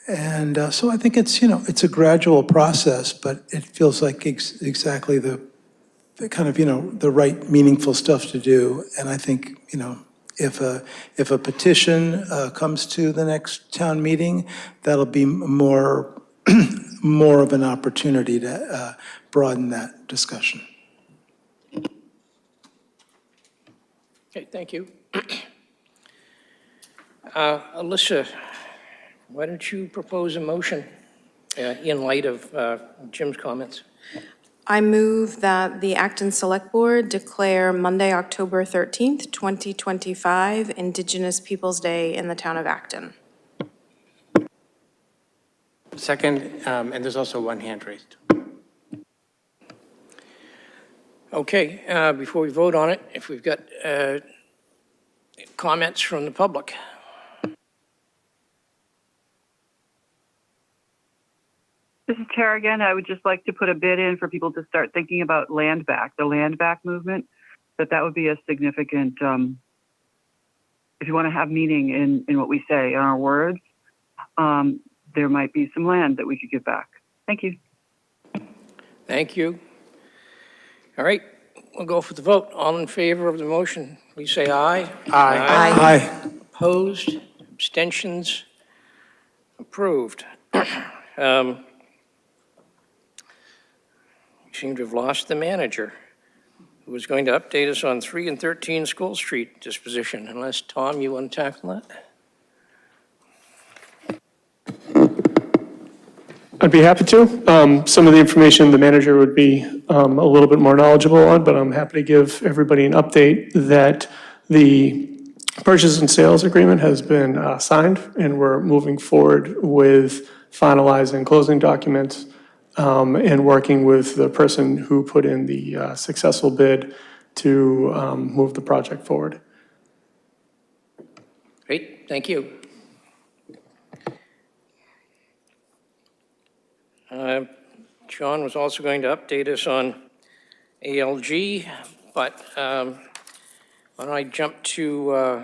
I think it's, it's a gradual process, but it feels like exactly the kind of, the right meaningful stuff to do. And I think, if a petition comes to the next town meeting, that'll be more, more of an opportunity to broaden that discussion. Okay, thank you. Alyssa, why don't you propose a motion in light of Jim's comments? I move that the Acton Select Board declare Monday, October 13th, 2025, Indigenous Peoples' Day in the town of Acton. Second, and there's also one hand raised. Okay, before we vote on it, if we've got comments from the public. This is Tara again. I would just like to put a bid in for people to start thinking about land back, the land back movement, that would be a significant, if you want to have meaning in what we say, in our words, there might be some land that we could give back. Thank you. Thank you. All right, we'll go for the vote. All in favor of the motion, please say aye. Aye. Aye. Opposed, abstentions, approved. We seem to have lost the manager who was going to update us on 3 and 13 School Street disposition, unless, Tom, you want to tackle that? I'd be happy to. Some of the information the manager would be a little bit more knowledgeable on, but I'm happy to give everybody an update that the purchase and sales agreement has been signed, and we're moving forward with finalizing closing documents and working with the person who put in the successful bid to move the project forward. Great, thank you. John was also going to update us on ALG, but why don't I jump to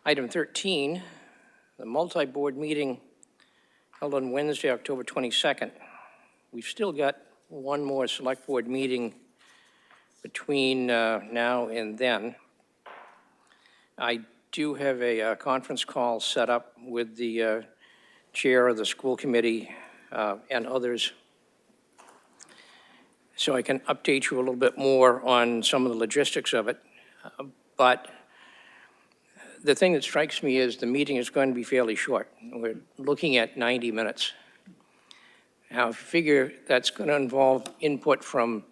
item 13, the multi-board meeting held on Wednesday, October 22nd. We've still got one more select board meeting between now and then. I do have a conference call set up with the chair of the school committee and others, so I can update you a little bit more on some of the logistics of it. But the thing that strikes me is the meeting is going to be fairly short. We're looking at 90 minutes. Now, if you figure that's going to involve input from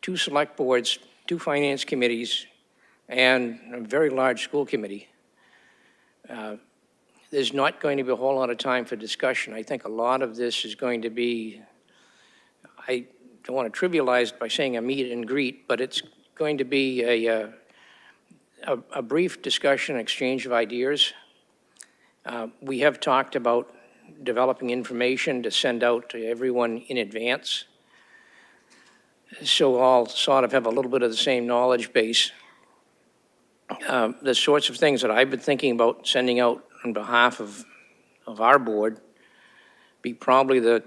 2 select boards, 2 finance committees, and a very large school committee, there's not going to be a whole lot of time for discussion. I think a lot of this is going to be, I don't want to trivialize it by saying a meet and greet, but it's going to be a brief discussion, exchange of ideas. We have talked about developing information to send out to everyone in advance, so all sort of have a little bit of the same knowledge base. The sorts of things that I've been thinking about sending out on behalf of our board be probably the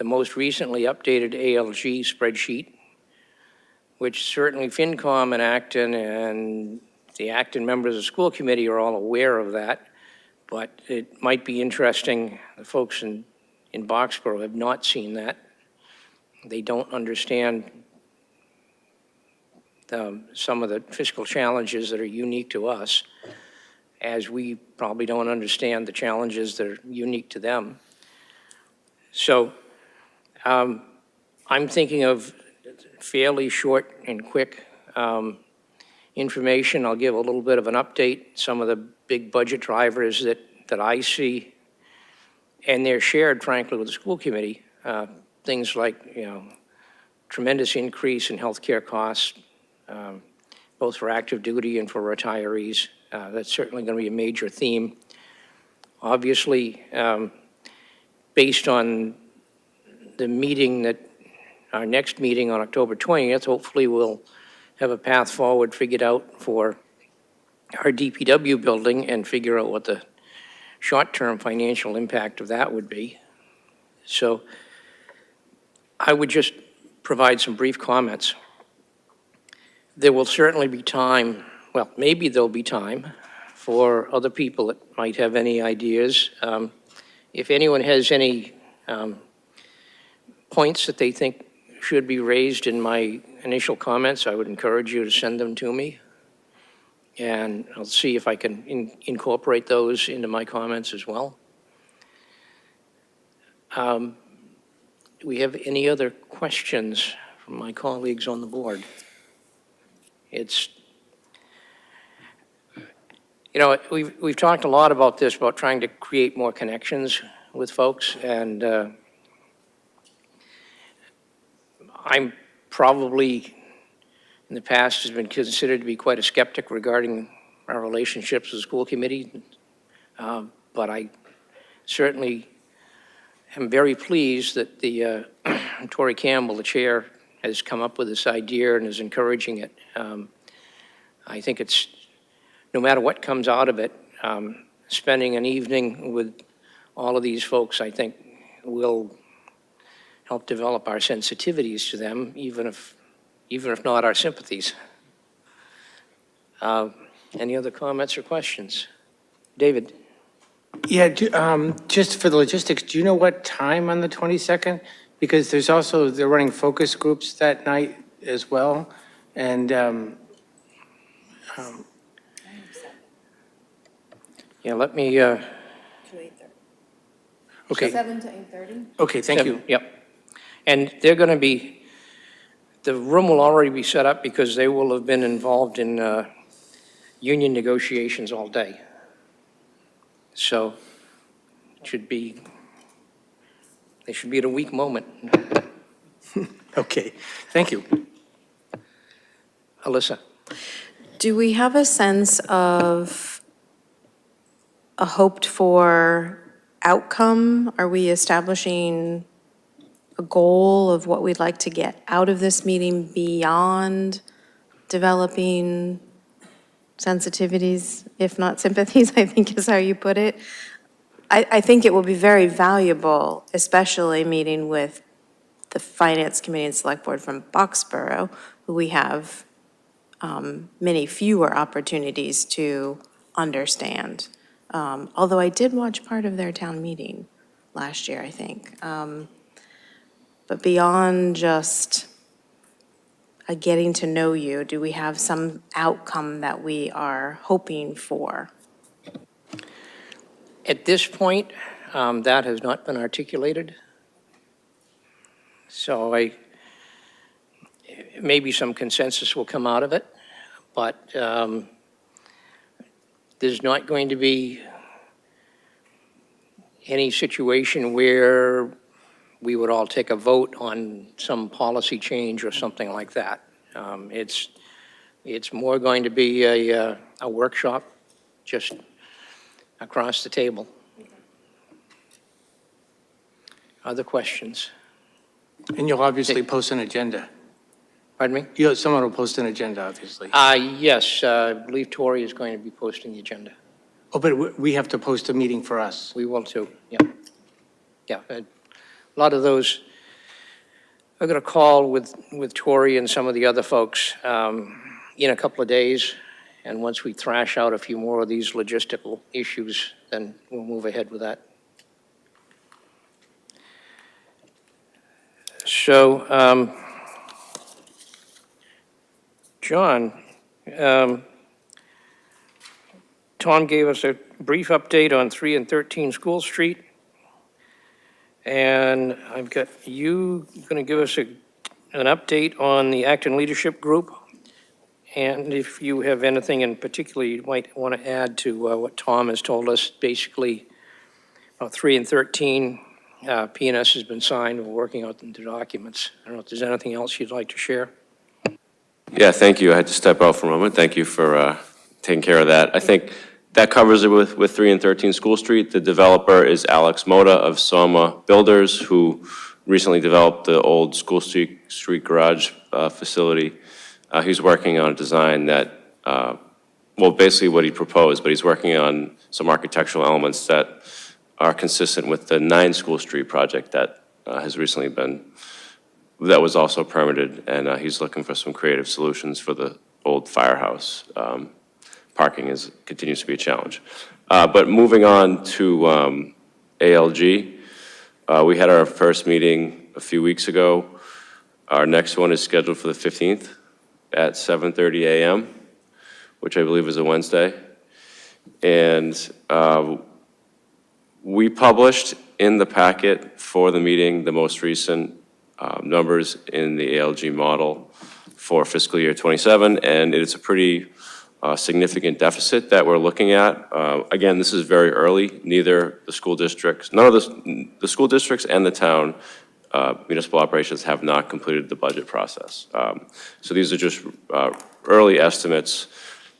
most recently updated ALG spreadsheet, which certainly FinCom and Acton and the Acton members of the school committee are all aware of that, but it might be interesting, the folks in Boxborough have not seen that. They don't understand some of the fiscal challenges that are unique to us, as we probably don't understand the challenges that are unique to them. So I'm thinking of fairly short and quick information. I'll give a little bit of an update, some of the big budget drivers that I see, and they're shared, frankly, with the school committee. Things like, tremendous increase in healthcare costs, both for active duty and for retirees. That's certainly going to be a major theme. Obviously, based on the meeting our next meeting on October 20th, hopefully we'll have a path forward figured out for our DPW building and figure out what the short-term financial impact of that would be. So I would just provide some brief comments. There will certainly be time, well, maybe there'll be time for other people that might have any ideas. If anyone has any points that they think should be raised in my initial comments, I would encourage you to send them to me. And I'll see if I can incorporate those into my comments as well. Do we have any other questions from my colleagues on the board? It's, you know, we've talked a lot about this, about trying to create more connections with folks, and I'm probably, in the past, has been considered to be quite a skeptic regarding our relationships with the school committee, but I certainly am very pleased that the Tori Campbell, the chair, has come up with this idea and is encouraging it. I think it's, no matter what comes out of it, spending an evening with all of these folks, I think, will help develop our sensitivities to them, even if not our sympathies. Any other comments or questions? David? Yeah, just for the logistics, do you know what time on the 22nd? Because there's also, they're running focus groups that night as well, and yeah, let me, okay. 7 to 8:30? Okay, thank you. Yep. And they're going to be, the room will already be set up because they will have been involved in union negotiations all day. So it should be, they should be at a weak moment. Okay, thank you. Alyssa? Do we have a sense of a hoped-for outcome? Are we establishing a goal of what we'd like to get out of this meeting beyond developing sensitivities, if not sympathies, I think is how you put it? I think it will be very valuable, especially meeting with the Finance Committee and Select Board from Boxborough, who we have many fewer opportunities to understand. Although I did watch part of their town meeting last year, I think. But beyond just a getting to know you, do we have some outcome that we are hoping for? At this point, that has not been articulated. So maybe some consensus will come out of it, but there's not going to be any situation where we would all take a vote on some policy change or something like that. It's more going to be a workshop just across the table. Other questions? And you'll obviously post an agenda. Pardon me? Someone will post an agenda, obviously. Yes, I believe Tori is going to be posting the agenda. Oh, but we have to post a meeting for us. We will too, yeah. Yeah, a lot of those, I've got a call with Tori and some of the other folks in a couple of days, and once we thrash out a few more of these logistical issues, then we'll move ahead with that. So, John, Tom gave us a brief update on 3 and 13 School Street. And I've got you going to give us an update on the Acton Leadership Group. And if you have anything in particular you might want to add to what Tom has told us, basically, 3 and 13, P&S has been signed. We're working out the documents. I don't know if there's anything else you'd like to share. Yeah, thank you. I had to step out for a moment. Thank you for taking care of that. I think that covers it with 3 and 13 School Street. The developer is Alex Moda of Soma Builders, who recently developed the old School Street garage facility. He's working on a design that well, basically what he proposed, but he's working on some architectural elements that are consistent with the 9 School Street project that has recently been, that was also permitted, and he's looking for some creative solutions for the old firehouse. Parking continues to be a challenge. But moving on to ALG, we had our first meeting a few weeks ago. Our next one is scheduled for the 15th at 7:30 a.m., which I believe is a Wednesday. And we published in the packet for the meeting the most recent numbers in the ALG model for fiscal year 27, and it's a pretty significant deficit that we're looking at. Again, this is very early. Neither the school districts, none of the school districts and the town municipal operations have not completed the budget process. So these are just early estimates,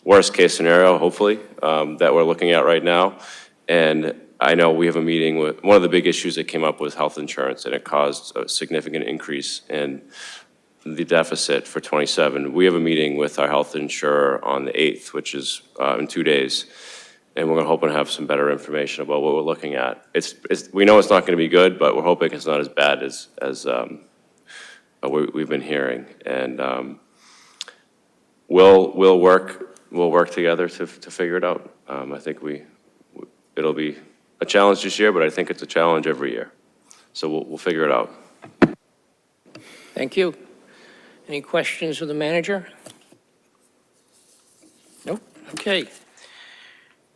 worst case scenario, hopefully, that we're looking at right now. And I know we have a meeting with, one of the big issues that came up was health insurance, and it caused a significant increase in the deficit for 27. We have a meeting with our health insurer on the 8th, which is in 2 days, and we're hoping to have some better information about what we're looking at. We know it's not going to be good, but we're hoping it's not as bad as we've been hearing. And we'll work together to figure it out. I think it'll be a challenge this year, but I think it's a challenge every year. So we'll figure it out. Thank you. Any questions of the manager? Nope. Okay.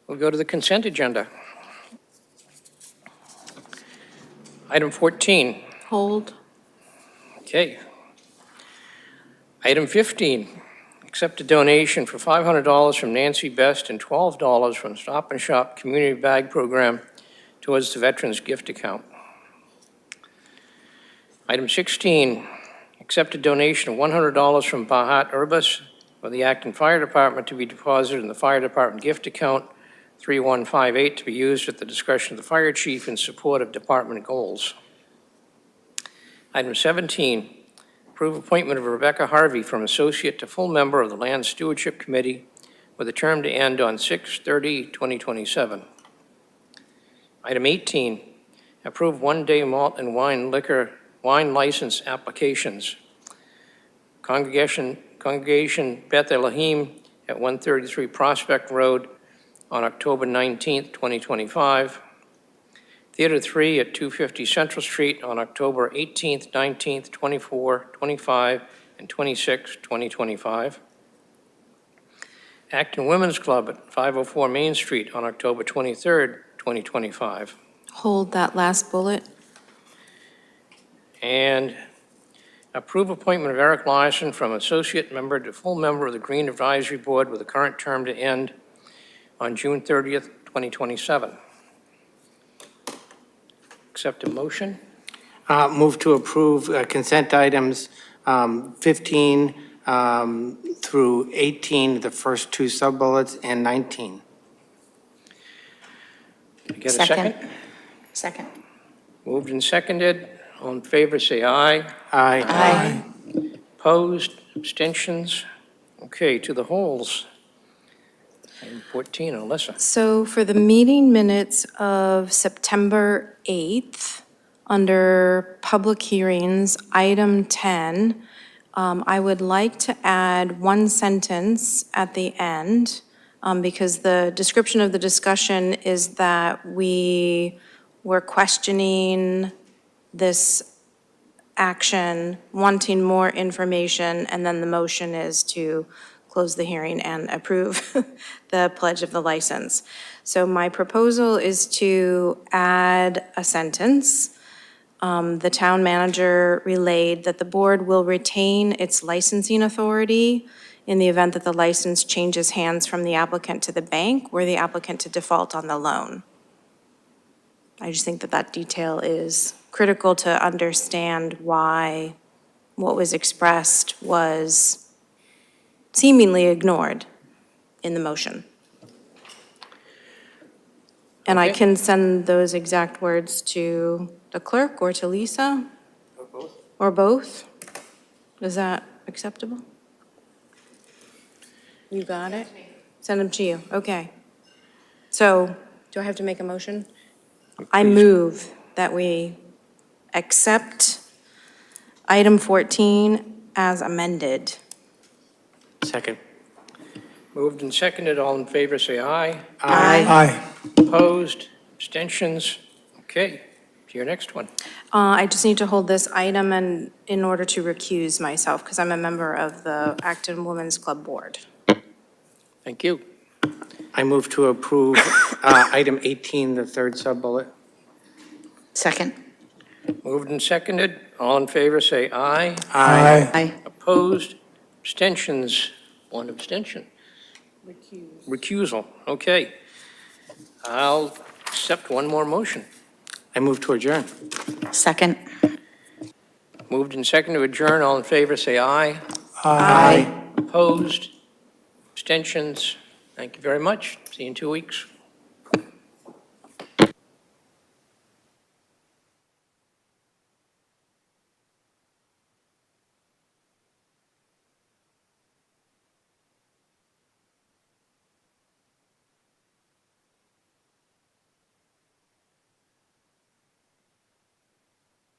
We'll go to the consent agenda. Item 14. Hold. Okay. Item 15. Accept a donation for $500 from Nancy Best and $12 from Stop and Shop Community Bag Program towards the Veterans Gift Account. Item 16. Accept a donation of $100 from Bahat Urbas for the Acton Fire Department to be deposited in the Fire Department gift account 3158 to be used at the discretion of the Fire Chief in support of department goals. Item 17. Approve appointment of Rebecca Harvey from Associate to full member of the Land Stewardship Committee with a term to end on 6/30/2027. Item 18. Approve one-day malt and wine license applications. Congregation Beth Elohim at 133 Prospect Road on October 19th, 2025. Theater 3 at 250 Central Street on October 18th, 19th, 24, 25, and 26, 2025. Acton Women's Club at 504 Main Street on October 23rd, 2025. Hold that last bullet. And approve appointment of Eric Larson from associate member to full member of the Green Advisory Board with a current term to end on June 30th, 2027. Accept a motion. Move to approve consent items 15 through 18, the first 2 sub-bullets, and 19. Get a second? Second. Moved and seconded. All in favor, say aye. Aye. Aye. Opposed, abstentions? Okay, to the holds. Item 14, Alyssa. So for the meeting minutes of September 8th, under public hearings, item 10, I would like to add one sentence at the end, because the description of the discussion is that we were questioning this action, wanting more information, and then the motion is to close the hearing and approve the pledge of the license. So my proposal is to add a sentence. The town manager relayed that the board will retain its licensing authority in the event that the license changes hands from the applicant to the bank or the applicant to default on the loan. I just think that that detail is critical to understand why what was expressed was seemingly ignored in the motion. And I can send those exact words to the clerk or to Lisa? Or both. Or both? Is that acceptable? You got it? Send them to you, okay. So, do I have to make a motion? I move that we accept item 14 as amended. Second. Moved and seconded, all in favor, say aye. Aye. Opposed, abstentions? Okay, to your next one. I just need to hold this item in order to recuse myself, because I'm a member of the Acton Women's Club Board. Thank you. I move to approve item 18, the third sub-bullet. Second. Moved and seconded, all in favor, say aye. Aye. Opposed, abstentions? One abstention. Recusal, okay. I'll accept one more motion. I move to adjourn. Second. Moved and seconded to adjourn, all in favor, say aye. Aye. Opposed, abstentions? Thank you very much. See you in 2 weeks.